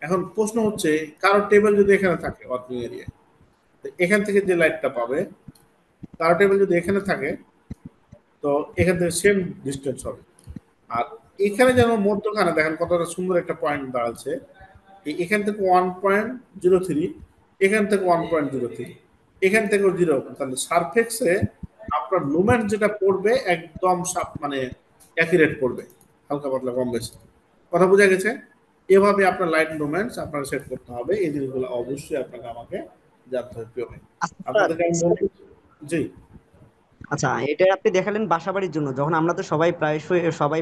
এখন প্রশ্ন হচ্ছে, কারো টেবিল যদি এখানে থাকে ওয়ার্কিং এরিয়া, এখান থেকে যে লাইটটা পাবে, কারো টেবিল যদি এখানে থাকে তো এখান থেকে সেম ডিস্টেন্স হবে। আর এখানে যেন মধ্যখানে দেখেন কতটা সুন্দর একটা পয়েন্ট দাঁড়াচ্ছে, এখান থেকে 1.03, এখান থেকে 1.03, এখান থেকেও 0। তাহলে সারফেক্সে আপনার লুমেন্ট যেটা পড়বে একদম মানে অ্যাকুরেট পড়বে, হালকা পাতলা কম বেশি। কথা বোঝা গেছে? এভাবে আপনার লাইট লুমেন্টস আপনার সেট করতে হবে। এই জিনিসগুলো অবশ্যই আপনাকে আমাকে জানতে হবে। আপনাদেরকে আমি বলছি, জি আচ্ছা, এটা আপনি দেখালেন বাসাবাড়ির জন্য। যখন আমরা তো সবাই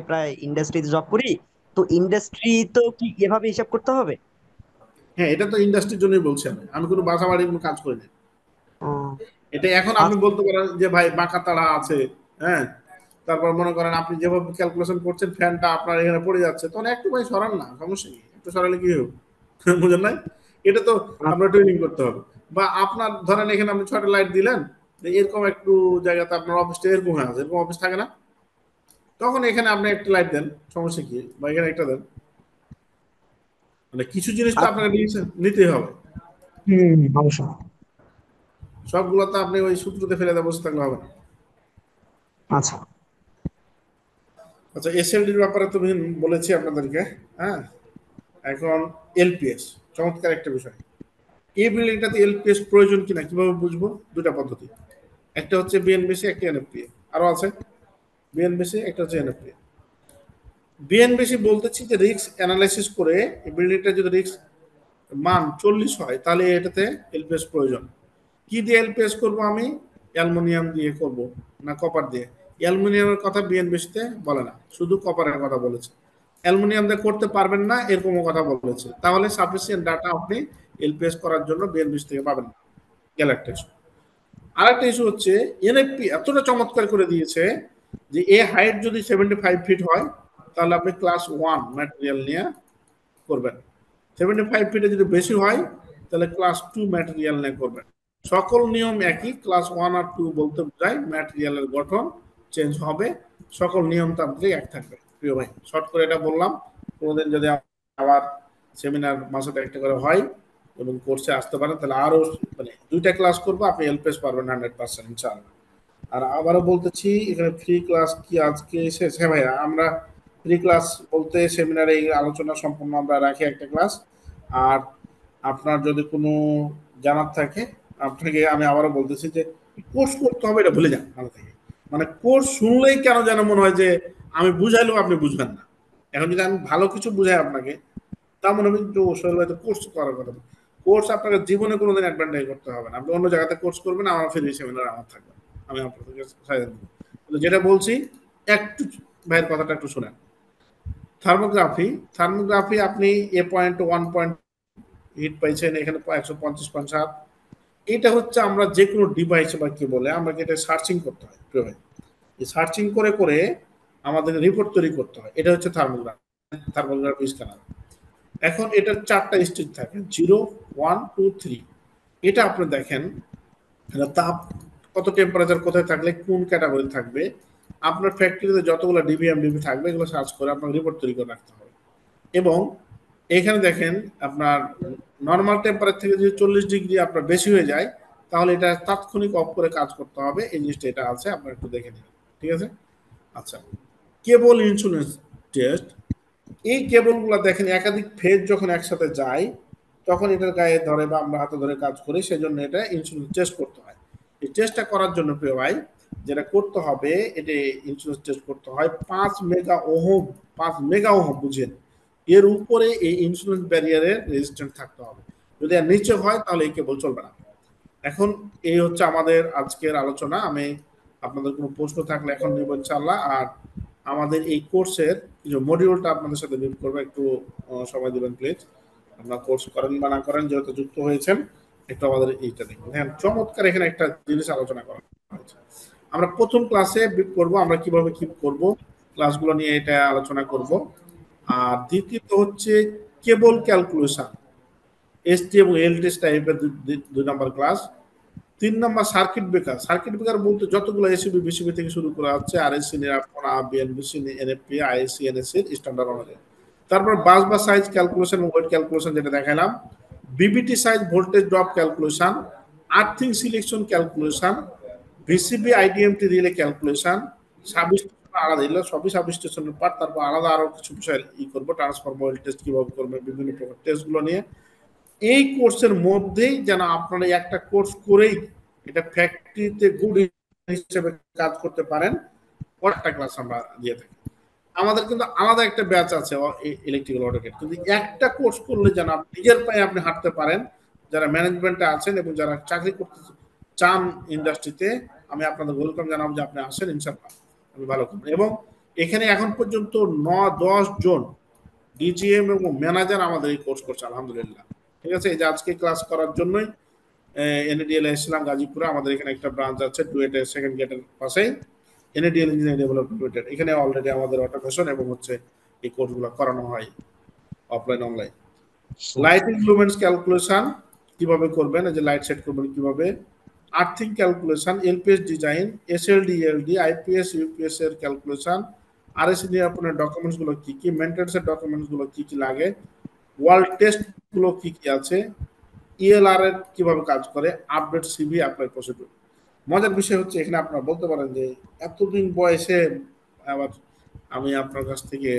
প্রায় ইন্ডাস্ট্রিতে জব করি, তো ইন্ডাস্ট্রি তো কি এভাবে হিসাব করতে হবে? হ্যাঁ, এটা তো ইন্ডাস্ট্রির জন্যই বলছি আমি কোনো বাসা বাড়ির কোনো কাজ করি না। এটা এখন আপনি বলতে পারেন যে ভাই বাঁকা তাড়া আছে, হ্যাঁ, তারপর মনে করেন আপনি যেভাবে ক্যালকুলেশন করছেন ফ্যানটা আপনার এখানে পড়ে যাচ্ছে, তখন একটু ভাই সরান না, সমস্যা কি, একটু সরালে কি হবে? বুঝেন নাই? এটা তো আপনার ট্রেনিং করতে হবে। বা আপনার ধরেন এখানে আপনি 6টা লাইট দিলেন, এরকম একটু জায়গাতে আপনার অফিসটা এরকম হয়ে আছে, এরকম অফিস থাকে না, তখন এখানে আপনি একটা লাইট দেন, সমস্যা কি, বা এখানে একটা দেন। মানে কিছু জিনিস তো আপনাকে নিতেই হবে। অবশ্যই। সবগুলো তো আপনি ওই সূত্রতে ফেলে দেওয়া বসে থাকলে হবে না। আচ্ছা আচ্ছা, এসএলডির ব্যাপারে তো বলেছি আপনাদেরকে। হ্যাঁ, এখন এলপিএস চমৎকার একটা বিষয়। এই বিল্ডিংটাতে এলপিএস প্রয়োজন কিনা কিভাবে বুঝবো? 2টা পদ্ধতি, একটা হচ্ছে বিএনবিসি, একটা এনএফপিএ, আরো আছে বিএনবিসি, একটা হচ্ছে এনএফপিএ। বিএনবিসি বলতেছি যে রিস্ক অ্যানালাইসিস করে এই বিল্ডিংটা যদি রিস্ক মান 40 হয় তাহলে এটাতে এলপিএস প্রয়োজন। কি দিয়ে এলপিএস করব? আমি অ্যালুমিনিয়াম দিয়ে করব না কপার দিয়ে? অ্যালুমিনিয়ামের কথা বিএনবিসিতে বলে না, শুধু কপারের কথা বলেছে। অ্যালুমিনিয়াম দিয়ে করতে পারবেন না এরকমও কথা বলেছে। তাহলে সাফিসিয়েন্ট ডাটা আপনি এলপিএস করার জন্য বিএনবিসি থেকে পাবেন না। গেল একটা ইস্যু। আরেকটা ইস্যু হচ্ছে এনএফপি এতটা চমৎকার করে দিয়েছে যে এ হাইট যদি 75 ফিট হয় তাহলে আপনি ক্লাস 1 ম্যাটেরিয়াল নিয়ে করবেন। 75 ফিটে যদি বেশি হয় তাহলে ক্লাস 2 ম্যাটেরিয়াল নিয়ে করবেন। সকল নিয়ম একই, ক্লাস 1 আর 2 বলতে বোঝায় ম্যাটেরিয়ালের গঠন চেঞ্জ হবে, সকল নিয়মতান্ত্রিক এক থাকবে। প্রিয় ভাই, শর্ট করে এটা বললাম। কোনোদিন যদি আবার সেমিনার মাসে একটা করে হয় এবং কোর্সে আসতে পারেন তাহলে আরো মানে 2টা ক্লাস করবো, আপনি এলপিএস পারবেন 100% ইনশাআল্লাহ। আর আবারও বলতেছি এখানে ফ্রি ক্লাস কি আজকে শেষ? হ্যাঁ ভাইয়া, আমরা ফ্রি ক্লাস বলতে সেমিনারে এই আলোচনা সম্পূর্ণ আমরা রাখি একটা ক্লাস। আর আপনার যদি কোনো জানার থাকে আপনাকে আমি আবারও বলতেছি যে কোর্স করতে হবে এটা ভুলে যান ভালো থেকে। মানে কোর্স শুনলেই কেন যেন মনে হয় যে আমি বুঝাইলেও আপনি বুঝবেন না। এখন যদি আমি ভালো কিছু বুঝাই আপনাকে তা মনে হয় যে সোহেল ভাই তো কোর্স করার কথা। কোর্স আপনাকে জীবনে কোনোদিন অ্যাডভান্টেজ করতে হবে না। আপনি অন্য জায়গাতে কোর্স করবেন, আমার ফ্রি সেমিনার আমার থাকবে, আমি আপনাদেরকে সাজেশন দেব। যেটা বলছি একটু ভাইয়ের কথাটা একটু শুনেন। থার্মোগ্রাফি আপনি এ পয়েন্ট 1 পয়েন্ট হিট পাইছেন, এখানে 150.7। এটা হচ্ছে আমরা যে কোনো ডিভাইস বা কি বলে আমাকে এটা সার্চিং করতে হয় প্রিয় ভাই। এই সার্চিং করে করে আমাদের রিপোর্ট তৈরি করতে হয়। এটা হচ্ছে থার্মোগ্রাফি স্ক্যানার। এখন এটার 4টা স্টেজ থাকে, 0, 1, 2, 3। এটা আপনি দেখেন তাপ কত, টেম্পারেচার কোথায় থাকলে কোন ক্যাটাগরি থাকবে, আপনার ফ্যাক্টরিতে যতগুলো ডিবি থাকবে এগুলো সার্চ করে আপনার রিপোর্ট তৈরি করে রাখতে হবে। এবং এখানে দেখেন আপনার নর্মাল টেম্পারেচার থেকে যদি 40 ডিগ্রি আপনার বেশি হয়ে যায় তাহলে এটা তাৎক্ষণিক অফ করে কাজ করতে হবে। এই জিনিসটা এটা আছে, আপনারা একটু দেখে নিন, ঠিক আছে? আচ্ছা, কেবল ইন্স্যুরেন্স টেস্ট। এই কেবলগুলো দেখেন একাধিক ফেজ যখন একসাথে যায় তখন এটার গায়ে ধরে বা আমরা হাতে ধরে কাজ করি, সেজন্য এটা ইন্স্যুরেন্স টেস্ট করতে হয়। এই টেস্টটা করার জন্য প্রিয় ভাই যেটা করতে হবে, এটা ইন্স্যুরেন্স টেস্ট করতে হয় 5 মেগা ওহম বুঝেন, এর উপরে এই ইন্স্যুরেন্স ব্যারিয়ারের রেজিস্ট্যান্স থাকতে হবে। যদি আর নিচে হয় তাহলে এই কেবল চলবে না। এখন এই হচ্ছে আমাদের আজকের আলোচনা। আমি আপনাদের কোনো প্রশ্ন থাকলে এখন নিব ইনশাআল্লাহ। আর আমাদের এই কোর্সের কিছু মডিউলটা আপনাদের সাথে মিট করবো, একটু সময় দিবেন প্লিজ। আপনারা কোর্স করেন বা না করেন, যেহেতু যুক্ত হয়েছেন একটু আমাদের এইটা দেখুন। হ্যাঁ, চমৎকার এখানে একটা জিনিস আলোচনা করা হয়েছে। আমরা প্রথম ক্লাসে করব আমরা কিভাবে কি করব, ক্লাসগুলো নিয়ে এটা আলোচনা করব। আর দ্বিতীয়ত হচ্ছে কেবল ক্যালকুলেশন, এসটি এবং এলটিএস টাইপের 2 নম্বর ক্লাস। 3 নম্বর সার্কিট ব্রেকার। সার্কিট ব্রেকার বলতে যতগুলো এসিবি বিসিবি থেকে শুরু করা হচ্ছে, আরএসসি, নিরাপন, BNBC, NFP, ISC, NSC standard অনুযায়ী। তারপর বাস বা সাইজ ক্যালকুলেশন, ওয়েট ক্যালকুলেশন যেটা দেখালাম, BBT size, voltage drop calculation, earthing selection calculation, VCB IDMT relay calculation, substation আলাদা, এগুলো সবই সাবস্টেশনের পার্ট। তারপর আলাদা আরো কিছু বিষয় করবো, ট্রান্সফরমার টেস্ট কিভাবে করবে, বিভিন্ন প্রকার টেস্টগুলো নিয়ে। এই কোর্সের মধ্যেই যেন আপনারা একটা কোর্স করেই এটা ফ্যাক্টরিতে গুড হিসেবে কাজ করতে পারেন, একটা ক্লাস আমরা দিয়ে থাকি। আমাদের কিন্তু আলাদা একটা ব্যাচ আছে ইলেকট্রিক্যাল অটোকেট, কিন্তু একটা কোর্স করলে যেন আপনি নিজের পায়ে আপনি হাঁটতে পারেন। যারা ম্যানেজমেন্টে আছেন এবং যারা চাকরি করতে চান ইন্ডাস্ট্রিতে, আমি আপনাদের ওয়েলকাম জানাবো যে আপনি আসেন, ইনশাআল্লাহ আমি ভালো করবেন। এবং এখানে এখন পর্যন্ত 9-10 জন ডিজিএম এবং ম্যানেজার আমাদের এই কোর্স করছে, আলহামদুলিল্লাহ। ঠিক আছে, এই যে আজকে ক্লাস করার জন্যই এনএডিএল এসেছিলাম গাজীপুরে। আমাদের এখানে একটা ব্রাঞ্চ আছে ডুয়েটের সেকেন্ড গেটের পাশেই, এনএডিএল ইঞ্জিনিয়ারিং ডেভেলপমেন্ট ডুয়েটের। এখানে অলরেডি আমাদের অটোমেশন এবং হচ্ছে এই কোর্সগুলো করানো হয় offline online. Lighting lumens calculation কিভাবে করবেন, এই যে লাইট সেট করবেন কিভাবে, earthing calculation, LPS design, এসএলডি, এলডি, IPS, UPS এর ক্যালকুলেশন, আরএসসি নিরাপনের ডকুমেন্টস গুলো কি কি, মেইনটেনেন্স এর ডকুমেন্টস গুলো কি কি লাগে, ওয়ার্ল্ড টেস্ট গুলো কি কি আছে, ইএলআর এর কিভাবে কাজ করে, আপডেট সিভি, অ্যাপ্লাই প্রসিডিউর। মজার বিষয় হচ্ছে এখানে আপনারা বলতে পারেন যে এতদিন বয়সে আবার আমি আপনার কাছ থেকে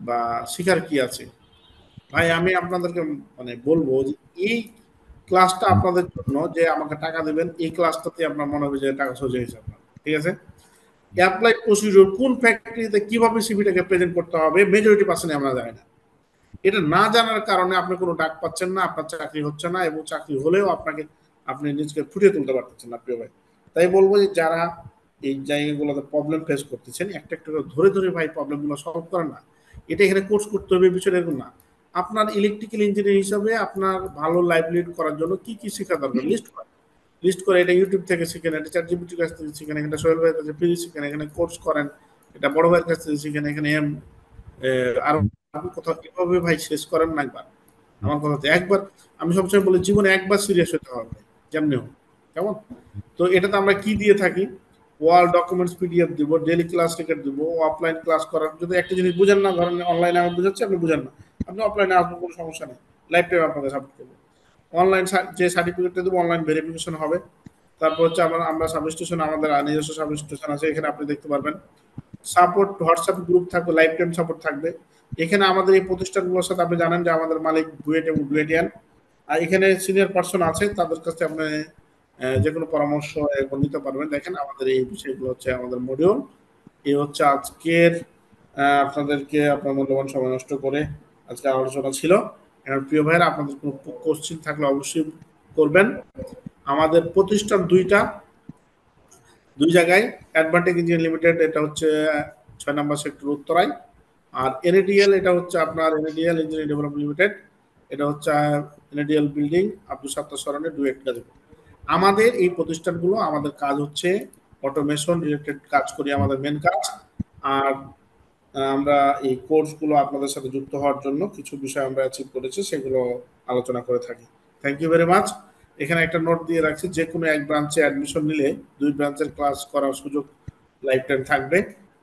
বা শিখার কি আছে। ভাই আমি আপনাদেরকে মানে বলবো যে এই ক্লাসটা আপনাদের জন্য, যে আমাকে টাকা দেবেন, এই ক্লাসটাতে আপনার মনে হবে যে টাকা সোজা হয়েছে আপনার। ঠিক আছে, অ্যাপ্লাই প্রসিডিউর কোন ফ্যাক্টরিতে কিভাবে সিভিটাকে প্রেজেন্ট করতে হবে মেজরিটি পার্সেন্ট আমরা জানি না। এটা না জানার কারণে আপনি কোনো ডাক পাচ্ছেন না, আপনার চাকরি হচ্ছে না, এবং চাকরি হলেও আপনি নিজেকে ফুটিয়ে তুলতে পারতেছেন না প্রিয় ভাই। তাই বলবো যে যারা এই জায়গাগুলোতে প্রবলেম ফেস করতেছেন, একটা একটা করে ধরে ধরে ভাই প্রবলেমগুলো সলভ করেন না। এটা এখানে কোর্স করতে হবে বিষয়টা এরকম না। আপনার ইলেকট্রিক্যাল ইঞ্জিনিয়ার হিসাবে আপনার ভালো লাইভলিহুড করার জন্য কি কি শেখা দরকার লিস্ট করে, এটা ইউটিউব থেকে শিখেন, এটা চ্যাটজিপিটির কাছ থেকে শিখেন, এটা সোহেল ভাইয়ের কাছে ফ্রি শিখেন, এখানে কোর্স করেন, এটা বড় ভাইয়ের কাছ থেকে শিখেন, এখানে আরো কোথাও এভাবে ভাই শেষ করেন না একবার। আমার কথা হচ্ছে একবার, আমি সবসময় বলি জীবনে একবার সিরিয়াস হতে হবে যেমনি হোক, কেমন? তো এটাতে আমরা কি দিয়ে থাকি, ওয়াল ডকুমেন্টস পিডিএফ দিব, ডেইলি ক্লাস রেকর্ড দিব, অফলাইন ক্লাস করার, যদি একটা জিনিস বুঝেন না, ধরেন অনলাইনে আমি বুঝাচ্ছি আপনি বুঝেন না, আপনি অফলাইনে আসবেন, কোনো সমস্যা নেই, লাইফ টাইম আপনাকে সাপোর্ট করবো। অনলাইন যে সার্টিফিকেটটা দেবো অনলাইন ভেরিফিকেশন হবে। তারপর হচ্ছে আমরা সাবস্টেশন, আমাদের নিজস্ব সাবস্টেশন আছে, এখানে আপনি দেখতে পারবেন সাপোর্ট, হোয়াটসঅ্যাপ গ্রুপ থাকবে, লাইফ টাইম সাপোর্ট থাকবে। এখানে আমাদের এই প্রতিষ্ঠানগুলোর সাথে আপনি জানেন যে আমাদের মালিক বুয়েট এবং বুয়েটিয়ান, আর এখানে সিনিয়র পার্সন আছে, তাদের কাছে আপনি যে কোনো পরামর্শ নিতে পারবেন। দেখেন আমাদের এই বিষয়গুলো হচ্ছে আমাদের মডিউল। এই হচ্ছে আজকের আপনাদেরকে আপনার মূল্যবান সময় নষ্ট করে আজকে আলোচনা ছিল। প্রিয় ভাইয়েরা, আপনাদের কোনো কোশ্চিন থাকলে অবশ্যই করবেন। আমাদের প্রতিষ্ঠান দুই জায়গায়, অ্যাডভান্টেজ ইঞ্জিনিয়ার লিমিটেড, এটা হচ্ছে 6 নম্বর সেক্টর উত্তরায়, আর এনএডিএল, এটা হচ্ছে আপনার এনএডিএল ইঞ্জিনিয়ারিং ডেভেলপমেন্ট লিমিটেড, এটা হচ্ছে এনএডিএল বিল্ডিং, আব্দুল সাত্তার সরণে ডুয়েট গাজীপুর। আমাদের এই প্রতিষ্ঠানগুলো, আমাদের কাজ হচ্ছে অটোমেশন রিলেটেড কাজ করি, আমাদের মেন কাজ। আর আমরা এই কোর্সগুলো আপনাদের সাথে যুক্ত হওয়ার জন্য কিছু বিষয় আমরা অ্যাচিভ করেছি, সেগুলো আলোচনা করে থাকি। Thank you very much. এখানে একটা নোট দিয়ে রাখছি, যে কোনো এক ব্রাঞ্চে অ্যাডমিশন নিলে 2 ব্রাঞ্চের ক্লাস করার সুযোগ লাইফ টাইম থাকবে।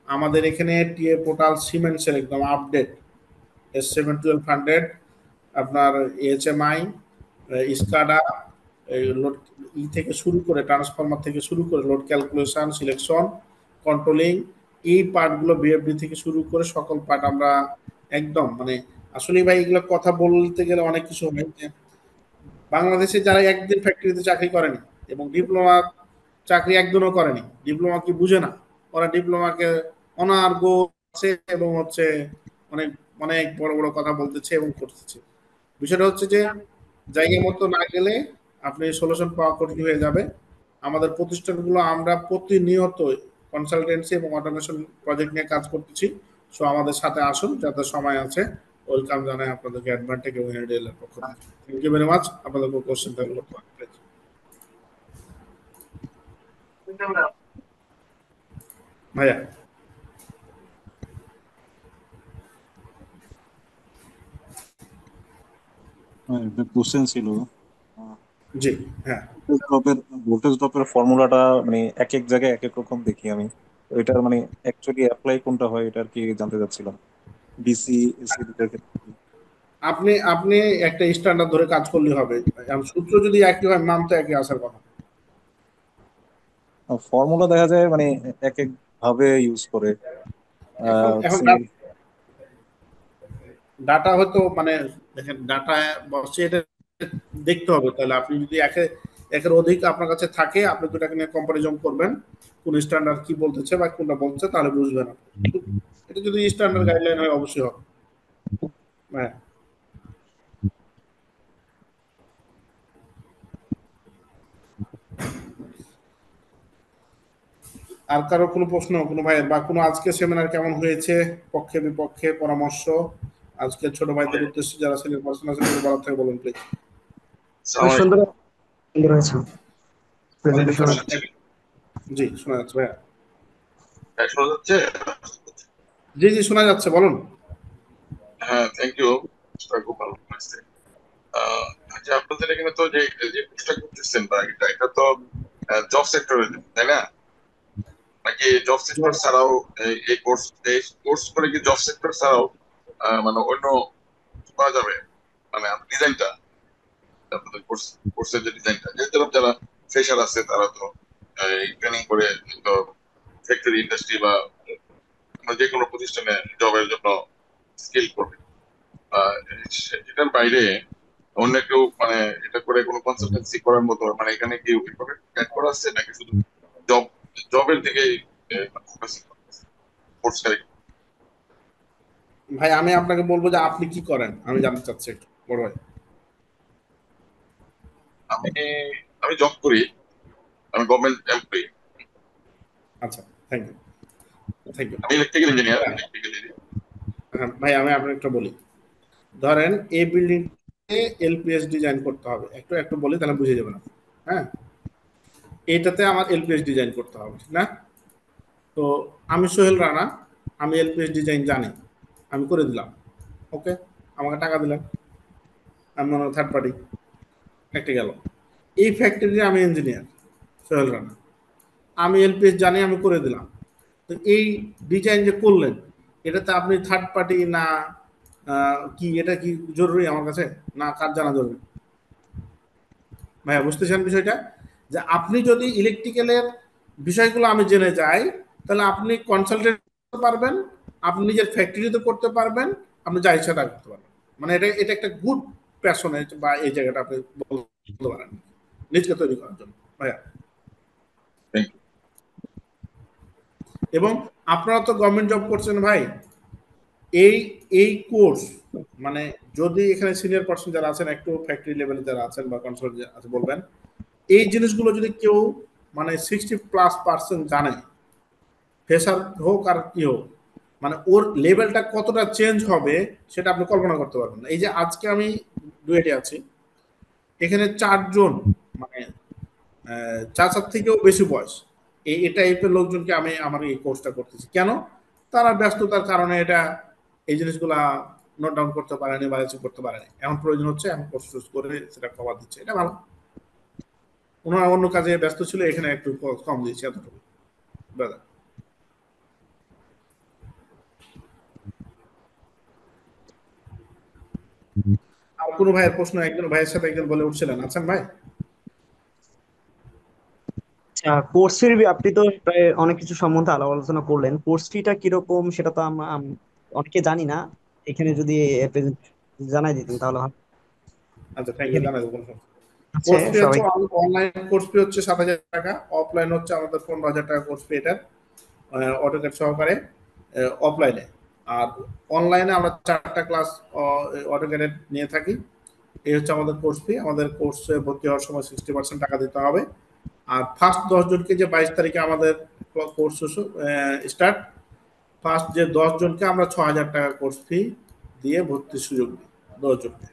আমাদের এখানে টিএ পোর্টাল সিমেন্টসের একদম আপডেট S7-1200, আপনার এইচএমআই, স্কাডা, লোড থেকে শুরু করে, ট্রান্সফরমার থেকে শুরু করে, লোড ক্যালকুলেশন, সিলেকশন, কন্ট্রোলিং, এই পার্টগুলো বিএফডি থেকে শুরু করে সকল পার্ট আমরা একদম আসলে ভাই এগুলো কথা বলতে গেলে অনেক কিছু হয়। যে বাংলাদেশে যারা একদিন ফ্যাক্টরিতে চাকরি করেনি এবং ডিপ্লোমা চাকরি একদিনও করেনি, ডিপ্লোমা কি বুঝে না, ওরা ডিপ্লোমাকে অনার্গ আছে এবং হচ্ছে অনেক অনেক বড় বড় কথা বলতেছে এবং করতেছে। বিষয়টা হচ্ছে যে জায়গা মতো না গেলে আপনি সলিউশন পাওয়া কঠিন হয়ে যাবে। আমাদের প্রতিষ্ঠানগুলো আমরা প্রতিনিয়ত কনসালটেন্সি এবং অটোমেশন প্রজেক্ট নিয়ে কাজ করতেছি। সো আমাদের সাথে আসুন, যাতে সময় আছে। ওয়েলকাম জানাই আপনাদেরকে অ্যাডভান্টেজ এবং এনএডিএল এর পক্ষ থেকে। Thank you very much. আপনাদের কোনো কোশ্চেন থাকলে করতে পারেন প্লিজ। ভাইয়া একটা কোশ্চেন ছিল। জি হ্যাঁ, ভোল্টেজ ড্রপের ফর্মুলাটা এক এক জায়গায় এক এক রকম দেখি আমি, এটার অ্যাকচুয়ালি অ্যাপ্লাই কোনটা হয় এটা আর কি জানতে চাচ্ছিলাম, ডিসি এসি দুটার ক্ষেত্রে। আপনি একটা স্ট্যান্ডার্ড ধরে কাজ করলে হবে, সূত্র যদি একই হয় মান তো একই আসার কথা। ফর্মুলা দেখা যায় এক এক ভাবে ইউজ করে। এখন ডাটা হয়তো দেখেন ডাটা বসে, এটা দেখতে হবে। তাহলে আপনি যদি একের অধিক আপনার কাছে থাকে, আপনি দুটাকে নিয়ে কম্পারিজন করবেন, কোন স্ট্যান্ডার্ড কি বলতেছে বা কোনটা বলছে, তাহলে বুঝবেন। এটা যদি স্ট্যান্ডার্ড গাইডলাইন হয় অবশ্যই হবে। হ্যাঁ, আর কারো কোনো প্রশ্ন, কোনো ভাইয়ের বা কোনো আজকে সেমিনার কেমন হয়েছে, পক্ষে বিপক্ষে পরামর্শ, আজকে ছোট ভাইদের উদ্দেশ্যে যারা সিনিয়র পার্সন আছেন বলার থেকে বলুন প্লিজ। জি শোনা যাচ্ছে ভাইয়া। শোনা যাচ্ছে? জি জি শোনা যাচ্ছে, বলুন। হ্যাঁ, থ্যাংক ইউ। খুব ভালো লাগছে। আচ্ছা, আপনাদের এখানে তো যে কোর্সটা করতেছেন বা এটা তো জব সেক্টরে, তাই না? নাকি জব সেক্টর ছাড়াও এই কোর্স করে কি জব সেক্টর ছাড়াও অন্য করা যাবে? ডিজাইনটা, আপনাদের কোর্সের যে ডিজাইনটা, যারা ফ্রেশার আছে তারা তো ট্রেনিং করে তো ফ্যাক্টরি ইন্ডাস্ট্রি বা যে কোনো প্রতিষ্ঠানে জবের জন্য স্কিল করবে। এটার বাইরে অন্য কেউ এটা করে কোনো কনসালটেন্সি করার মতো এখানে কি ওইভাবে গাইড করা আছে, নাকি শুধু জবের দিকে ভাই আমি আপনাকে বলবো যে আপনি কি করেন, আমি জানতে চাচ্ছি একটু বড় ভাই। আমি জব করি, আমি গভর্নমেন্ট এমপ্লয়ি। আচ্ছা, থ্যাংক ইউ। আমি ইলেকট্রিক্যাল ইঞ্জিনিয়ার। হ্যাঁ ভাই, আমি আপনাকে একটা বলি। ধরেন এই বিল্ডিং এলপিএস ডিজাইন করতে হবে, একটু একটু বলি তাহলে বুঝে যাবেন। হ্যাঁ, এইটাতে আমার এলপিএস ডিজাইন করতে হবে, ঠিক না? তো আমি সোহেল রানা, আমি এলপিএস ডিজাইন জানি, আমি করে দিলাম, ওকে, আমাকে টাকা দিলেন, আমি মনে থার্ড পার্টি একটা গেল। এই ফ্যাক্টরিতে আমি ইঞ্জিনিয়ার সোহেল রানা, আমি এলপিএস জানি, আমি করে দিলাম। তো এই ডিজাইন যে করলেন, এটাতে আপনি থার্ড পার্টি না কি, এটা কি জরুরি আমার কাছে, না কার জানা জরুরি? ভাইয়া বুঝতেছেন বিষয়টা? যে আপনি যদি ইলেকট্রিক্যালের বিষয়গুলো আমি জেনে যাই, তাহলে আপনি কনসালটেন্ট করতে পারবেন, আপনি নিজের ফ্যাক্টরিতে করতে পারবেন, আপনি যা ইচ্ছা তা করতে পারবেন। মানে এটা একটা গুড প্যাশনেট বা এই জায়গাটা আপনি বলতে পারেন নিজকে তৈরি করার জন্য ভাইয়া। এবং আপনারা তো গভর্নমেন্ট জব করছেন ভাই, এই কোর্স মানে যদি এখানে সিনিয়র পার্সন যারা আছেন, একটু ফ্যাক্টরি লেভেলে যারা আছেন বা কনসালটেন্ট আছে বলবেন, এই জিনিসগুলো যদি কেউ মানে 60+% জানে, ফ্রেশার হোক আর কি হোক, মানে ওর লেভেলটা কতটা চেঞ্জ হবে সেটা আপনি কল্পনা করতে পারবেন না। এই যে আজকে আমি ডুয়েটে আছি, এখানে 4 জন মানে 4 থেকেও বেশি বয়স এই টাইপের লোকজনকে আমি আমার এই কোর্সটা করতেছি। কেন? তারা ব্যস্ততার কারণে এটা এই জিনিসগুলা নোট ডাউন করতে পারেনি বা কিছু করতে পারেনি, এখন প্রয়োজন হচ্ছে এখন কোর্স চুজ করে সেটা কভার দিচ্ছে, এটা ভালো। ওনারা অন্য কাজে ব্যস্ত ছিল, এখানে একটু কম দিয়েছে, এতটুকু ব্রাদার। আর কোনো ভাইয়ের প্রশ্ন? একজন ভাইয়ের সাথে একজন বলে উঠছিলেন, আছেন ভাই? আচ্ছা, কোর্স ফি আপনি তো প্রায় অনেক কিছু সম্বন্ধে আলাপ আলোচনা করলেন। কোর্স ফিটা কিরকম সেটা তো আমরা অনেকে জানি না, এখানে যদি জানাই দিতেন তাহলে হয়। আচ্ছা, থ্যাংক ইউ, জানাই দেবো। আচ্ছা, কোর্স ফি হচ্ছে সবাই অনলাইন কোর্স ফি হচ্ছে 7,000 টাকা, অফলাইন হচ্ছে আমাদের 15,000 টাকা কোর্স ফি, এটা অটোক্যাড সহকারে অফলাইনে। আর অনলাইনে আমরা 4টা ক্লাস অটোক্যাডে নিয়ে থাকি। এই হচ্ছে আমাদের কোর্স ফি। আমাদের কোর্সে ভর্তি হওয়ার সময় 60% টাকা দিতে হবে। আর ফার্স্ট 10 জনকে, যে 22 তারিখে আমাদের কোর্স স্টার্ট, ফার্স্ট যে 10 জনকে আমরা 6,000 টাকা কোর্স ফি দিয়ে ভর্তির সুযোগ দিই 10 জনকে।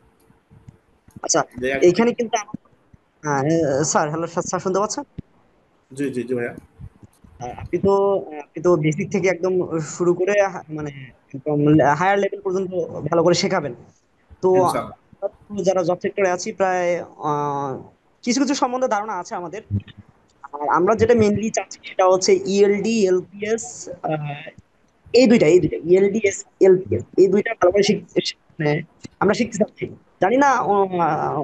আচ্ছা, এইখানে কিন্তু স্যার, হ্যালো স্যার, শুনতে পাচ্ছেন? জি জি জি ভাইয়া। আপনি তো বেসিক থেকে একদম শুরু করে মানে একদম হায়ার লেভেল পর্যন্ত ভালো করে শেখাবেন। তো ইনশাআল্লাহ। যারা জব সেক্টরে আছি প্রায় কিছু কিছু সম্বন্ধে ধারণা আছে আমাদের। আর আমরা যেটা মেইনলি চাচ্ছি সেটা হচ্ছে ইএলডি, এলপিএস, এই দুইটা ইএলডি, এলপিএস, এই দুইটা ভালো করে মানে আমরা শিখতে চাচ্ছি। জানি না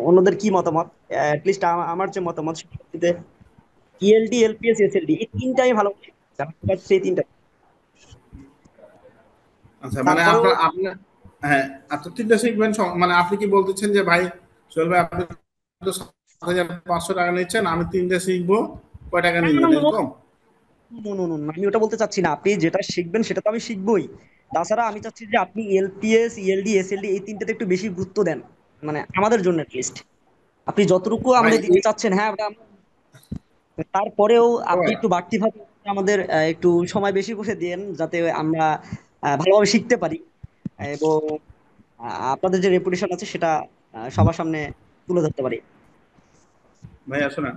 অন্যদের কি মতামত, লিস্ট আমার যে মতামত সেটা ইএলডি, এলপিএস, এসএলডি, এই তিনটাই ভালো করে শিখতে চাচ্ছি, এই তিনটা। আচ্ছা, মানে আপনার হ্যাঁ, আপনি 3টা শিখবেন। মানে আপনি কি বলতেছেন যে ভাই সোহেল ভাই, আপনি তো 7,500 টাকা নিচ্ছেন, আমি 3টা শিখবো, কয় টাকা নিবেন এরকম? আমি ওটা বলতে চাচ্ছি না। আপনি যেটা শিখবেন সেটা তো আমি শিখবই। তাছাড়া আমি চাচ্ছি যে আপনি এলপিএস, ইএলডি, এসএলডি এই তিনটাতে একটু বেশি গুরুত্ব দেন, মানে আমাদের জন্য লিস্ট। আপনি যতটুকু আমাদের দিতে চাচ্ছেন, হ্যাঁ ওটা তারপরেও আপনি একটু বাড়তি ভাবে আমাদের একটু সময় বেশি করে দেন, যাতে আমরা ভালোভাবে শিখতে পারি এবং আপনাদের যে রেপুটেশন আছে সেটা সবার সামনে তুলে ধরতে পারি। ভাই আসলে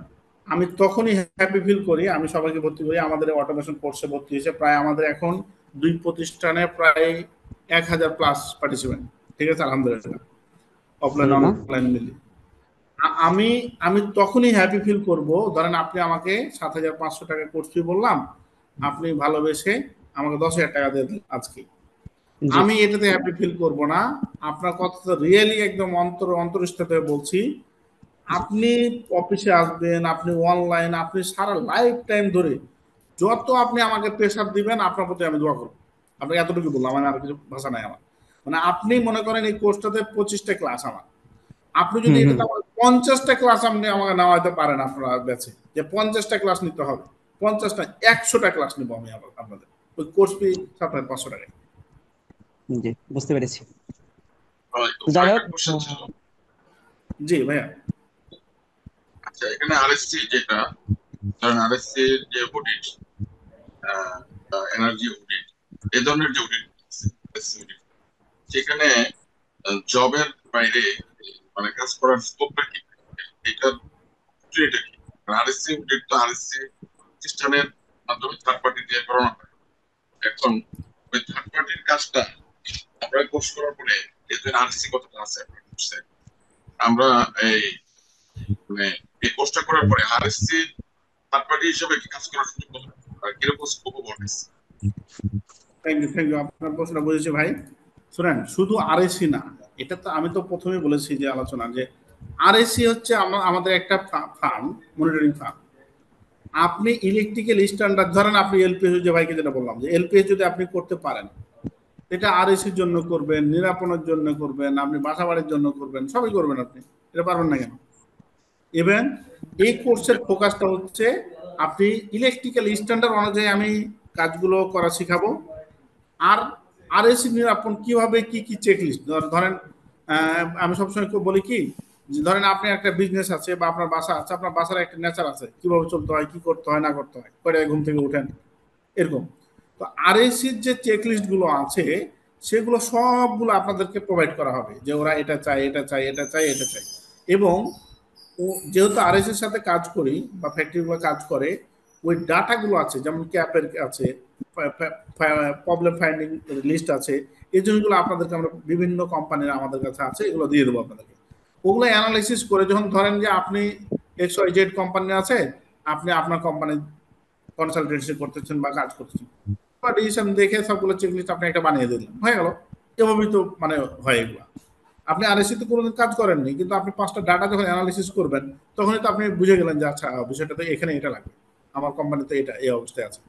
আমি তখনই হ্যাপি ফিল করি, আমি সবাইকে ভর্তি করি আমাদের অটোমেশন কোর্সে ভর্তি হয়েছে প্রায় আমাদের এখন 2 প্রতিষ্ঠানে প্রায় 1,000+ পার্টিসিপেন্ট, ঠিক আছে, আলহামদুলিল্লাহ, অফলাইন অনলাইন মিলে। আমি তখনই হ্যাপি ফিল করব, ধরেন আপনি আমাকে 7,500 টাকা কোর্স ফি বললাম, আপনি ভালোবেসে আমাকে 10,000 টাকা দিয়ে দিন আজকে, আমি এটাতে হ্যাপি ফিল করব না। আপনার কথা রিয়েলি একদম অন্তরস্থ হয়ে বলছি, আপনি অফিসে আসবেন, আপনি অনলাইন, আপনি সারা লাইফ টাইম ধরে যত আপনি আমাকে প্রেশার দিবেন, আপনার প্রতি আমি দোয়া করব। আপনাকে এতটুকু বললাম, মানে আর কিছু ভাষা নাই আমার। মানে আপনি মনে করেন এই কোর্সটাতে 25টা ক্লাস আমার, আপনি যদি এটাতে 50টা ক্লাস আপনি আমাকে নেওয়াতে পারেন আপনার ব্যাচে, যে 50টা ক্লাস নিতে হবে, 50টা 100টা ক্লাস নিব আমি আপনাদের, ওই কোর্স ফি 7,500 টাকা। জি, বুঝতে পেরেছি। যাই হোক, জি ভাইয়া। আচ্ছা, এখানে আরএসসি যেটা, ধরেন আরএসসি যে অডিট, এনার্জি অডিট, এই ধরনের যে অডিট সেখানে জবের বাইরে মানে কাজ করার স্কোপটা কি, এটার এটা কি? আরএসসি অডিট তো আরএসসি প্রতিষ্ঠানের মাধ্যমে থার্ড পার্টি দিয়ে করানো হয়। এখন ওই থার্ড পার্টির কাজটা আমরা কোর্স করার পরে এদের আরএসসি কতটা আছে আমরা এই মানে এই কোর্সটা করার পরে আরএসসি থার্ড পার্টি হিসেবে কি কাজ করার সুযোগ পাবো আর কিরকম স্কোপ হবে? থ্যাংক ইউ আপনার প্রশ্নটা বুঝেছি ভাই। শুনেন, শুধু আরএসসি না, এটা তো আমি তো প্রথমে বলেছি যে আলোচনা যে আরএসসি হচ্ছে আমাদের একটা ফার্ম, মনিটরিং ফার্ম। আপনি ইলেকট্রিক্যাল স্ট্যান্ডার্ড ধরেন, আপনি এলপিএস যে ভাইকে যেটা বললাম যে এলপিএস যদি আপনি করতে পারেন, এটা আরএসির জন্য করবেন, নিরাপনের জন্য করবেন, আপনি বাসা বাড়ির জন্য করবেন, সবই করবেন। আপনি এটা পারবেন না কেন? ইভেন এই কোর্সের ফোকাসটা হচ্ছে আপনি ইলেকট্রিক্যাল স্ট্যান্ডার্ড অনুযায়ী আমি কাজগুলো করা শিখাবো। আর আরএসি নিরাপন কিভাবে কি কি চেকলিস্ট ধরেন, আমি সবসময় বলি কি, ধরেন আপনি একটা বিজনেস আছে বা আপনার বাসা আছে, আপনার বাসার একটা নেচার আছে, কিভাবে চলতে হয়, কি করতে হয় না করতে হয়, কয়টায় ঘুম থেকে উঠেন, এরকম। তো আরএসির যে চেকলিস্ট গুলো আছে সেগুলো সবগুলো আপনাদেরকে প্রোভাইড করা হবে, যে ওরা এটা চাই, এটা চাই, এটা চাই, এটা চাই। এবং যেহেতু আরএসির সাথে কাজ করি বা ফ্যাক্টরিগুলো কাজ করে, ওই ডাটাগুলো আছে, যেমন ক্যাপের আছে, প্রবলেম ফাইন্ডিং লিস্ট আছে, এই জিনিসগুলো আপনাদেরকে আমরা বিভিন্ন কোম্পানির আমাদের কাছে আছে, এগুলো দিয়ে দেবো আপনাদেরকে। ওগুলো অ্যানালাইসিস করে যখন ধরেন যে আপনি XYZ কোম্পানি আছে, আপনি আপনার কোম্পানি কনসালটেন্সি করতেছেন বা কাজ করতেছেন, বা ডিসিশন দেখে সবগুলো চেকলিস্ট আপনি একটা বানিয়ে দিলেন, হয়ে গেল। এভাবেই তো মানে হয় এগুলো। আপনি আরএসসি তে কোনোদিন কাজ করেননি, কিন্তু আপনি 5টা ডাটা যখন অ্যানালাইসিস করবেন তখনই তো আপনি বুঝে গেলেন যে আচ্ছা বিষয়টা তো এখানে এটা লাগবে, আমার কোম্পানিতে এটা এই অবস্থায় আছে।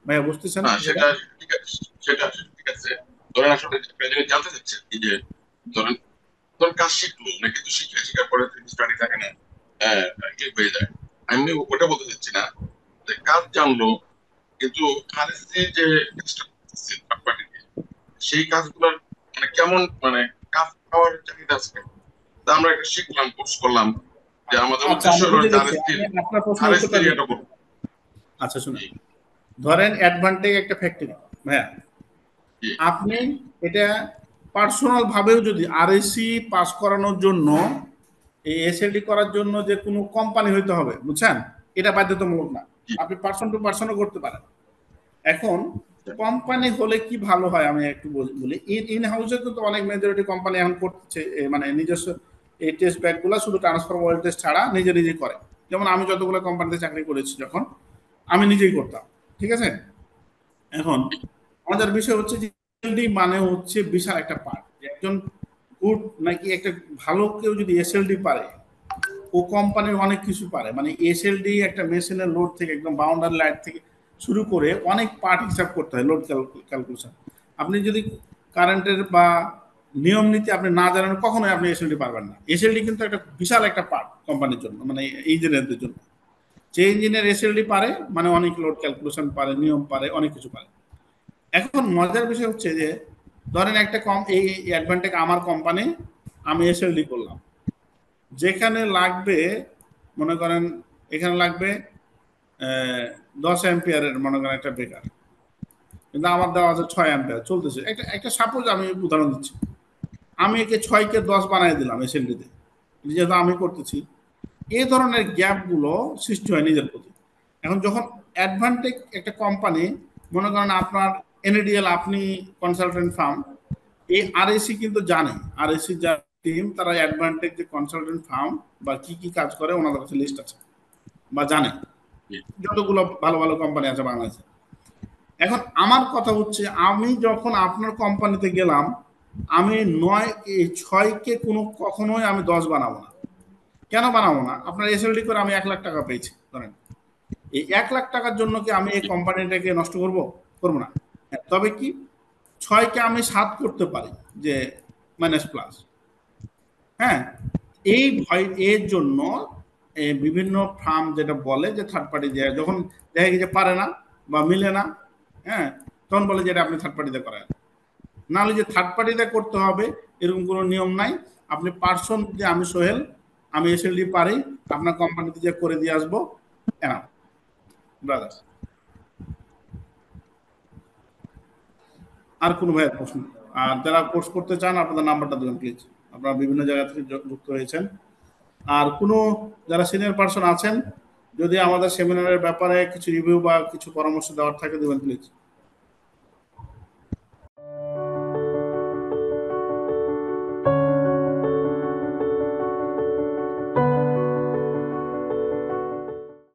ভাইয়া বুঝতেছেন? সেটা ঠিক আছে, সেটা ঠিক আছে। ধরেন আসলে জানতে চাচ্ছেন যে ধরেন কাজ শিখলো না, কিন্তু শিখার পরে স্টাডি থাকে না, হয়ে যায়। আমি ওটা বলতে চাচ্ছি না যে কাজ জানলো কিন্তু আরএসসি যে সেই কাজগুলোর মানে কেমন মানে কাজ পাওয়ার চাহিদা আছে। তা আমরা একটা শিখলাম, কোর্স করলাম, যে আমাদের উদ্দেশ্য হলো আরএসসি এটা করব। আচ্ছা শুনুন, ধরেন অ্যাডভান্টেজ একটা ফ্যাক্টরি, ভাইয়া আপনি এটা পার্সোনাল ভাবেও যদি আরএসসি পাস করানোর জন্য, এই এসএলডি করার জন্য যে কোনো কোম্পানি হইতে হবে, বুঝছেন, এটা বাধ্যতামূলক না, আপনি পার্সন টু পার্সনও করতে পারেন। এখন কোম্পানি হলে কি ভালো হয় আমি একটু বলি। ইন হাউসে কিন্তু অনেক মেজরিটি কোম্পানি এখন করছে, মানে নিজস্ব এই টেস্ট ব্যাকগুলো শুধু ট্রান্সফার ওয়েল টেস্ট ছাড়া নিজেই করে। যেমন আমি যতগুলো কোম্পানিতে চাকরি করেছি যখন, আমি নিজেই করতাম, ঠিক আছে। এখন আমাদের বিষয় হচ্ছে যে এসএলডি মানে হচ্ছে বিশাল একটা পার্ট। একজন গুড নাকি একটা ভালো কেউ যদি এসএলডি পারে, ও কোম্পানির অনেক কিছু পারে। মানে এসএলডি একটা মেশিনের লোড থেকে একদম বাউন্ডারি লাইট থেকে শুরু করে অনেক পার্ট হিসাব করতে হয়, লোড ক্যালকুলেশন। আপনি যদি কারেন্টের বা নিয়ম নীতি আপনি না জানেন, কখনোই আপনি এসএলডি পারবেন না। এসএলডি কিন্তু একটা বিশাল একটা পার্ট কোম্পানির জন্য, মানে ইঞ্জিনিয়ারদের জন্য। যে ইঞ্জিনিয়ার এসএলডি পারে মানে অনেক লোড ক্যালকুলেশন পারে, নিয়ম পারে, অনেক কিছু পারে। এখন মজার বিষয় হচ্ছে যে ধরেন একটা এই অ্যাডভান্টেজ আমার কোম্পানি, আমি এসএলডি করলাম, যেখানে লাগবে মনে করেন এখানে লাগবে 10 অ্যাম্পিয়ারের মনে করেন একটা ব্রেকার, কিন্তু আমার দেওয়া আছে 6 অ্যাম্পিয়ার চলতেছে। একটা সাপোজ আমি উদাহরণ দিচ্ছি, আমি একে 6কে 10 বানিয়ে দিলাম এসএলডিতে, যেহেতু আমি করতেছি। এই ধরনের গ্যাপগুলো সৃষ্টি হয় নিজের প্রতি। এখন যখন অ্যাডভান্টেজ একটা কোম্পানি, মনে করেন আপনার এনএডিএল, আপনি কনসালটেন্ট ফার্ম, এই আরএসি কিন্তু জানে, আরএসি যা টিম তারা অ্যাডভান্টেজ যে কনসালটেন্ট ফার্ম বা কি কি কাজ করে ওনাদের কাছে লিস্ট আছে বা জানে, যতগুলো ভালো ভালো কোম্পানি আছে বাংলাদেশে। এখন আমার কথা হচ্ছে, আমি যখন আপনার কোম্পানিতে গেলাম, আমি 6কে কখনোই আমি 10 বানাবো না। কেন বানাবো না? আপনার এসএলডি করে আমি 1 লাখ টাকা পেয়েছি ধরেন, এই 1 লাখ টাকার জন্য কি আমি এই কোম্পানিটাকে নষ্ট করবো না। তবে কি 6কে আমি 7 করতে পারি, যে মাইনাস প্লাস। হ্যাঁ, এই ভয় এর জন্য বিভিন্ন ফার্ম যেটা বলে যে থার্ড পার্টি যে যখন দেখা গেছে পারে না বা মিলে না, হ্যাঁ, তখন বলে যে এটা আপনি থার্ড পার্টিতে করেন। নাহলে যে থার্ড পার্টিতে করতে হবে এরকম কোনো নিয়ম নাই। আপনি পার্সন যে আমি সোহেল, আমি এসএলডি পারি, আপনার কোম্পানিতে যে করে দিয়ে আসবো, ব্রাদার। আর কোনো ভাইয়ের প্রশ্ন? আর যারা কোর্স করতে চান আপনাদের নাম্বারটা দেবেন প্লিজ, আপনারা বিভিন্ন জায়গা থেকে যুক্ত হয়েছেন। আর কোনো যারা সিনিয়র পার্সন আছেন, যদি আমাদের সেমিনারের ব্যাপারে কিছু রিভিউ বা কিছু পরামর্শ দেওয়ার থাকে দেবেন প্লিজ।